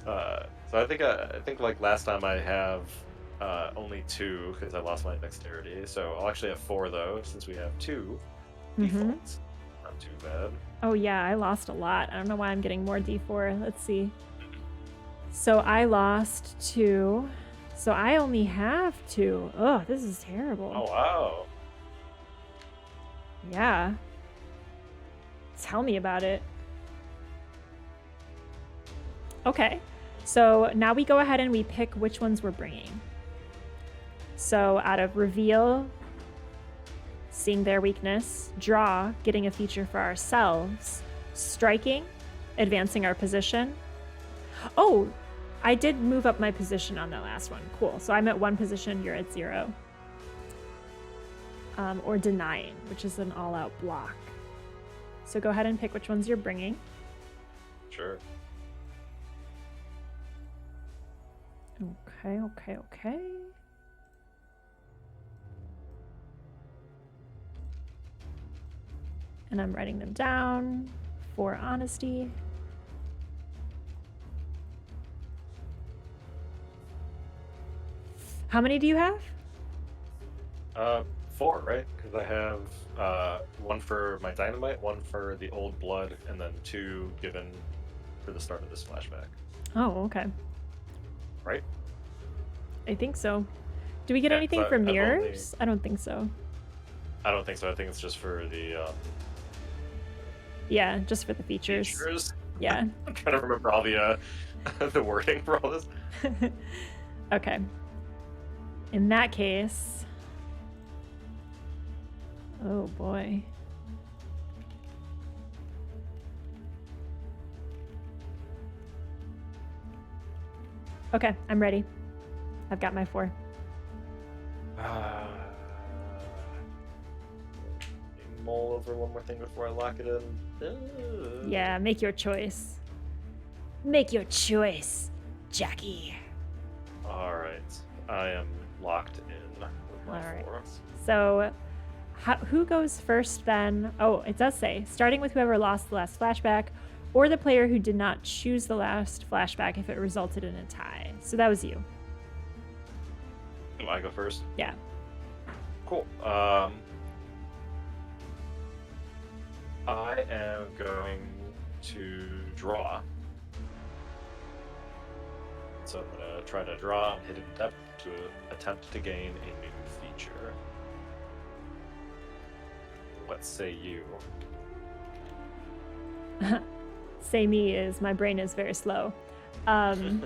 So I think like last time I have only 2 because I lost my dexterity. So I'll actually have 4 though, since we have 2 defaults. Not too bad. Oh yeah, I lost a lot. I don't know why I'm getting more D4. Let's see. So I lost 2. So I only have 2. Oh, this is terrible. Oh wow. Yeah. Tell me about it. Okay. So now we go ahead and we pick which ones we're bringing. So out of reveal, seeing their weakness, draw, getting a feature for ourselves, striking, advancing our position. Oh, I did move up my position on that last one. Cool. So I'm at 1 position, you're at 0. or denying, which is an all-out block. So go ahead and pick which ones you're bringing. Sure. Okay. And I'm writing them down for honesty. How many do you have? 4, right? Because I have 1 for my dynamite, 1 for the old blood, and then 2 given for the start of this flashback. Oh, okay. Right? I think so. Do we get anything for mirrors? I don't think so. I don't think so. I think it's just for the... Yeah, just for the features. Yeah. I'm trying to remember all the the wording for all this. Okay. In that case... Oh, boy. Okay, I'm ready. I've got my 4. Mull over one more thing before I lock it in. Yeah, make your choice. Make your choice, Jackie. All right, I am locked in with my 4. So, who goes first then? Oh, it does say, starting with whoever lost the last flashback, or the player who did not choose the last flashback if it resulted in a tie. So that was you. Do I go first? Yeah. Cool. I am going to draw. So I'm going to try to draw and hit a depth to attempt to gain a new feature. What say you? Say me is my brain is very slow. I'm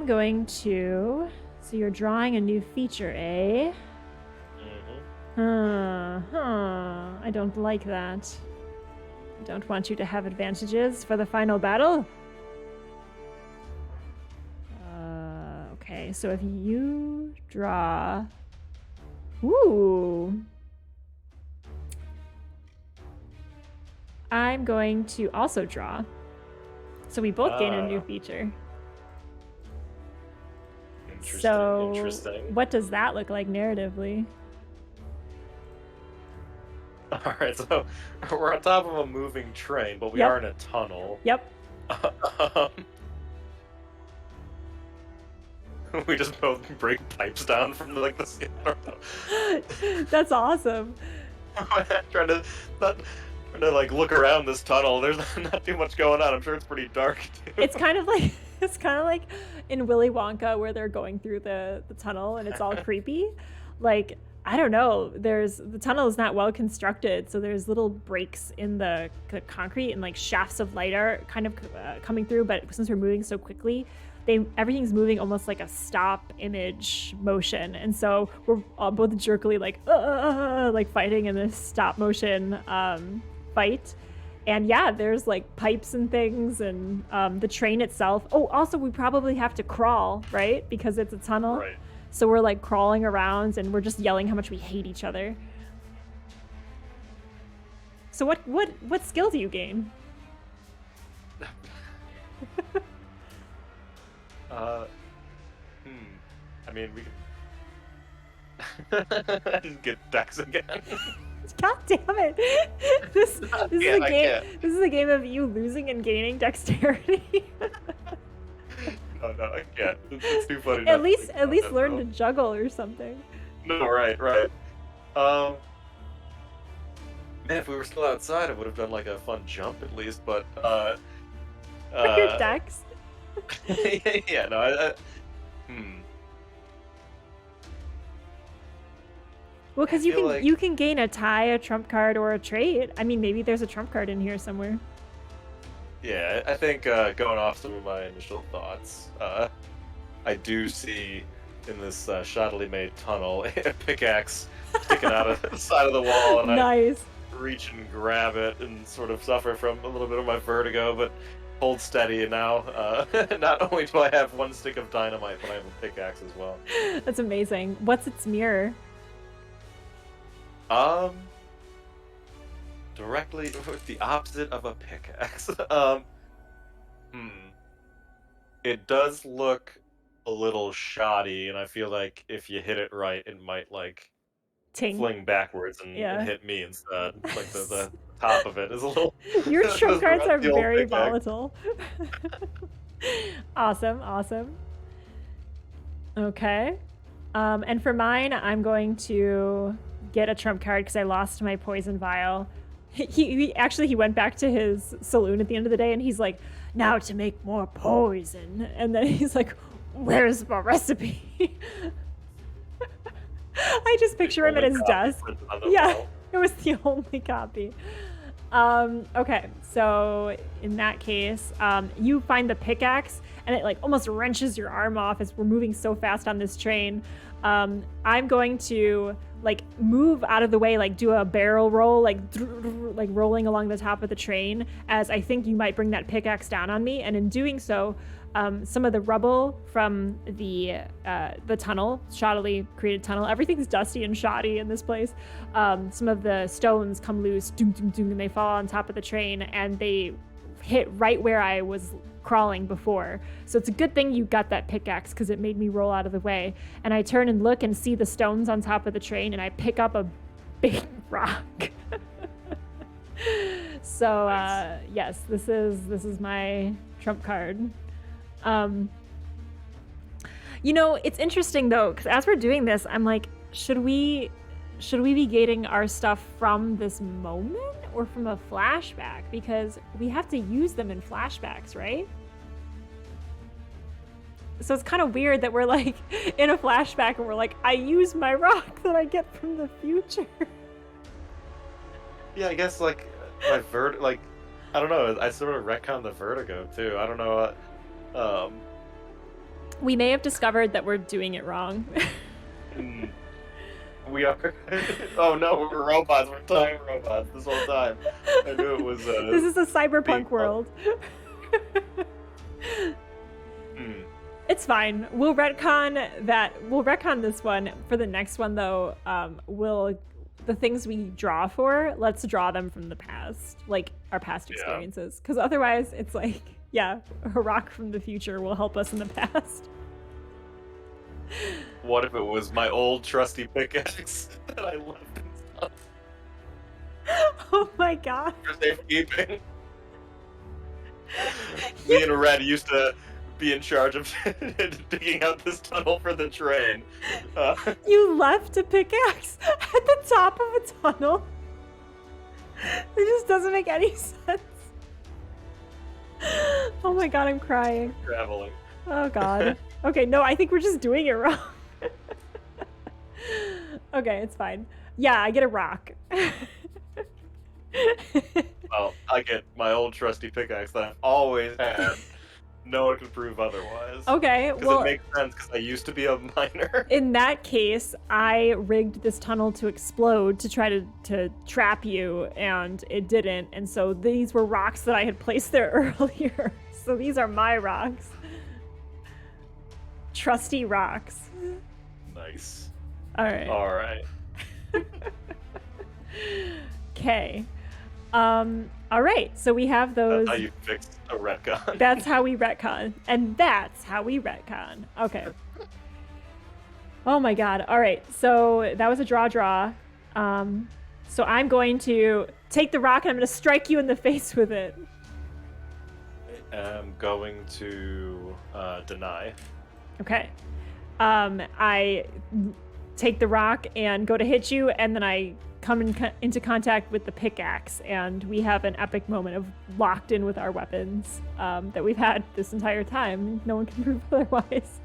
going to... So you're drawing a new feature, eh? I don't like that. I don't want you to have advantages for the final battle. Okay, so if you draw... Ooh. I'm going to also draw. So we both gain a new feature. Interesting. What does that look like narratively? All right, so we're on top of a moving train, but we are in a tunnel. Yep. We just both break pipes down from like the ceiling. That's awesome. trying to like look around this tunnel. There's not too much going on. I'm sure it's pretty dark too. It's kind of like in Willy Wonka where they're going through the tunnel and it's all creepy. Like, I don't know. The tunnel is not well constructed, so there's little breaks in the concrete and like shafts of light are kind of coming through. But since we're moving so quickly, everything's moving almost like a stop image motion, and so we're both jerkily like fighting in this stop motion fight. And yeah, there's like pipes and things, and the train itself. Oh, also we probably have to crawl, right? Because it's a tunnel. Right. So we're like crawling around and we're just yelling how much we hate each other. So what skill do you gain? I mean, we could just get Dex again. God damn it! This is a game of you losing and gaining dexterity. No, I can't. It's too funny. At least learn to juggle or something. No, right. Man, if we were still outside, I would have done like a fun jump at least. But your dex. Yeah, no. Well, because you can gain a tie, a trump card, or a trait. I mean, maybe there's a trump card in here somewhere. Yeah, I think going off some of my initial thoughts, I do see in this shoddily made tunnel a pickaxe sticking out of the side of the wall, and nice. I reach and grab it and sort of suffer from a little bit of my vertigo, but hold steady. And now, not only do I have 1 stick of dynamite, but I have a pickaxe as well. That's amazing. What's its mirror? Um, directly the opposite of a pickaxe. Hmm. It does look a little shoddy, and I feel like if you hit it right, it might like Ting. fling backwards and Yeah. hit me instead. Like the top of it is a little Your trump doesn't cards rest are the old very pickaxe. volatile. Awesome. Okay. And for mine, I'm going to get a trump card because I lost my poison vial. He went back to his saloon at the end of the day and he's like, now to make more poison. And then he's like, where's my recipe? I just picture him at his desk. Yeah, it was the only copy. Okay, so in that case, you find the pickaxe and it like almost wrenches your arm off as we're moving so fast on this train. I'm going to like move out of the way, like do a barrel roll, like rolling along the top of the train as I think you might bring that pickaxe down on me. And in doing so, some of the rubble from the tunnel, shoddily created tunnel, everything's dusty and shoddy in this place. Some of the stones come loose, doom, doom, doom, and they fall on top of the train and they hit right where I was crawling before. So it's a good thing you got that pickaxe because it made me roll out of the way. And I turn and look and see the stones on top of the train and I pick up a big rock. So yes, this is my trump card. You know, it's interesting though, because as we're doing this, I'm like, should we be gating our stuff from this moment or from a flashback? Because we have to use them in flashbacks, right? So it's kind of weird that we're like in a flashback and we're like, I use my rock that I get from the future. Yeah, I guess like my like I don't know. I sort of retcon the vertigo too. I don't know. We may have discovered that we're doing it wrong. We are. Oh no, we're robots. We're time robots this whole time. I knew it was. This is a cyberpunk world. It's fine. We'll retcon that. We'll retcon this one. For the next one, though, the things we draw for, let's draw them from the past, like our past experiences. Because otherwise, it's like, yeah, a rock from the future will help us in the past. What if it was my old trusty pickaxe that I left in stuff? Oh my god. For safekeeping. Me and Red used to be in charge of digging out this tunnel for the train. You left a pickaxe at the top of a tunnel? It just doesn't make any sense. Oh my god, I'm crying. Traveling. Oh god. Okay, no, I think we're just doing it wrong. Okay, it's fine. Yeah, I get a rock. Well, I get my old trusty pickaxe that I've always had. No one can prove otherwise. Okay, because well, it makes sense because I used to be a miner. In that case, I rigged this tunnel to explode to try to trap you, and it didn't. And so these were rocks that I had placed there earlier. So these are my rocks. Trusty rocks. Nice. All right. All right. Okay. All right. So we have those. That's how you fix a retcon. That's how we retcon. And that's how we retcon. Okay. Oh my god. All right. So that was a draw. So I'm going to take the rock and I'm going to strike you in the face with it. I'm going to deny. Okay. I take the rock and go to hit you, and then I come into contact with the pickaxe, and we have an epic moment of locked in with our weapons that we've had this entire time. No one can prove otherwise.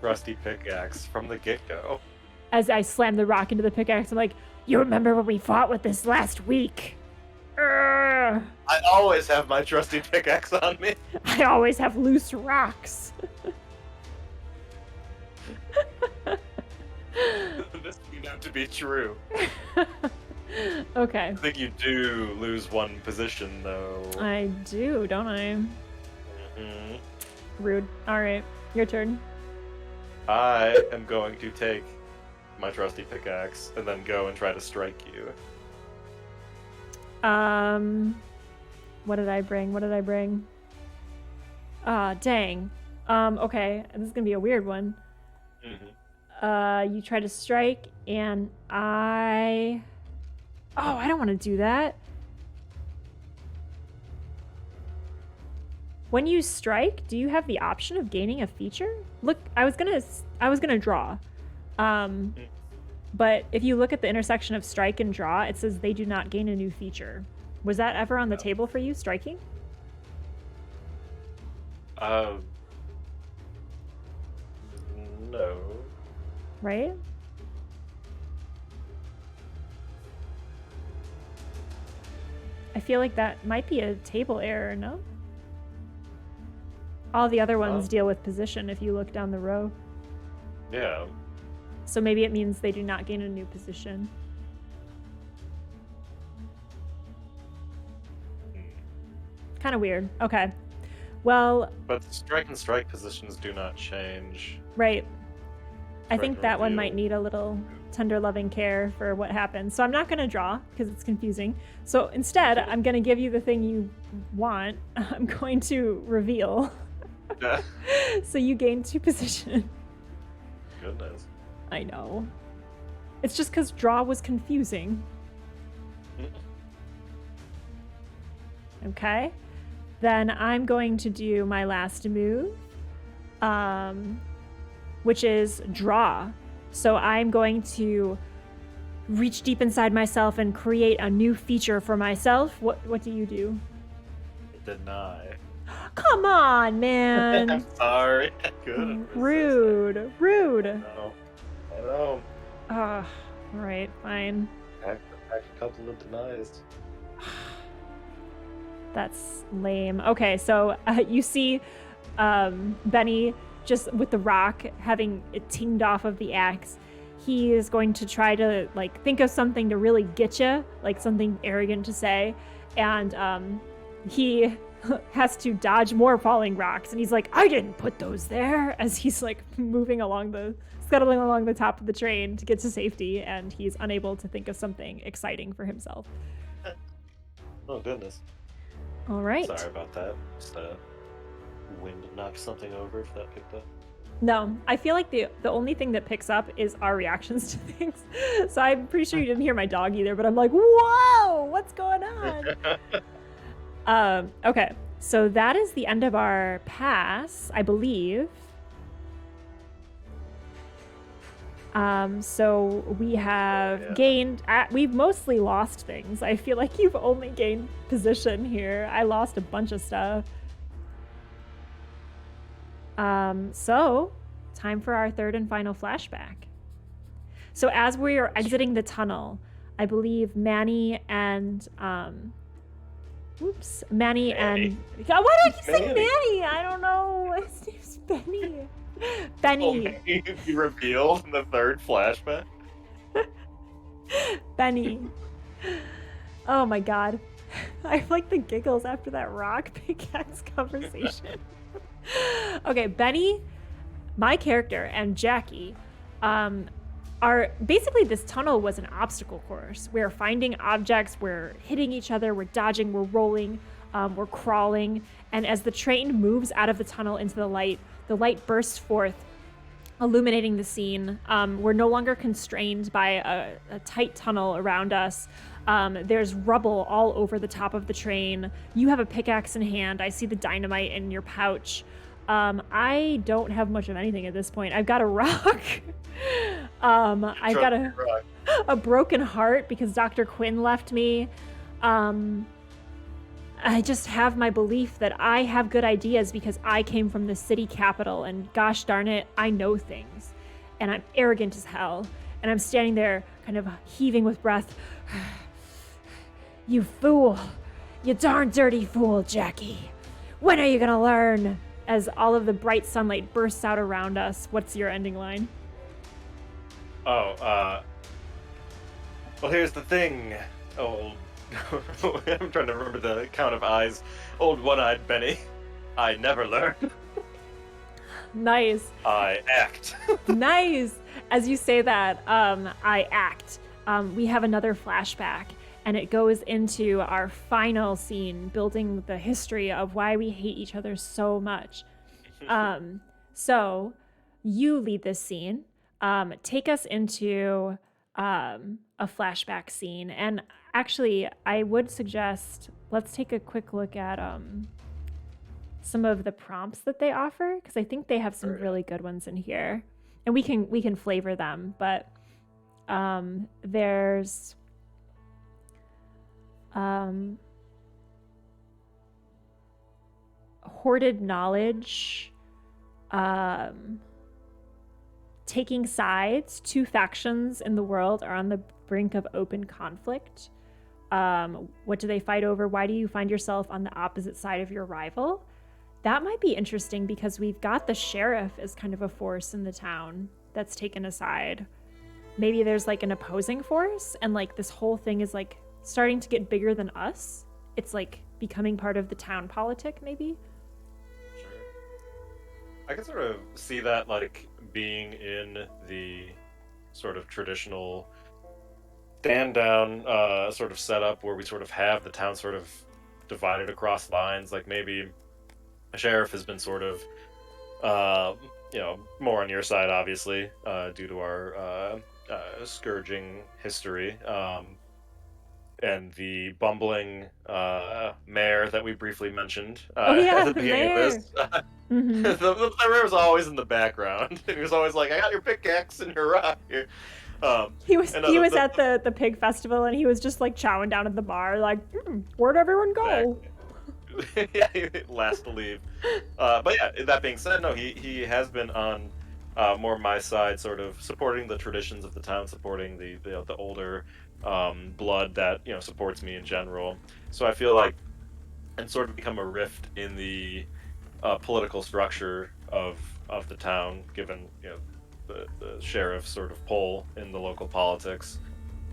Rusty pickaxe from the get-go. As I slam the rock into the pickaxe, I'm like, you remember when we fought with this last week? I always have my trusty pickaxe on me. I always have loose rocks. This would have to be true. Okay. I think you do lose one position, though. I do, don't I? Mm-hmm. Rude. All right, your turn. I am going to take my trusty pickaxe and then go and try to strike you. What did I bring? Ah, dang. Okay, this is gonna be a weird one. You try to strike, and I don't want to do that. When you strike, do you have the option of gaining a feature? Look, I was gonna draw. But if you look at the intersection of strike and draw, it says they do not gain a new feature. Was that ever on the table for you, striking? No. Right? I feel like that might be a table error, no? All the other ones deal with position if you look down the row. Yeah. So maybe it means they do not gain a new position. Kind of weird. Okay. Well... But strike and strike positions do not change. Right. I think that one might need a little tender loving care for what happens. So I'm not going to draw because it's confusing. So instead, I'm going to give you the thing you want. I'm going to reveal. Yeah. So you gain 2 position. Goodness. I know. It's just because draw was confusing. Okay. Then I'm going to do my last move, which is draw. So I'm going to reach deep inside myself and create a new feature for myself. What do you do? Deny. Come on, man. I'm sorry. I couldn't resist. Rude. I know. All right, fine. Pack a couple of denies. That's lame. Okay, so you see Benny just with the rock having it tinged off of the axe. He is going to try to like think of something to really get you, like something arrogant to say, and he has to dodge more falling rocks. And he's like, "I didn't put those there," as he's like scuttling along the top of the train to get to safety, and he's unable to think of something exciting for himself. Oh goodness. All right. Sorry about that. Just wind knocked something over if that picked up. No, I feel like the only thing that picks up is our reactions to things. So I'm pretty sure you didn't hear my dog either, but I'm like, whoa, what's going on? Okay, so that is the end of our pass, I believe. So we have gained, we've mostly lost things. I feel like you've only gained position here. I lost a bunch of stuff. So time for our third and final flashback. So as we are exiting the tunnel, I believe Manny and, Manny. And, God, why do I keep saying Manny? I don't know. His name's Benny. Benny. You revealed in the third flashback? Benny. Oh my God. I have like the giggles after that rock pickaxe conversation. Okay, Benny, my character, and Jackie are basically, this tunnel was an obstacle course. We're finding objects, we're hitting each other, we're dodging, we're rolling, we're crawling. And as the train moves out of the tunnel into the light bursts forth, illuminating the scene. We're no longer constrained by a tight tunnel around us. There's rubble all over the top of the train. You have a pickaxe in hand. I see the dynamite in your pouch. I don't have much of anything at this point. I've got a rock. I've got a broken heart because Dr. Quinn left me. I just have my belief that I have good ideas because I came from the city capital, and gosh darn it, I know things. And I'm arrogant as hell. And I'm standing there kind of heaving with breath. You fool. You darn dirty fool, Jackie. When are you gonna learn? As all of the bright sunlight bursts out around us. What's your ending line? Well, here's the thing. I'm trying to remember the count of eyes. Old one-eyed Benny. I never learn. Nice. I act. Nice. As you say that, I act. We have another flashback, and it goes into our final scene, building the history of why we hate each other so much. So you lead this scene. Take us into a flashback scene. And actually, I would suggest let's take a quick look at some of the prompts that they offer, because I think they have some really good ones in here, and we can flavor them. But there's hoarded knowledge, taking sides. Two factions in the world are on the brink of open conflict. What do they fight over? Why do you find yourself on the opposite side of your rival? That might be interesting, because we've got the sheriff as kind of a force in the town that's taken aside. Maybe there's like an opposing force, and like this whole thing is like starting to get bigger than us. It's like becoming part of the town politic, maybe. Sure. I can sort of see that like being in the sort of traditional stand down sort of setup where we sort of have the town sort of divided across lines. Like maybe a sheriff has been sort of more on your side, obviously, due to our scourging history. And the bumbling mayor that we briefly mentioned at the beginning of this. Mm-hmm. the mayor was always in the background. He was always like, I got your pickaxe and your rock here. He was at the pig festival, and he was just like chowing down at the bar, like, where'd everyone go? Yeah, last to leave. But yeah, that being said, no, he has been on more my side, sort of supporting the traditions of the town, supporting the older blood that supports me in general. So I feel like, and sort of become a rift in the political structure of the town, given the sheriff's sort of pull in the local politics.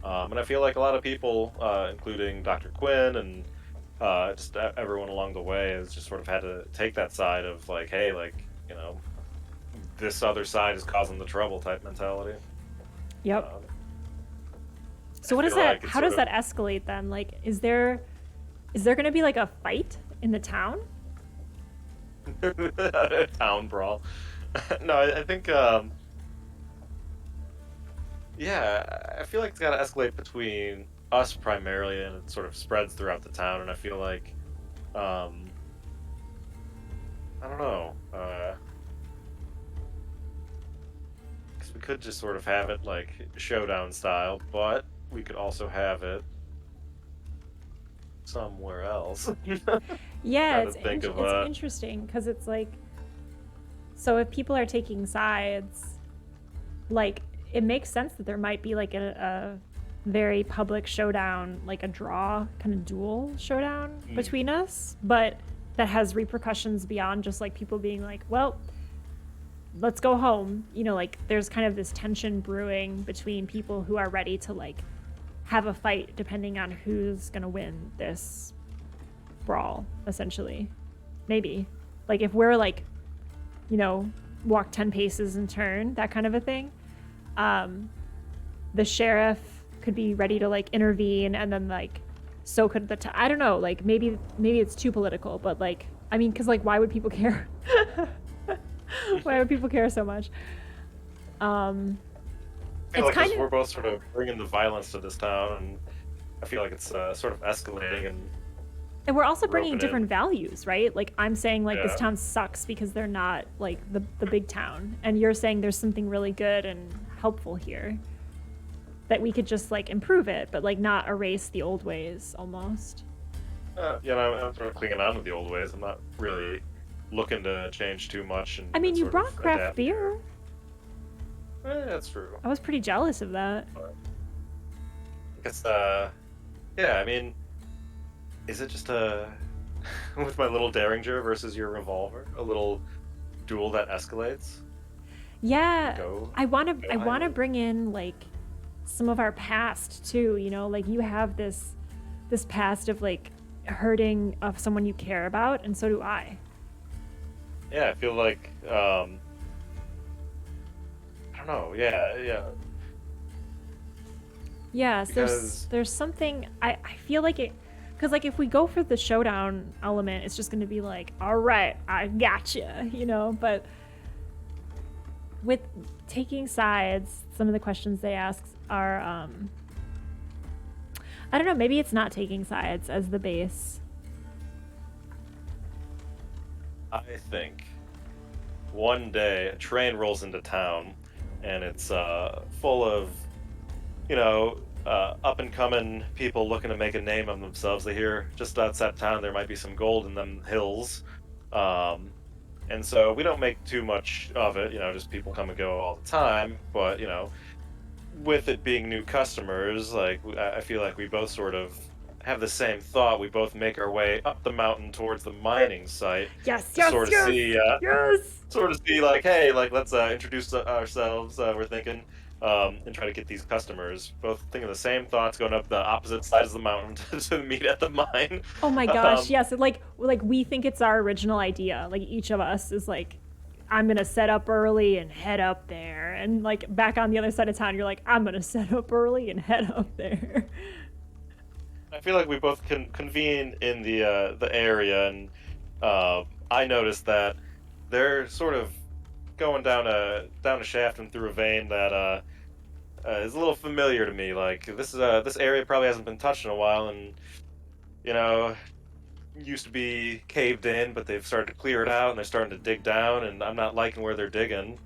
And I feel like a lot of people, including Dr. Quinn and just everyone along the way, has just sort of had to take that side of like, hey, like, this other side is causing the trouble type mentality. Yep. So what is that? Like how does that escalate then? Like, is there going to be like a fight in the town? A town brawl? No, I think. Yeah, I feel like it's got to escalate between us primarily, and it sort of spreads throughout the town. And I feel like, I don't know, because we could just sort of have it like showdown style, but we could also have it somewhere else. Yeah, it's interesting, because it's like, so if people are taking sides, like, it makes sense that there might be like a very public showdown, like a draw kind of duel showdown between us, but that has repercussions beyond just like people being like, well, let's go home. Like there's kind of this tension brewing between people who are ready to like have a fight depending on who's gonna win this brawl, essentially. Maybe like if we're like walk 10 paces and turn, that kind of a thing. The sheriff could be ready to like intervene, and then like so could I don't know, like maybe it's too political, but like I mean, because like why would people care? Why would people care so much? I feel like we're both sort of bringing the violence to this town, and I feel like it's sort of escalating, and we're also bringing different values, right? Like I'm saying like this town sucks because they're not like the big town, and you're saying there's something really good and helpful here that we could just like improve it, but like not erase the old ways almost. I'm sort of clinging on to the old ways. I'm not really looking to change too much. And I mean, you brought craft beer. That's true. I was pretty jealous of that. I guess, I mean, is it just with my little Derringer versus your revolver, a little duel that escalates? Yeah, I want to bring in like some of our past too. Like you have this past of like hurting of someone you care about, and so do I. Yeah, I feel like don't know. Yeah. Yes, Because there's something I feel like it, because like if we go for the showdown element, it's just going to be like, all right, I gotcha, you know. But with taking sides, some of the questions they ask are, I don't know, maybe it's not taking sides as the base. I think one day a train rolls into town, and it's full of up and coming people looking to make a name of themselves. They hear just outside town there might be some gold in them hills. Um, and so we don't make too much of it, just people come and go all the time. But, with it being new customers, like I feel like we both sort of have the same thought. We both make our way up the mountain towards the mining site Yes, to yes, sort of yes, see yes. like, hey, like let's introduce ourselves. We're thinking, and try to get these customers both thinking the same thoughts, going up the opposite sides of the mountain to meet at the mine. Oh my gosh, Um, yes. Like we think it's our original idea. Like each of us is like, I'm gonna set up early and head up there. And like back on the other side of town, you're like, I'm gonna set up early and head up there. I feel like we both can convene in the area, and I noticed that they're sort of going down a shaft and through a vein that is a little familiar to me. Like this area probably hasn't been touched in a while, and you know used to be caved in, but they've started to clear it out and they're starting to dig down, and I'm not liking where they're digging.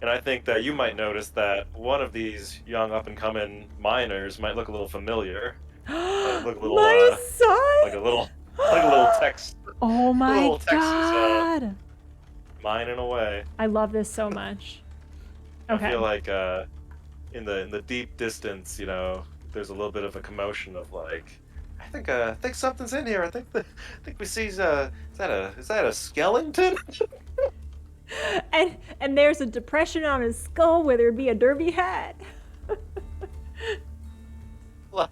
And I think that you might notice that one of these young up and coming miners might look a little familiar. Might look a little My like a son! little like a little Tex Oh a my little Texas god! mining away. I love this so much. I Okay. feel like in the deep distance, there's a little bit of a commotion of like, I think something's in here. I think we see is that a skeleton? And there's a depression on his skull where there'd be a derby hat. Like,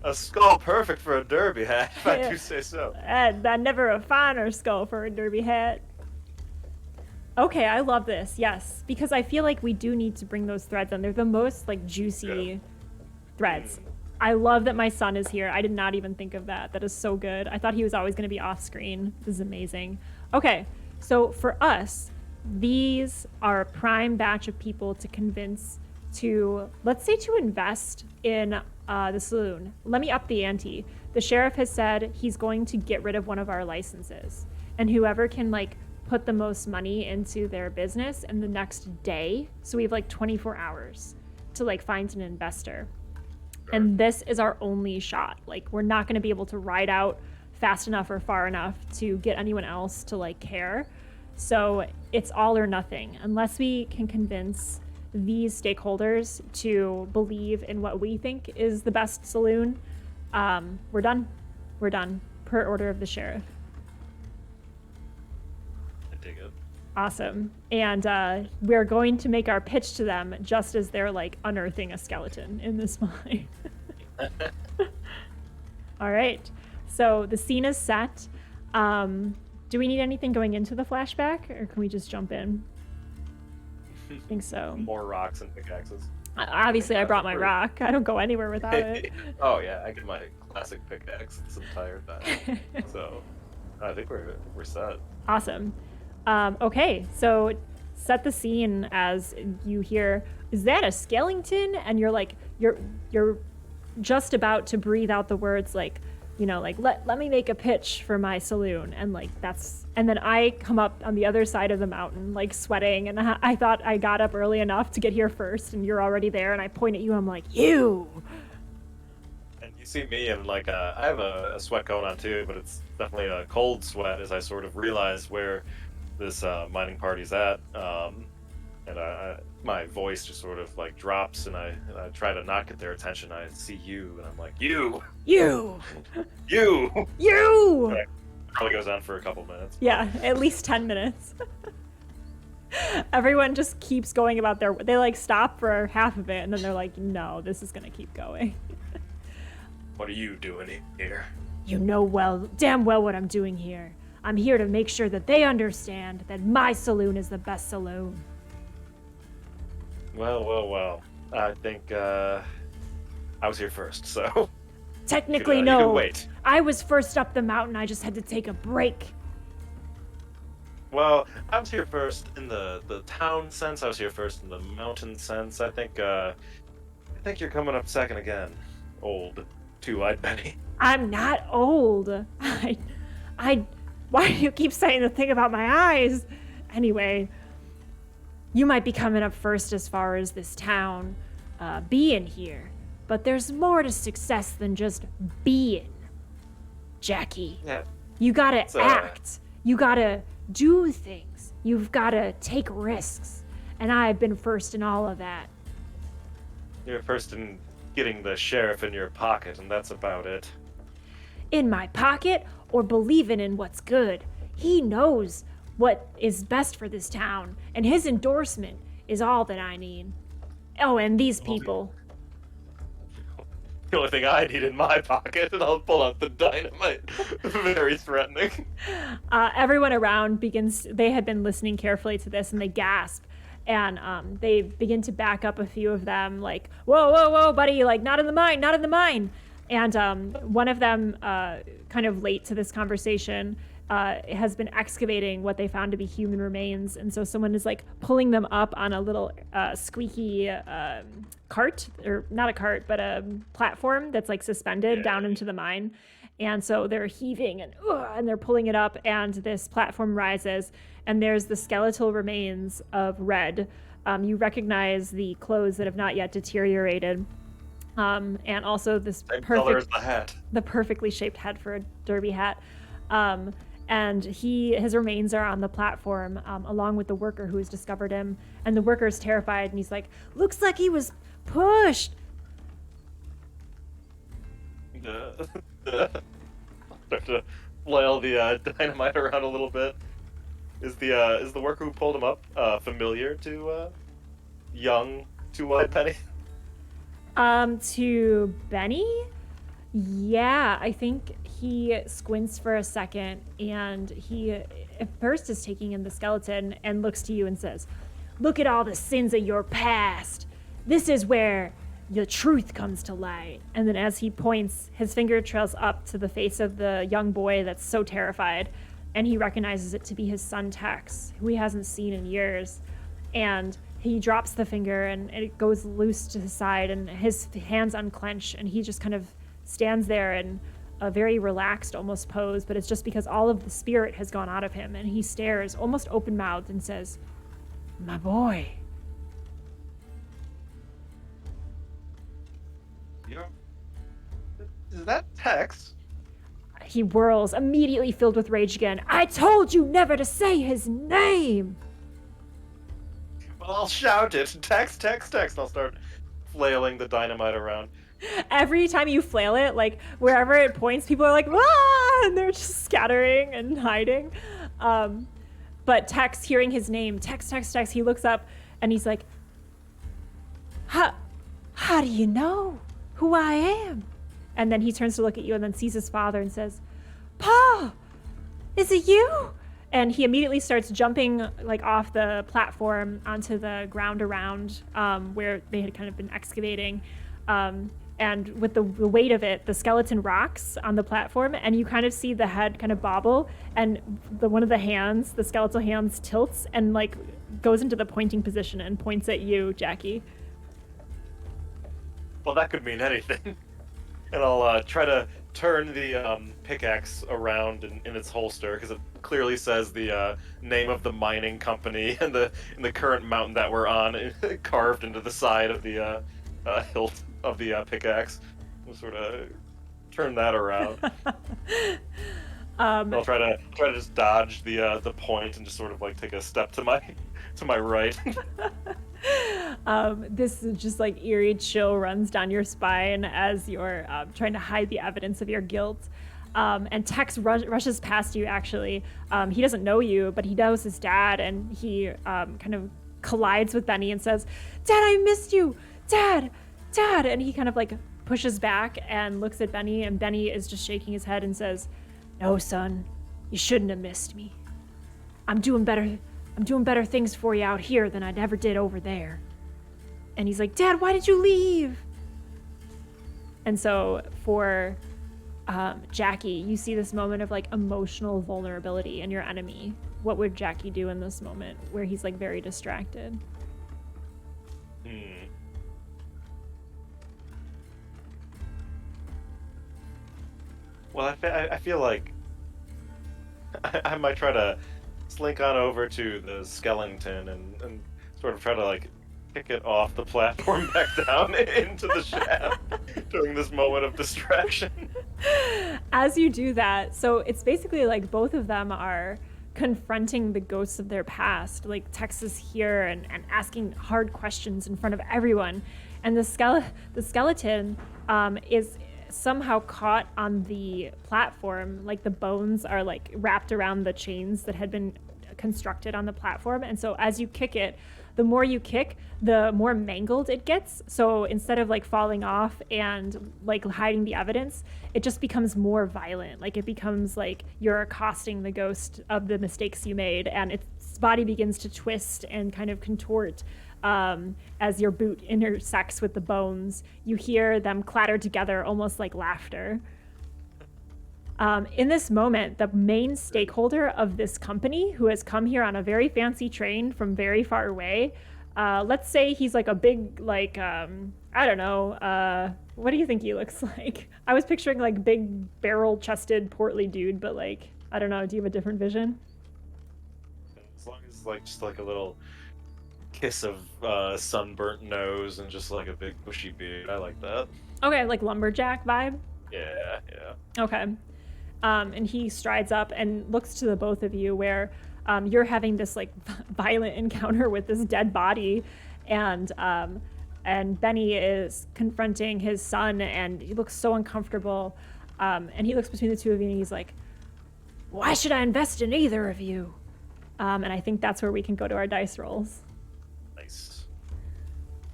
a skull perfect for a derby hat, if I do say so. That never a finer skull for a derby hat. Okay, I love this. Yes, because I feel like we do need to bring those threads in. They're the most like juicy threads. I love that my son is here. I did not even think of that. That is so good. I thought he was always going to be off screen. This is amazing. Okay, so for us, these are a prime batch of people to convince to, let's say, to invest in the saloon. Let me up the ante. The sheriff has said he's going to get rid of one of our licenses, and whoever can like put the most money into their business in the next day. So we have like 24 hours to like find an investor. And this is our only shot. Like we're not going to be able to ride out fast enough or far enough to get anyone else to like care. So it's all or nothing. Unless we can convince these stakeholders to believe in what we think is the best saloon, we're done. We're done per order of the sheriff. I dig it. Awesome. And we're going to make our pitch to them just as they're like unearthing a skeleton in this mine. All right. So the scene is set. Do we need anything going into the flashback, or can we just jump in? I think so. More rocks and pickaxes. Obviously, I brought my rock. I don't go anywhere without it. Oh yeah, I get my classic pickaxe this entire time. So I think we're set. Awesome. Okay, so set the scene as you hear, "Is that a skeleton?" And you're like, you're just about to breathe out the words like, like let me make a pitch for my saloon, and like and then I come up on the other side of the mountain like sweating, and I thought I got up early enough to get here first, and you're already there, and I point at you. I'm like, you. And you see me, and like I have a sweat going on too, but it's definitely a cold sweat as I sort of realize where this mining party's at, and my voice just sort of like drops, and I try to not get their attention. I see you, and I'm like, you. Probably goes on for a couple minutes. Yeah, at least 10 minutes. Everyone just keeps going about they like stop for half of it, and then they're like, no, this is gonna keep going. What are you doing here? You know damn well what I'm doing here. I'm here to make sure that they understand that my saloon is the best saloon. Well. I think I was here first, so Technically, you can no. wait. I was first up the mountain. I just had to take a break. Well, I was here first in the town sense. I was here first in the mountain sense. I think you're coming up second again, old two-eyed Benny. I'm not old. I, why do you keep saying the thing about my eyes? Anyway, you might be coming up first as far as this town being here, but there's more to success than just being. Jackie, Yeah, you gotta it's act. You gotta do things. You've gotta take risks. And I've been first in all of that. you're first in getting the sheriff in your pocket, and that's about it. In my pocket or believing in what's good. He knows what is best for this town, and his endorsement is all that I need. Oh, and these people. The only thing I need in my pocket, and I'll pull out the dynamite. Very threatening. Everyone around they had been listening carefully to this and they gasp. And they begin to back up a few of them, like, whoa, buddy, like, not in the mine, not in the mine. And one of them, kind of late to this conversation, has been excavating what they found to be human remains. And so someone is like pulling them up on a little squeaky cart, or not a cart, but a platform that's like suspended down into the mine. And so they're heaving and they're pulling it up, and this platform rises, and there's the skeletal remains of Red. You recognize the clothes that have not yet deteriorated. And also this Same color as the perfectly shaped head for a derby hat. And his remains are on the platform, along with the worker who has discovered him. And the worker is terrified, and he's like, looks like he was pushed. Start to flail the dynamite around a little bit. Is the worker who pulled him up familiar to young two-eyed Penny? To Benny? Yeah, I think he squints for a second, and he at first is taking in the skeleton and looks to you and says, look at all the sins of your past. This is where the truth comes to light. And then as he points, his finger trails up to the face of the young boy that's so terrified, and he recognizes it to be his son Tex, who he hasn't seen in years. And he drops the finger, and it goes loose to his side, and his hands unclench, and he just kind of stands there in a very relaxed almost pose, but it's just because all of the spirit has gone out of him, and he stares almost open-mouthed and says, my boy. Is that Tex? He whirls, immediately filled with rage again. I told you never to say his name! Well, I'll shout it. Tex. And I'll start flailing the dynamite around. Every time you flail it, like, wherever it points, people are like, ah! And they're just scattering and hiding. But Tex, hearing his name, Tex, he looks up, and he's like, how do you know who I am? And then he turns to look at you and then sees his father and says, Pa, is it you? And he immediately starts jumping like off the platform onto the ground around where they had kind of been excavating. And with the weight of it, the skeleton rocks on the platform, and you kind of see the head kind of bobble, and one of the hands, the skeletal hands, tilts and like goes into the pointing position and points at you, Jackie. Well, that could mean anything. And I'll try to turn the pickaxe around in its holster, because it clearly says the name of the mining company and the current mountain that we're on carved into the side of the hilt of the pickaxe. I'll sort of turn that around. I'll try to just dodge the point and just sort of like take a step to my right. This is just like eerie chill runs down your spine as you're trying to hide the evidence of your guilt. And Tex rushes past you, actually. He doesn't know you, but he knows his dad, and he kind of collides with Benny and says, Dad, I missed you! Dad! And he kind of like pushes back and looks at Benny, and Benny is just shaking his head and says, no, son, you shouldn't have missed me. I'm doing better things for you out here than I ever did over there. And he's like, Dad, why did you leave? And so for Jackie, you see this moment of like emotional vulnerability in your enemy. What would Jackie do in this moment where he's like very distracted? Well, I feel like I might try to slink on over to the skeleton and sort of try to like kick it off the platform back down into the shaft during this moment of distraction. As you do that, so it's basically like both of them are confronting the ghosts of their past. Like Tex is here and asking hard questions in front of everyone. And the skeleton is somehow caught on the platform. Like the bones are like wrapped around the chains that had been constructed on the platform. And so as you kick it, the more you kick, the more mangled it gets. So instead of like falling off and like hiding the evidence, it just becomes more violent. Like it becomes like you're accosting the ghost of the mistakes you made, and its body begins to twist and kind of contort as your boot intersects with the bones. You hear them clatter together almost like laughter. In this moment, the main stakeholder of this company, who has come here on a very fancy train from very far away, let's say he's like a big, like, I don't know, what do you think he looks like? I was picturing like big barrel-chested, portly dude, but like, I don't know, do you have a different vision? As long as like just like a little kiss of sunburnt nose and just like a big bushy beard, I like that. Okay, like lumberjack vibe? Yeah. Okay. And he strides up and looks to the both of you where you're having this like violent encounter with this dead body, and Benny is confronting his son, and he looks so uncomfortable, and he looks between the two of you and he's like, why should I invest in either of you? And I think that's where we can go to our dice rolls. Nice.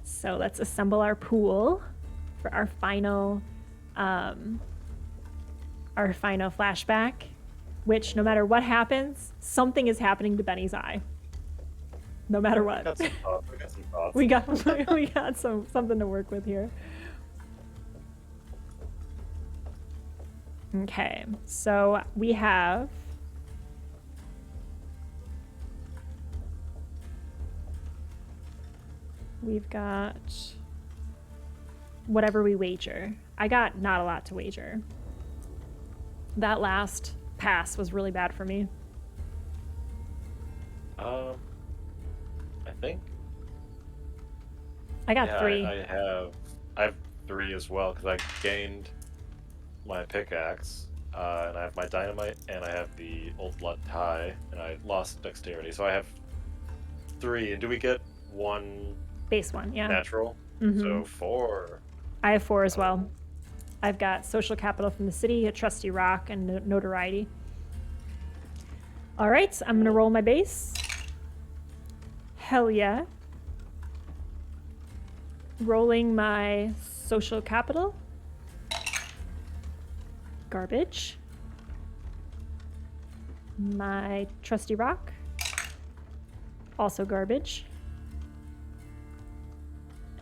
So let's assemble our pool for our final flashback, which no matter what happens, something is happening to Benny's eye. No matter what. We got some thoughts. we got something to work with here. Okay, so we've got whatever we wager. I got not a lot to wager. That last pass was really bad for me. I think I got 3. I have 3 as well because I gained my pickaxe, and I have my dynamite, and I have the old blood tie, and I lost dexterity, so I have 3. And do we get 1 base 1? Yeah. natural? Mm-hmm. So 4. I have 4 as well. I've got social capital from the city, a trusty rock, and notoriety. All right, I'm gonna roll my base. Hell yeah. Rolling my social capital. Garbage. My trusty rock. Also garbage.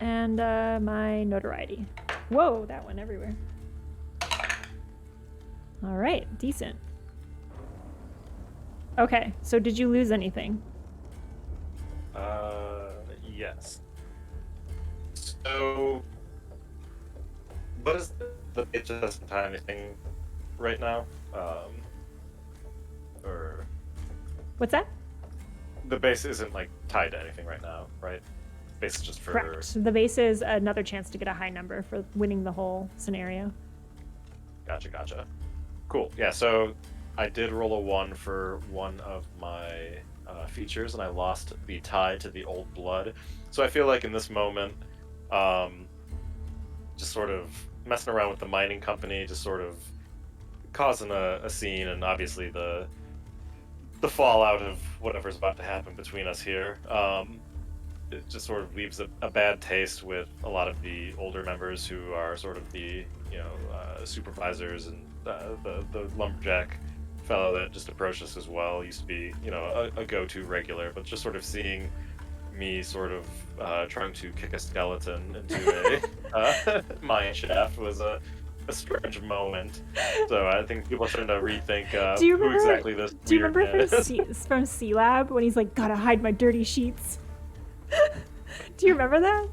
And my notoriety. Whoa, that went everywhere. All right, decent. Okay, so did you lose anything? Yes. So, what is the base doesn't tie anything right now? Or What's that? the base isn't like tied to anything right now, right? Base is just for. Correct. The base is another chance to get a high number for winning the whole scenario. Gotcha. Cool. Yeah. So I did roll a 1 for one of my features, and I lost the tie to the old blood. So I feel like in this moment, just sort of messing around with the mining company, just sort of causing a scene, and obviously the fallout of whatever's about to happen between us here. It just sort of leaves a bad taste with a lot of the older members who are sort of the supervisors, and the lumberjack fellow that just approached us as well used to be a go-to regular, but just sort of seeing me sort of trying to kick a skeleton into a mine shaft was a strange moment. So I think people are starting to rethink who exactly this Do you weird remember man is. from C Lab when he's like, gotta hide my dirty sheets? Do you remember that?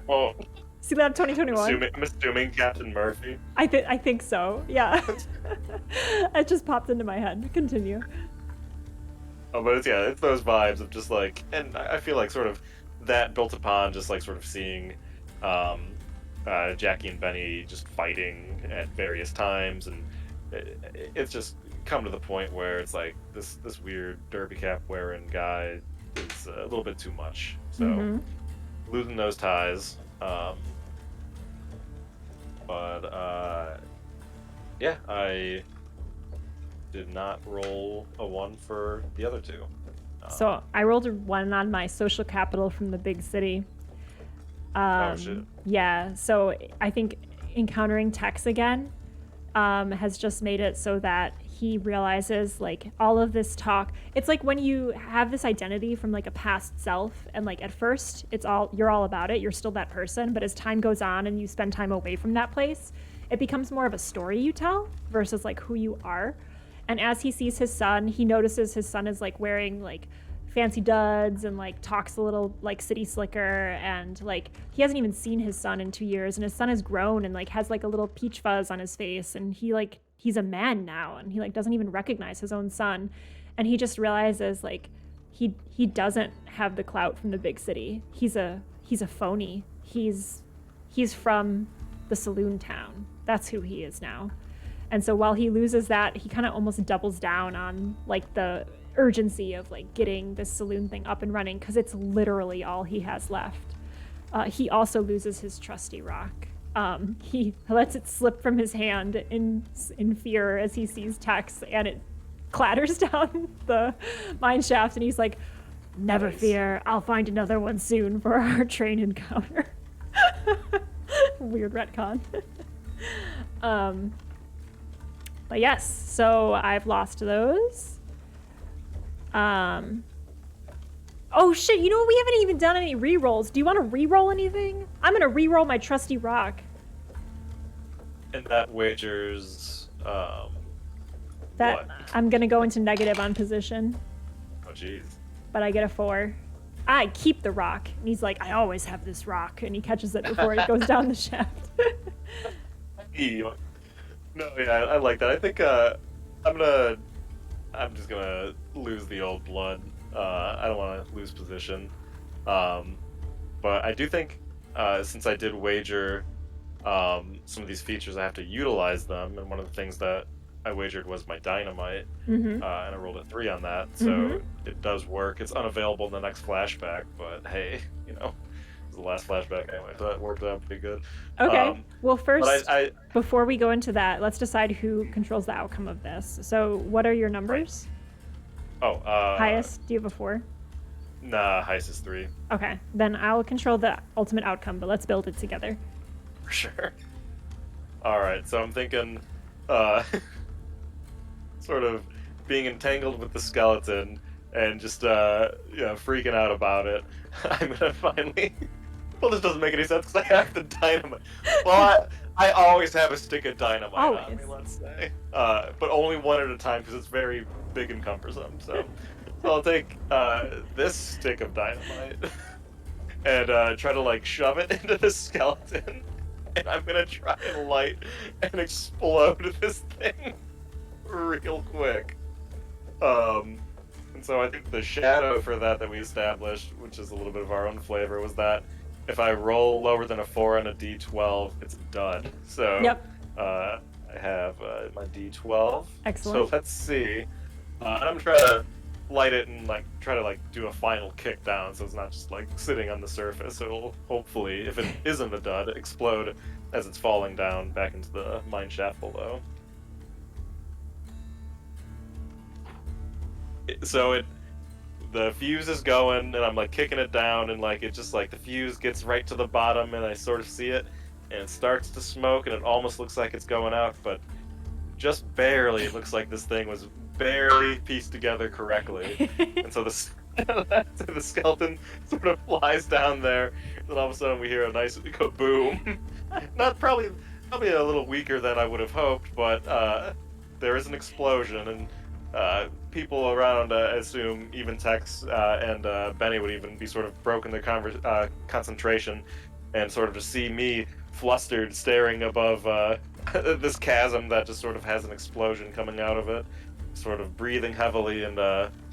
Well, C Lab 2021. I'm assuming Captain Murphy. I think so. Yeah. It just popped into my head. Continue. Oh, but it's those vibes of just like, and I feel like sort of that built upon just like sort of seeing Jackie and Benny just fighting at various times, and it's just come to the point where it's like this weird derby cap wearing guy is a little bit too much. So losing those ties, but yeah, I did not roll a 1 for the other two. So I rolled a 1 on my social capital from the big city. Oh shit. Yeah, so I think encountering Tex again has just made it so that he realizes like all of this talk. It's like when you have this identity from like a past self, and like at first you're all about it, you're still that person, but as time goes on and you spend time away from that place, it becomes more of a story you tell versus like who you are. And as he sees his son, he notices his son is like wearing like fancy duds and like talks a little like city slicker, and like he hasn't even seen his son in 2 years, and his son has grown and like has like a little peach fuzz on his face, and he's a man now, and he like doesn't even recognize his own son, and he just realizes like he doesn't have the clout from the big city. He's a phony. He's from the saloon town. That's who he is now. And so while he loses that, he kind of almost doubles down on like the urgency of like getting this saloon thing up and running, because it's literally all he has left. He also loses his trusty rock. He lets it slip from his hand in fear as he sees Tex, and it clatters down the mine shaft, and he's like, never fear, I'll find another one soon for our train encounter. Weird retcon. But yes, so I've lost those. Oh shit, you know what? We haven't even done any re-rolls. Do you want to re-roll anything? I'm gonna re-roll my trusty rock. And that wagers That what? I'm gonna go into negative on position, Oh jeez. but I get a 4. I keep the rock. And he's like, I always have this rock, and he catches it before it goes down the shaft. No, yeah, I like that. I think I'm just gonna lose the old blood. I don't want to lose position. But I do think since I did wager some of these features, I have to utilize them. And one of the things that I wagered was my dynamite, and I rolled a 3 on that. So it does work. It's unavailable in the next flashback, but hey, you know, it was the last flashback anyway, so that worked out pretty good. Okay. Well, first, I before we go into that, let's decide who controls the outcome of this. So, what are your numbers? Highest? Do you have a 4? Nah, highest is 3. Okay. Then I'll control the ultimate outcome, but let's build it together. For sure. Alright, so I'm thinking, sort of being entangled with the skeleton and just, freaking out about it. I'm gonna finally... Well, this doesn't make any sense because I have the dynamite. Well, I always have a stick of dynamite on me, let's say. But only one at a time because it's very big and cumbersome. So I'll take this stick of dynamite and try to, like, shove it into the skeleton. And I'm gonna try and light and explode this thing real quick. And so I think the shadow for that we established, which is a little bit of our own flavor, was that if I roll lower than a 4 on a d12, it's a dud. So Yep. I have my d12. Excellent. So let's see. I'm trying to light it and like try to like do a final kick down, so it's not just like sitting on the surface. It'll hopefully, if it isn't a dud, explode as it's falling down back into the mine shaft below. So the fuse is going, and I'm like kicking it down, and like it just like the fuse gets right to the bottom, and I sort of see it, and it starts to smoke, and it almost looks like it's going out, but just barely. It looks like this thing was barely pieced together correctly, and so The skeleton sort of flies down there, and all of a sudden we hear a nice kaboom. Not probably a little weaker than I would have hoped, but there is an explosion, and people around assume even Tex and Benny would even be sort of broken their concentration, and sort of just see me flustered staring above this chasm that just sort of has an explosion coming out of it, sort of breathing heavily and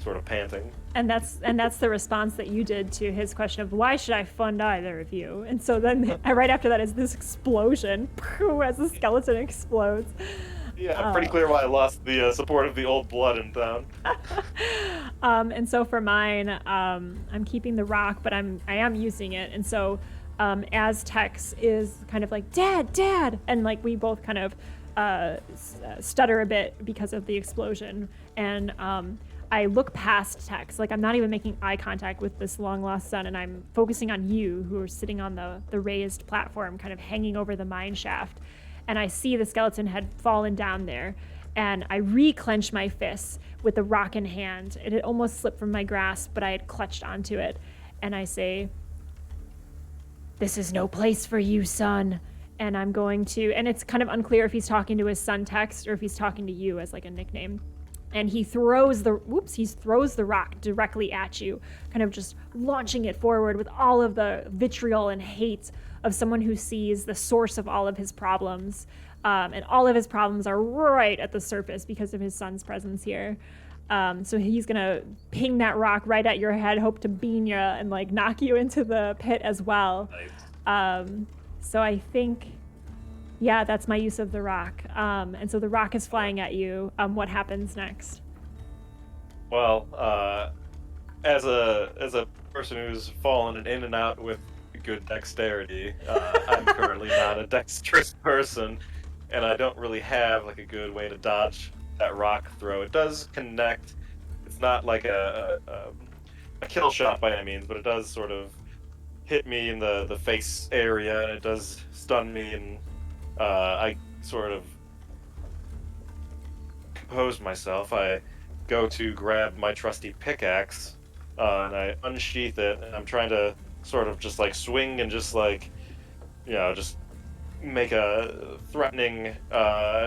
sort of panting. And that's the response that you did to his question of why should I fund either of you? And so then right after that is this explosion as the skeleton explodes. Yeah, pretty clear why I lost the support of the old blood in town. And so for mine, I'm keeping the rock, but I am using it. And so as Tex is kind of like, Dad, and like we both kind of stutter a bit because of the explosion. And I look past Tex, like I'm not even making eye contact with this long lost son, and I'm focusing on you, who are sitting on the raised platform, kind of hanging over the mine shaft. And I see the skeleton had fallen down there, and I re-clench my fists with the rock in hand. It had almost slipped from my grasp, but I had clutched onto it. And I say, "This is no place for you, son." And I'm going to, and it's kind of unclear if he's talking to his son Tex or if he's talking to you as like a nickname. And he throws the rock directly at you, kind of just launching it forward with all of the vitriol and hate of someone who sees the source of all of his problems. And all of his problems are right at the surface because of his son's presence here. So he's gonna ping that rock right at your head, hope to bean you and like knock you into the pit as well. Nice. So I think, yeah, that's my use of the rock. And so the rock is flying at you. What happens next? Well, as a person who's fallen in and out with good dexterity, I'm currently not a dexterous person, and I don't really have like a good way to dodge that rock throw. It does connect. It's not like a kill shot by any means, but it does sort of hit me in the face area, and it does stun me, and I sort of compose myself. I go to grab my trusty pickaxe, and I unsheath it, and I'm trying to sort of just like swing and just like, just make a threatening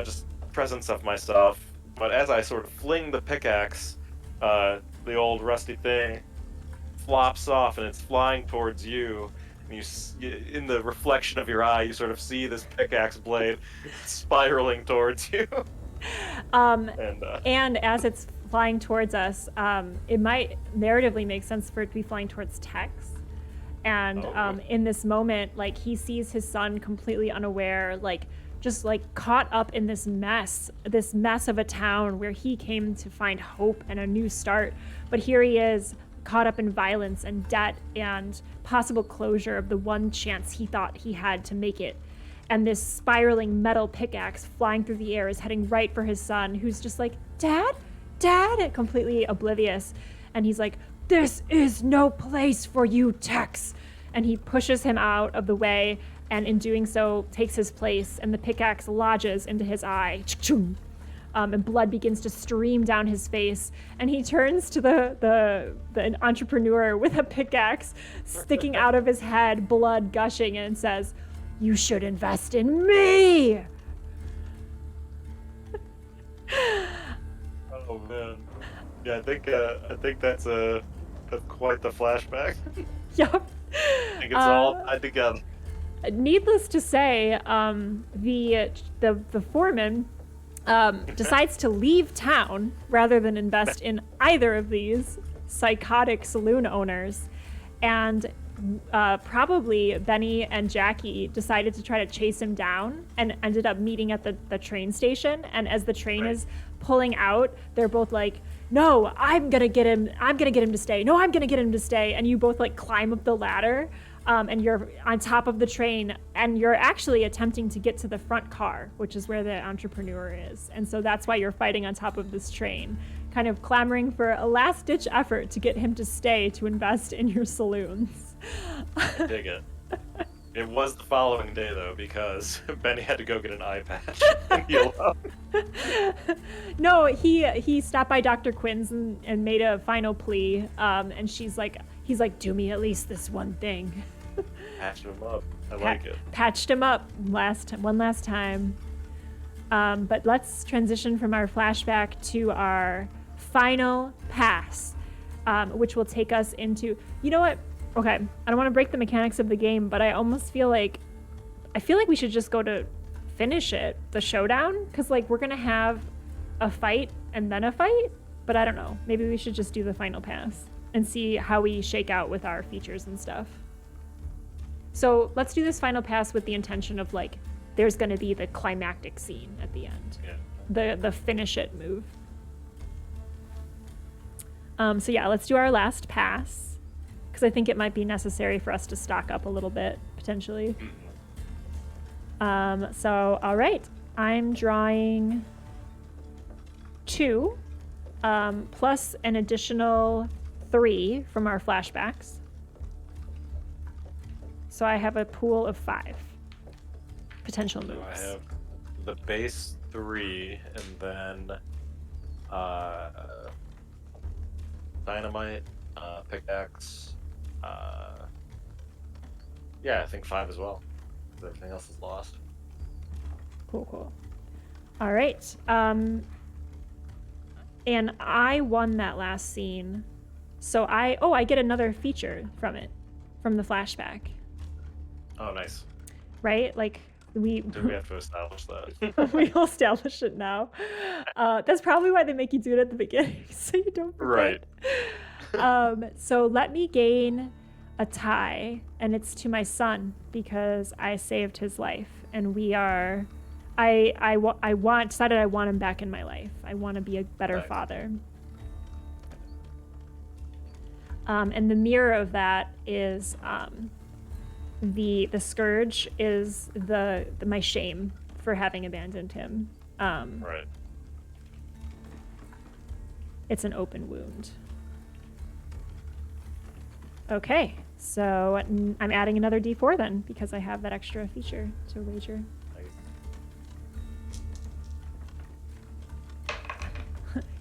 just presence of myself. But as I sort of fling the pickaxe, the old rusty thing flops off, and it's flying towards you. And you, in the reflection of your eye, you sort of see this pickaxe blade spiraling towards you. And as it's flying towards us, it might narratively make sense for it to be flying towards Tex. And in this moment, like he sees his son completely unaware, like just like caught up in this mess of a town where he came to find hope and a new start. But here he is, caught up in violence and debt and possible closure of the one chance he thought he had to make it. And this spiraling metal pickaxe flying through the air is heading right for his son, who's just like, Dad, completely oblivious. And he's like, "This is no place for you, Tex." And he pushes him out of the way, and in doing so takes his place, and the pickaxe lodges into his eye. And blood begins to stream down his face, and he turns to the entrepreneur with a pickaxe sticking out of his head, blood gushing, and says, "You should invest in me." Oh man, yeah, I think that's quite the flashback. Yep. I think it's all tied together. Needless to say, the foreman decides to leave town rather than invest in either of these psychotic saloon owners. And probably Benny and Jackie decided to try to chase him down and ended up meeting at the train station. And as the train is pulling out, they're both like, "No, I'm gonna get him to stay. No, I'm gonna get him to stay." And you both like climb up the ladder, and you're on top of the train, and you're actually attempting to get to the front car, which is where the entrepreneur is. And so that's why you're fighting on top of this train, kind of clamoring for a last-ditch effort to get him to stay to invest in your saloons. I dig it. It was the following day though, because Benny had to go get an eye patch and heal up. No, he stopped by Dr. Quinn's and made a final plea. And he's like, do me at least this one thing. Patched him up. I like it. Patched him up one last time. But let's transition from our flashback to our final pass, which will take us into, you know what? Okay, I don't want to break the mechanics of the game, but I almost feel like we should just go to finish it, the showdown, because like we're gonna have a fight and then a fight, but I don't know. Maybe we should just do the final pass and see how we shake out with our features and stuff. So let's do this final pass with the intention of like, there's gonna be the climactic scene at the end, the finish it move. So yeah, let's do our last pass, because I think it might be necessary for us to stock up a little bit, potentially. So, all right. I'm drawing 2, plus an additional 3 from our flashbacks. So I have a pool of 5 potential moves. I have the base 3, and then dynamite, pickaxe. Yeah, I think 5 as well. Everything else is lost. Cool. All right. And I won that last scene, so I get another feature from it, from the flashback. Oh, nice. Right? Like Do we have to establish that? we'll establish it now. That's probably why they make you do it at the beginning, so you don't forget. Right. So let me gain a tie, and it's to my son because I saved his life, and we are. I decided I want him back in my life. I want to be a better father. And the mirror of that is the scourge is my shame for having abandoned him. Right. It's an open wound. Okay, so I'm adding another D4 then, because I have that extra feature to wager.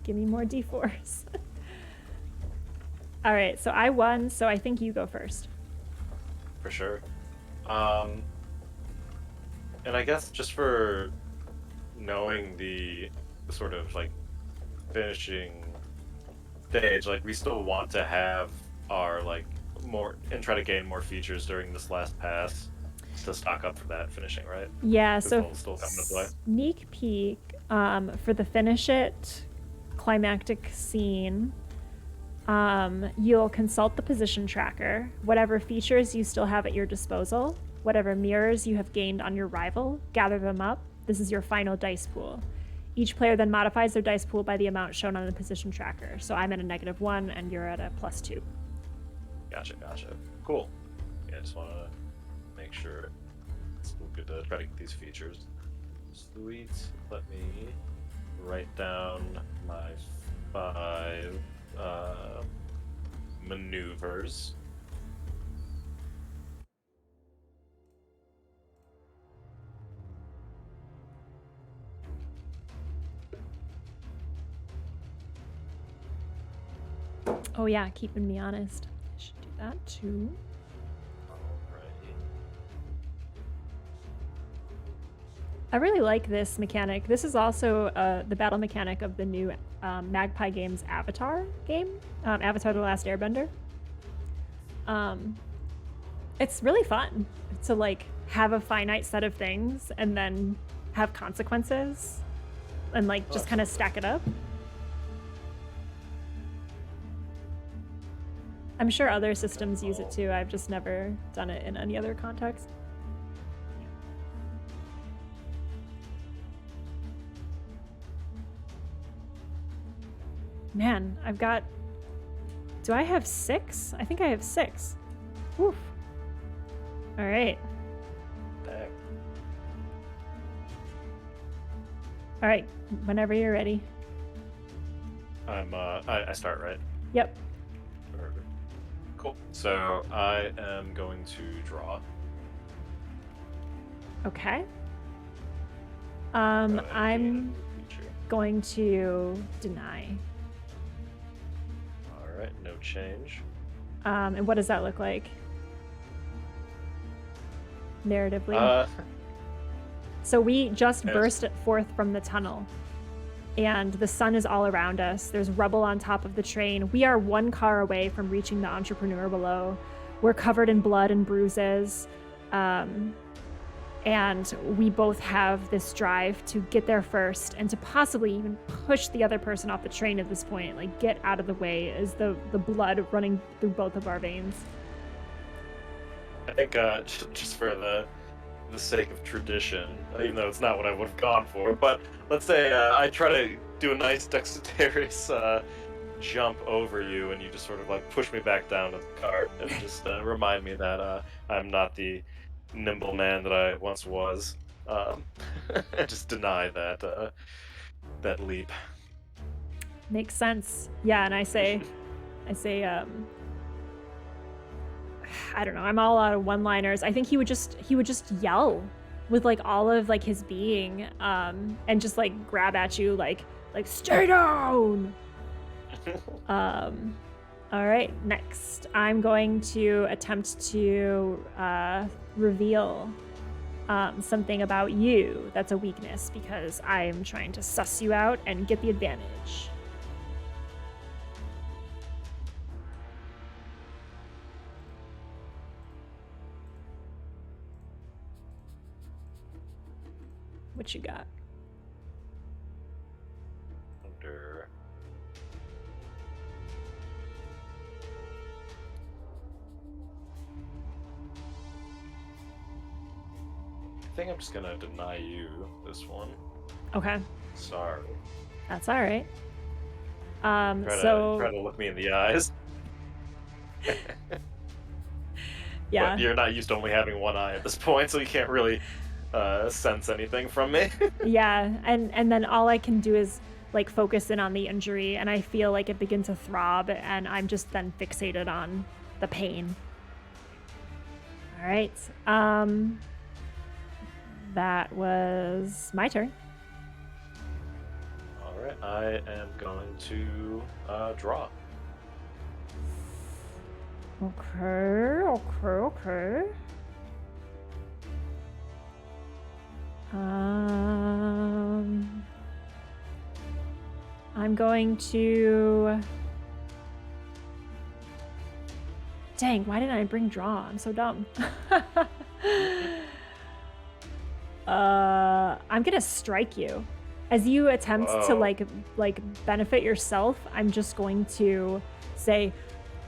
Give me more D4s. All right, so I won, so I think you go first. For sure. And I guess just for knowing the sort of like finishing stage, like we still want to have our like more and try to gain more features during this last pass to stock up for that finishing, right? Yeah, so still come into play. Sneak peek for the finish it climactic scene. You'll consult the position tracker, whatever features you still have at your disposal, whatever mirrors you have gained on your rival, gather them up. This is your final dice pool. Each player then modifies their dice pool by the amount shown on the position tracker. So I'm at a -1 and you're at a +2. Gotcha. Cool. Yeah, I just want to make sure it's still good to try to get these features. Sweet. Let me write down my 5 maneuvers. Oh yeah, keeping me honest. I should do that too. Alrighty. I really like this mechanic. This is also the battle mechanic of the new Magpie Games Avatar game, Avatar: The Last Airbender. It's really fun to like have a finite set of things and then have consequences and like just kind of stack it up. I'm sure other systems use it too. I've just never done it in any other context. Man, I've got... Do I have 6? I think I have 6. Woof. All right. Dang. All right, whenever you're ready. I start, right? Yep. Cool. So I am going to draw. Okay. Go ahead, gain a I'm new feature. going to deny. All right, no change. And what does that look like? Narratively. So we just Yes. burst forth from the tunnel, and the sun is all around us. There's rubble on top of the train. We are one car away from reaching the entrepreneur below. We're covered in blood and bruises. And we both have this drive to get there first and to possibly even push the other person off the train at this point, like get out of the way as the blood running through both of our veins. I think just for the sake of tradition, even though it's not what I would have gone for, but let's say I try to do a nice dexterous jump over you, and you just sort of like push me back down to the cart and just remind me that I'm not the nimble man that I once was. And just deny that leap. Makes sense. Yeah, and I say, I don't know. I'm all out of one-liners. I think he would just yell with like all of like his being, and just like grab at you like stay down. All right. Next, I'm going to attempt to reveal something about you that's a weakness because I'm trying to suss you out and get the advantage. What you got? Under. I think I'm just gonna deny you this one. Okay, Sorry. that's all right. Try So to look me in the eyes. yeah, But you're not used to only having one eye at this point, so you can't really sense anything from me. yeah, and then all I can do is like focus in on the injury, and I feel like it begin to throb, and I'm just then fixated on the pain. All right. That was my turn. All right, I am going to draw. Okay. I'm going to... Dang, why didn't I bring draw? I'm so dumb. I'm gonna strike you. As you attempt to like benefit yourself, I'm just going to say,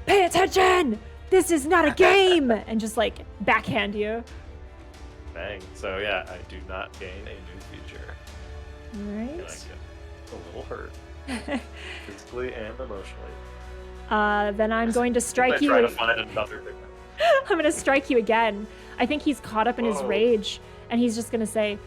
"Pay attention! This is not a game!" and just like backhand you. Bang. So yeah, I do not gain a new feature. All And I right. get a little hurt, physically and emotionally. Then I'm going to strike you. I try to find another victim. I'm gonna strike you again. I think he's caught up in his rage, and he's just gonna say,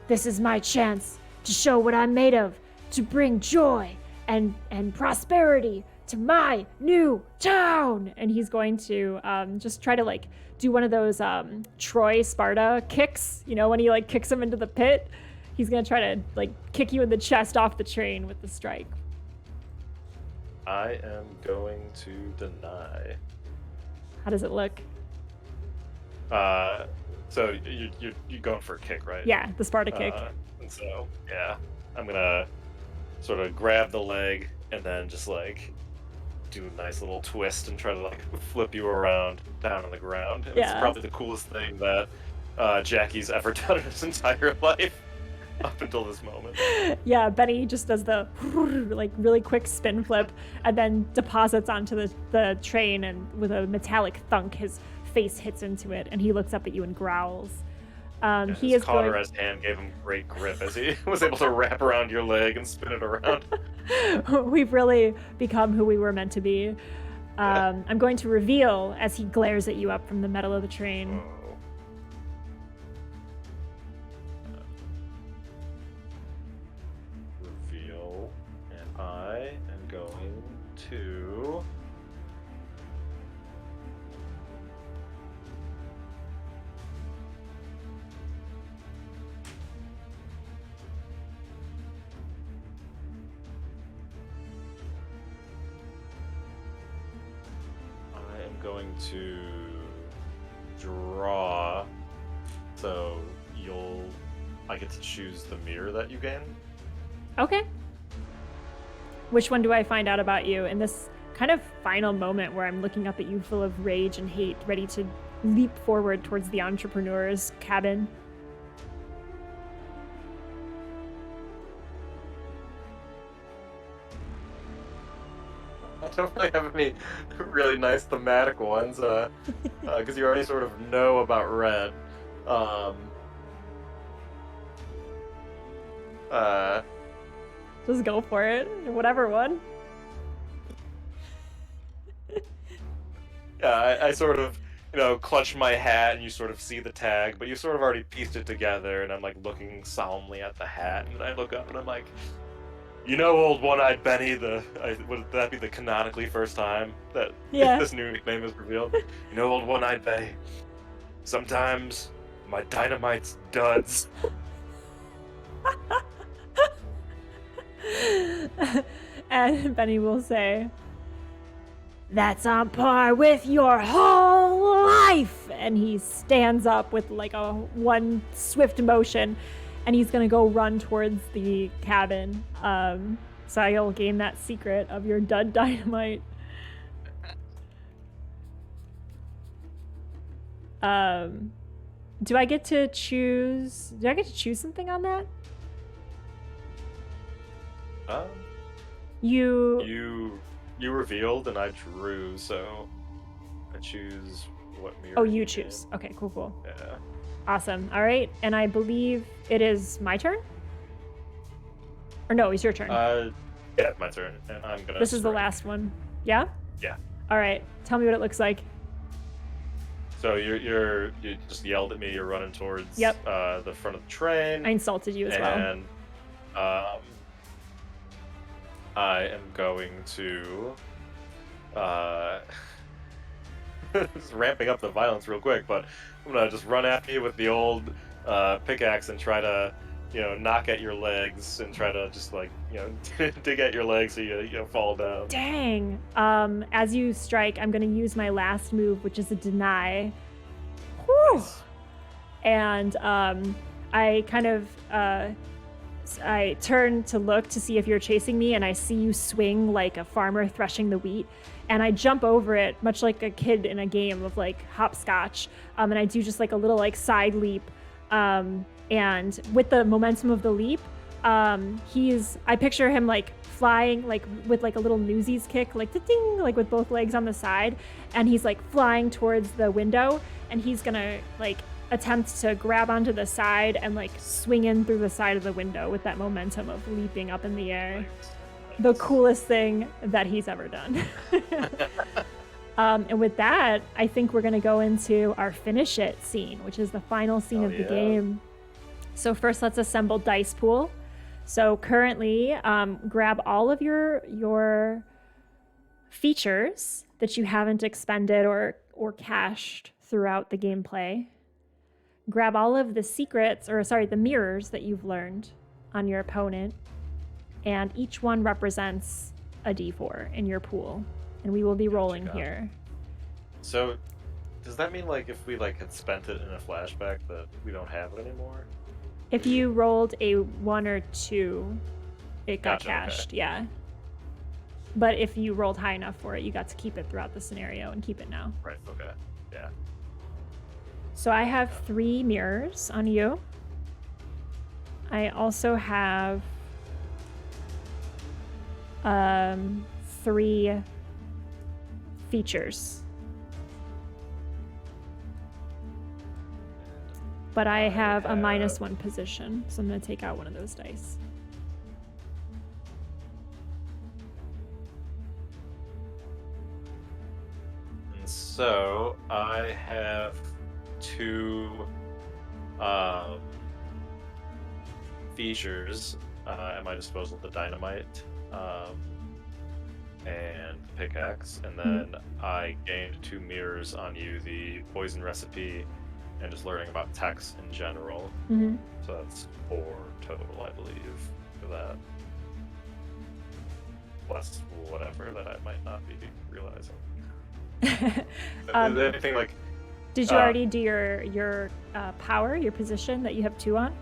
"This is my chance to show what I'm made of, to bring joy and prosperity to my new town." And he's going to just try to like do one of those Troy Sparta kicks, you know, when he like kicks him into the pit. He's gonna try to like kick you in the chest off the train with the strike. I am going to deny. How does it look? So you're going for a kick, right? Yeah, the Sparta kick. And so yeah, I'm gonna sort of grab the leg and then just like do a nice little twist and try to like flip you around down on the ground. And Yeah. It's probably the coolest thing that Jackie's ever done in his entire life up until this moment. Yeah, Benny just does the like really quick spin flip and then deposits onto the train, and with a metallic thunk, his face hits into it, and he looks up at you and growls. He His is going... cauterized hand gave him great grip as he was able to wrap around your leg and spin it around. We've really become who we were meant to be. I'm going to reveal as he glares at you up from the metal of the train. Oh. Reveal, and I am going to going to draw, so I get to choose the mirror that you gain. Okay. Which one do I find out about you in this kind of final moment where I'm looking up at you full of rage and hate, ready to leap forward towards the entrepreneur's cabin? I don't really have any really nice thematic ones, because you already sort of know about red. Just go for it. Whatever one. Yeah, I sort of, clutch my hat, and you sort of see the tag, but you sort of already pieced it together, and I'm like looking solemnly at the hat, and then I look up and I'm like, old one-eyed Benny, would that be the canonically first time that this new nickname is revealed? Old one-eyed Benny, sometimes my dynamite's duds. And Benny will say, "That's on par with your whole life!" And he stands up with like one swift motion, and he's gonna go run towards the cabin. So you'll gain that secret of your dud dynamite. Do I get to choose something on that? You revealed and I drew, so I choose what mirror. Oh, you choose. Okay, cool. Yeah. Awesome. All right, and I believe it is my turn? Or no, it's your turn. Yeah, my turn, and I'm gonna. This is the last one. Yeah? Yeah. All right, tell me what it looks like. So you just yelled at me. You're running towards the front of the train. I insulted you as well. And I am going to just ramping up the violence real quick, but I'm gonna just run after you with the old pickaxe and try to knock at your legs and try to just dig at your legs so you fall down. Dang. As you strike, I'm gonna use my last move, which is a deny. Whew. Nice. And I kind of I turn to look to see if you're chasing me, and I see you swing like a farmer threshing the wheat, and I jump over it much like a kid in a game of like hopscotch, and I do just like a little like side leap, and with the momentum of the leap, I picture him like flying like with like a little Newsies kick, like ding, like with both legs on the side, and he's like flying towards the window, and he's gonna like attempt to grab onto the side and like swing in through the side of the window with that momentum of leaping up in the air. Nice. The coolest thing that he's ever done. And with that, I think we're gonna go into our finish it scene, which is the final scene of the game. So first, let's assemble dice pool. So currently, grab all of your features that you haven't expended or cached throughout the gameplay. Grab all of the the mirrors that you've learned on your opponent, and each one represents a d4 in your pool, and we will be rolling here. So, does that mean like if we had spent it in a flashback that we don't have it anymore? If you rolled a 1 or 2, it got cached, okay. Yeah. But if you rolled high enough for it, you got to keep it throughout the scenario and keep it now. Right, okay, yeah. So I have 3 mirrors on you. I also have 3 features. But I have a -1 position, so I'm going to take out one of those dice. And so I have 2 features at my disposal: the dynamite and the pickaxe, and then I gained 2 mirrors on you: the poison recipe and just learning about text in general. Mm-hmm. So that's 4 total, I believe, for that. Plus whatever that I might not be realizing. Um, Anything like? did you already do your power, your position that you have 2 on?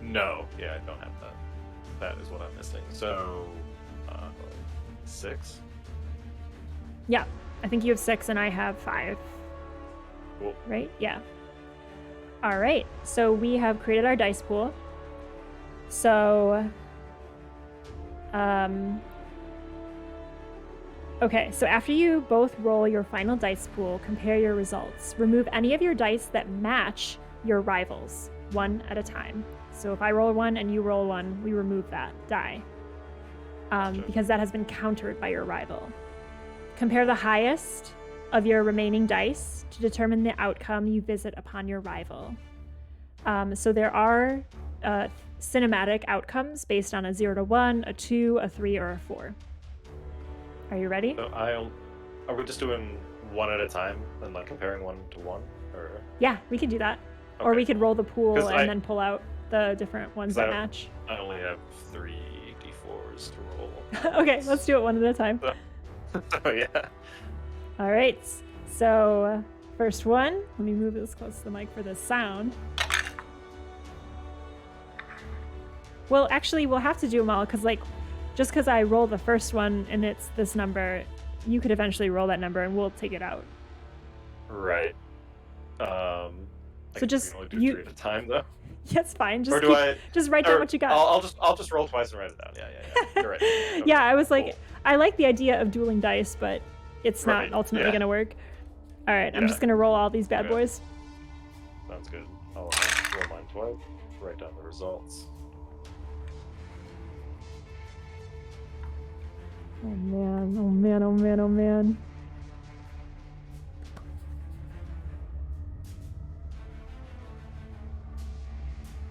No, yeah, I don't have that. That is what I'm missing. So, 6. Yeah, I think you have 6 and I have 5. Cool. Right? Yeah. All right. So we have created our dice pool. So, okay, so after you both roll your final dice pool, compare your results. Remove any of your dice that match your rivals, one at a time. So if I roll 1 and you roll 1, we remove that die, because that has been countered by your rival. Compare the highest of your remaining dice to determine the outcome you visit upon your rival. So there are cinematic outcomes based on a 0 to 1, a 2, a 3, or a 4. Are you ready? So are we just doing one at a time and like comparing 1 to 1, or? Yeah, we can do that. Okay. Or we could roll the pool and then pull out the different ones that match. I only have 3 d4s to roll. Okay, let's do it one at a time. Oh yeah. All right. So first one, let me move this close to the mic for the sound. Well, actually, we'll have to do them all because, like, just because I roll the first one and it's this number, you could eventually roll that number and we'll take it out. Right. So just only do 3 at a time though. Yeah, it's fine. Just or do I? Just write down what you got. I'll just roll twice and write it down. Yeah. You're right. Okay. Yeah, I was like, cool. I like the idea of dueling dice, but it's not ultimately going to work. All right, I'm just going to roll all these bad boys. Sounds good. I'll roll mine twice. Write down the results. Oh man, oh man, oh man, oh man.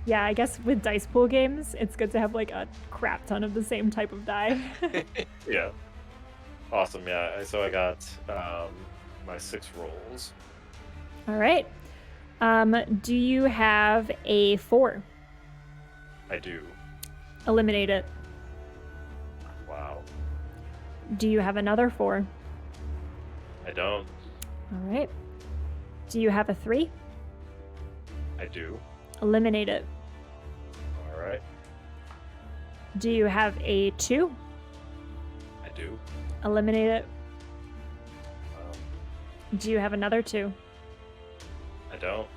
Yeah, I guess with dice pool games, it's good to have like a crap ton of the same type of die. Yeah. Awesome, yeah. So I got my 6 rolls. All right. Do you have a 4? I do. Eliminate it. Wow. Do you have another 4? I don't. All right. Do you have a 3? I do. Eliminate it. All right. Do you have a 2? I do. Eliminate it. Do you have another 2? I don't.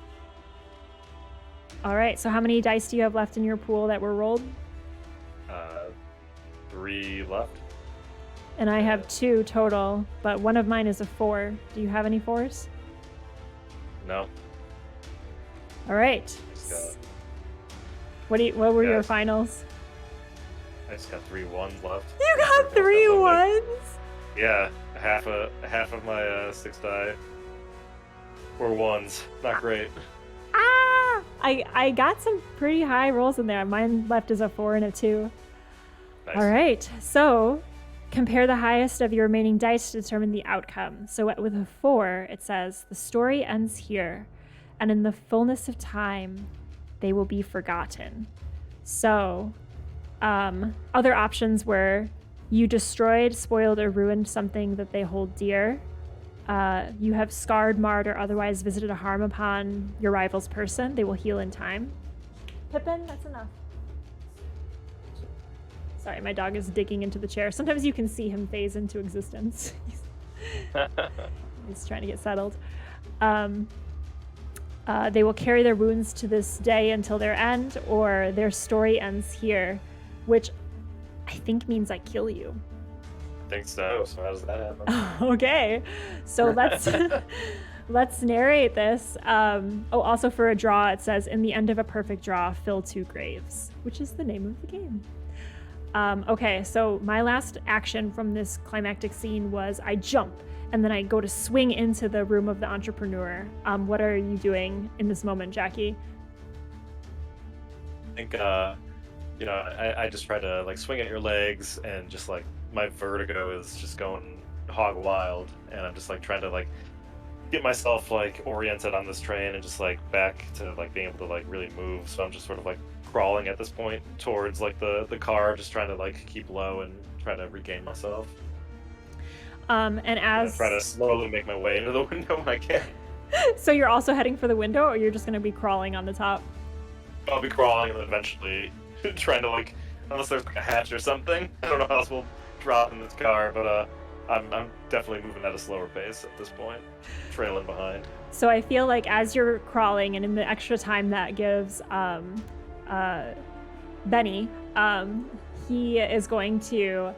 All right. So how many dice do you have left in your pool that were rolled? 3 left. And I have 2 total, but one of mine is a 4. Do you have any 4s? No. All right. What were your finals? I just got 3 1s left. You got 3 1s? Yeah, half of my 6 die were 1s. Not great. Ah! I got some pretty high rolls in there. Mine left is a 4 and a 2. Nice. All right. So compare the highest of your remaining dice to determine the outcome. So with a 4, it says, the story ends here, and in the fullness of time, they will be forgotten. So other options were you destroyed, spoiled, or ruined something that they hold dear. You have scarred, marred, or otherwise visited a harm upon your rival's person. They will heal in time. Pippin, that's enough. Sorry, my dog is digging into the chair. Sometimes you can see him phase into existence. He's trying to get settled. They will carry their wounds to this day until their end, or their story ends here, which I think means I kill you. I think so. So how does that happen? Okay, so let's narrate this. Also for a draw, it says, in the end of a perfect draw, fill 2 graves, which is the name of the game. Okay, so my last action from this climactic scene was I jump, and then I go to swing into the room of the entrepreneur. What are you doing in this moment, Jackie? I think, I just try to like swing at your legs, and just like my vertigo is just going hog wild, and I'm just like trying to like get myself like oriented on this train and just like back to like being able to like really move. So I'm just sort of like crawling at this point towards like the car, just trying to like keep low and try to regain myself. And I'm gonna try to as slowly make my way into the window when I can. so you're also heading for the window, or you're just going to be crawling on the top? I'll be crawling and then eventually trying to unless there's like a hatch or something. I don't know how else we'll drop in this car, but I'm definitely moving at a slower pace at this point, trailing behind. So I feel like as you're crawling and in the extra time that gives Benny, he is going to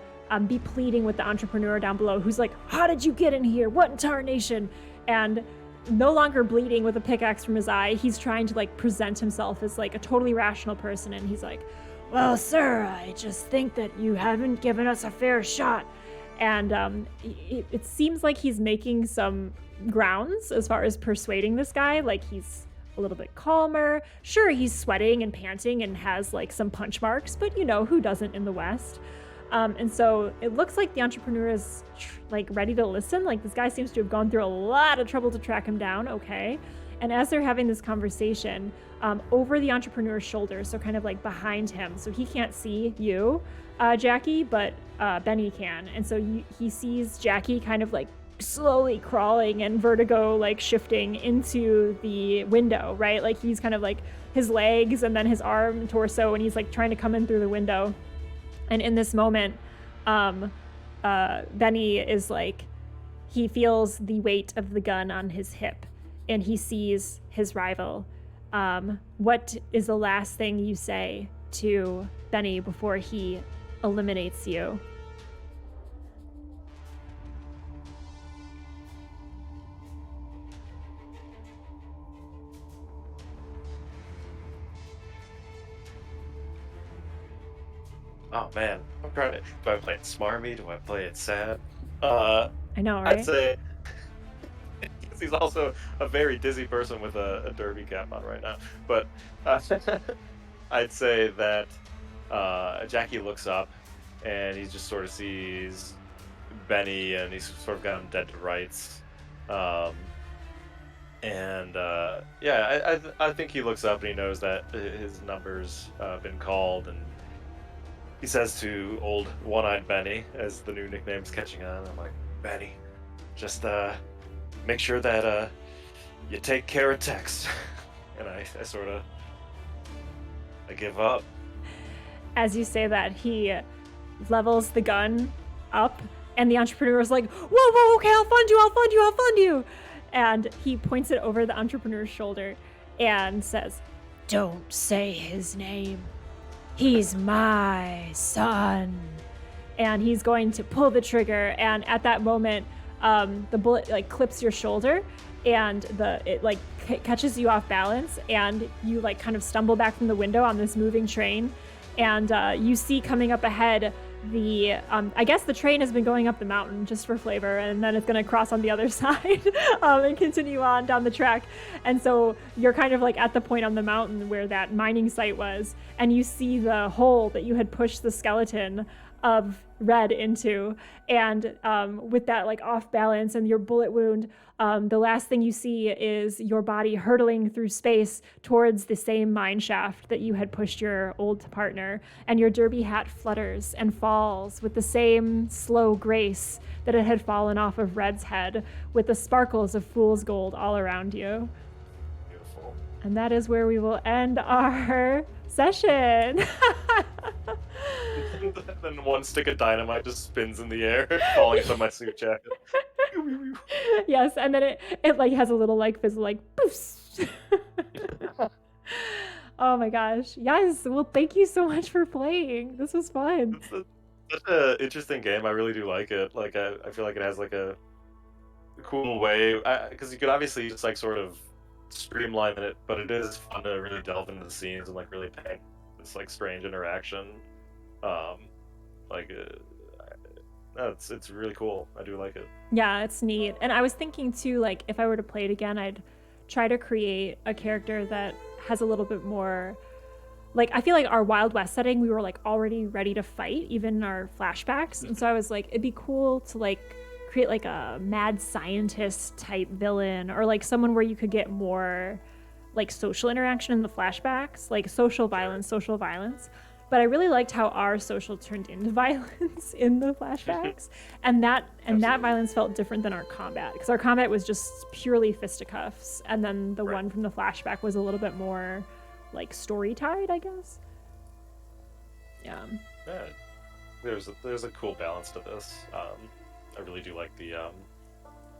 be pleading with the entrepreneur down below, who's like, how did you get in here? What in tarnation? And no longer bleeding with a pickaxe from his eye, he's trying to like present himself as like a totally rational person. And he's like, well, sir, I just think that you haven't given us a fair shot. And it seems like he's making some grounds as far as persuading this guy. Like, he's a little bit calmer. Sure, he's sweating and panting and has like some punch marks, but you know, who doesn't in the West? And so it looks like the entrepreneur is like ready to listen. Like, this guy seems to have gone through a lot of trouble to track him down. Okay. And as they're having this conversation, over the entrepreneur's shoulder, so kind of like behind him, so he can't see you, Jackie, but Benny can. And so he sees Jackie kind of like slowly crawling and vertigo like shifting into the window, right? Like, he's kind of like his legs and then his arm and torso, and he's like trying to come in through the window. And in this moment, Benny is like, he feels the weight of the gun on his hip, and he sees his rival. What is the last thing you say to Benny before he eliminates you? Oh man, I'm trying to. Do I play it smarmy? Do I play it sad? I know, right? I'd say he's also a very dizzy person with a derby cap on right now. But I'd say that Jackie looks up and he just sort of sees Benny, and he's sort of got him dead to rights. I think he looks up and he knows that his number's been called, and he says to old One-Eyed Benny, as the new nickname's catching on, I'm like, Benny, just make sure that you take care of Tex. And I sort of, I give up. As you say that, he levels the gun up, and the entrepreneur is like, whoa, okay, I'll fund you. And he points it over the entrepreneur's shoulder and says, don't say his name. He's my son. And he's going to pull the trigger, and at that moment, the bullet like clips your shoulder, and it like catches you off balance, and you like kind of stumble back from the window on this moving train. And you see coming up ahead I guess the train has been going up the mountain just for flavor, and then it's going to cross on the other side and continue on down the track. And so you're kind of like at the point on the mountain where that mining site was, and you see the hole that you had pushed the skeleton of Red into. And with that like off balance and your bullet wound, the last thing you see is your body hurtling through space towards the same mine shaft that you had pushed your old partner, and your derby hat flutters and falls with the same slow grace that it had fallen off of Red's head, with the sparkles of fool's gold all around you. Beautiful. And that is where we will end our session. Then one stick of dynamite just spins in the air, falling from my suit jacket. Yes, and then it like has a little like fizzle, like boofs. Oh my gosh. Yes, well, thank you so much for playing. This was fun. It's such an interesting game. I really do like it. Like, I feel like it has like a cool way, because you could obviously just like sort of streamline it, but it is fun to really delve into the scenes and like really paint this like strange interaction. It's really cool. I do like it. Yeah, it's neat. And I was thinking too, like, if I were to play it again, I'd try to create a character that has a little bit more, like, I feel like our Wild West setting, we were like already ready to fight, even in our flashbacks. And so I was like, it'd be cool to like create like a mad scientist type villain, or like someone where you could get more like social interaction in the flashbacks, like social violence. But I really liked how our social turned into violence in the flashbacks, and that violence felt different than our combat, because our combat was just purely fisticuffs, and then the one from the flashback was a little bit more like story-tied, I guess. Yeah. There's a cool balance to this. I really do like the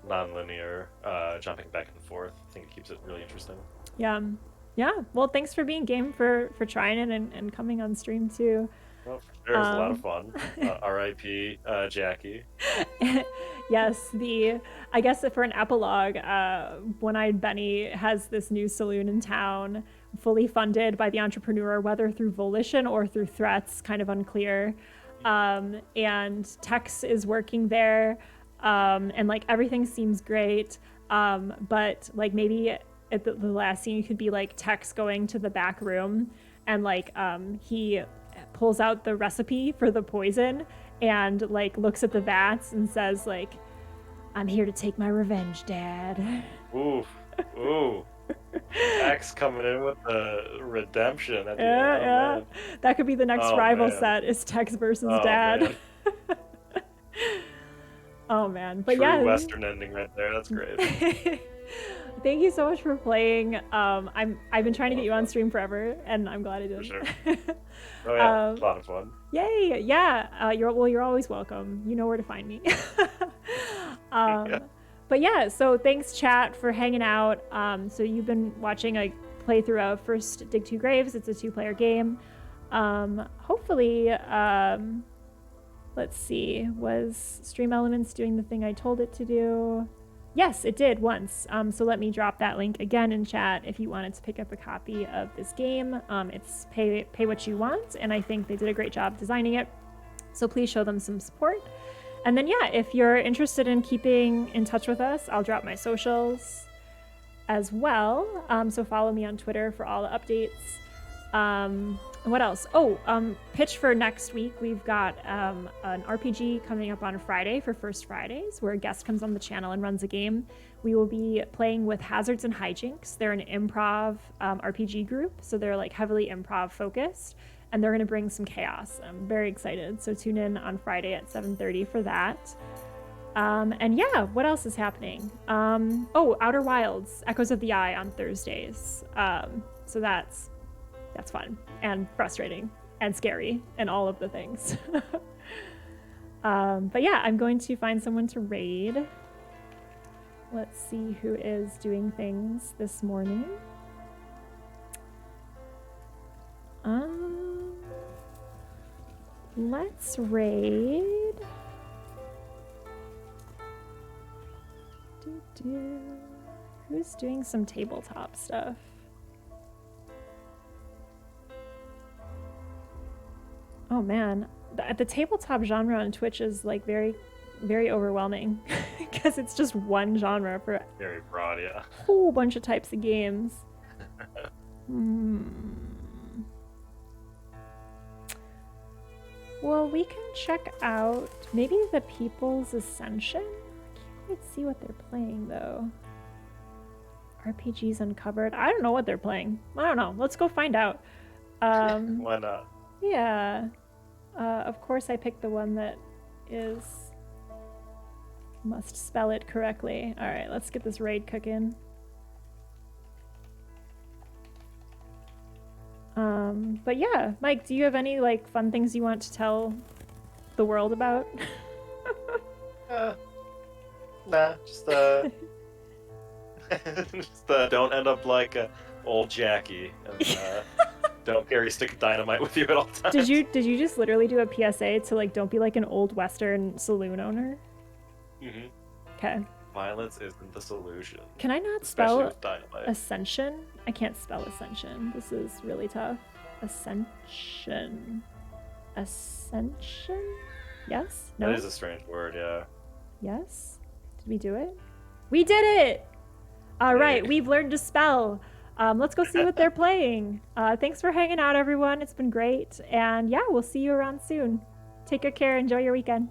non-linear jumping back and forth. I think it keeps it really interesting. Yeah. Well, thanks for being game for trying it and coming on stream too. Well, it was a lot of fun. R.I.P. Jackie. Yes, I guess for an epilogue, One-Eyed Benny has this new saloon in town, fully funded by the entrepreneur, whether through volition or through threats, kind of unclear. And Tex is working there, and like everything seems great, but like maybe at the last scene you could be like Tex going to the back room, and like he pulls out the recipe for the poison and like looks at the vats and says like, "I'm here to take my revenge, Dad." Ooh. Tex coming in with the redemption at the end. Yeah. Man. That could be the next rival set, is Tex versus Dad. Man. Oh man, but True yeah, Western ending right there. That's great. Thank you so much for playing. I've been trying to get you on stream forever, and I'm glad I did. For sure. Oh yeah, a lot of fun. Yay! Yeah, you're always welcome. You know where to find me. Yeah. But yeah, so thanks chat for hanging out. So you've been watching a playthrough of First Dig 2 Graves. It's a 2-player game. Hopefully, let's see, was Stream Elements doing the thing I told it to do? Yes, it did once. So let me drop that link again in chat if you wanted to pick up a copy of this game. It's pay what you want, and I think they did a great job designing it. So please show them some support. And then yeah, if you're interested in keeping in touch with us, I'll drop my socials as well. So follow me on Twitter for all the updates. What else? Pitch for next week. We've got an RPG coming up on Friday for First Fridays, where a guest comes on the channel and runs a game. We will be playing with Hazards and Hijinks. They're an improv RPG group, so they're like heavily improv focused, and they're going to bring some chaos. I'm very excited. So tune in on Friday at 7:30 for that. And yeah, what else is happening? Outer Wilds, Echoes of the Eye on Thursdays. So that's fun and frustrating and scary and all of the things. But yeah, I'm going to find someone to raid. Let's see who is doing things this morning. Let's raid. Who's doing some tabletop stuff? Oh man, the tabletop genre on Twitch is like very, very overwhelming because it's just one genre for Very broad, yeah. a whole bunch of types of games. Well, we can check out maybe the People's Ascension. I can't quite see what they're playing though. RPGs Uncovered. I don't know what they're playing. I don't know. Let's go find out. Why not? Yeah. Of course I picked the one that must spell it correctly. All right, let's get this raid cooking. But yeah, Mike, do you have any like fun things you want to tell the world about? Nah, just don't end up like old Jackie, and don't carry a stick of dynamite with you at all times. Did you just literally do a PSA to like don't be like an old Western saloon owner? Mm-hmm. Okay. Violence isn't the solution. Can I not Especially spell with dynamite. Ascension? I can't spell Ascension. This is really tough. Ascension. Ascension? Yes? No? That is a strange word, yeah. Yes? Did we do it? We did it! All right, we've learned to spell. Let's go see what they're playing. Thanks for hanging out, everyone. It's been great. And yeah, we'll see you around soon. Take good care. Enjoy your weekend.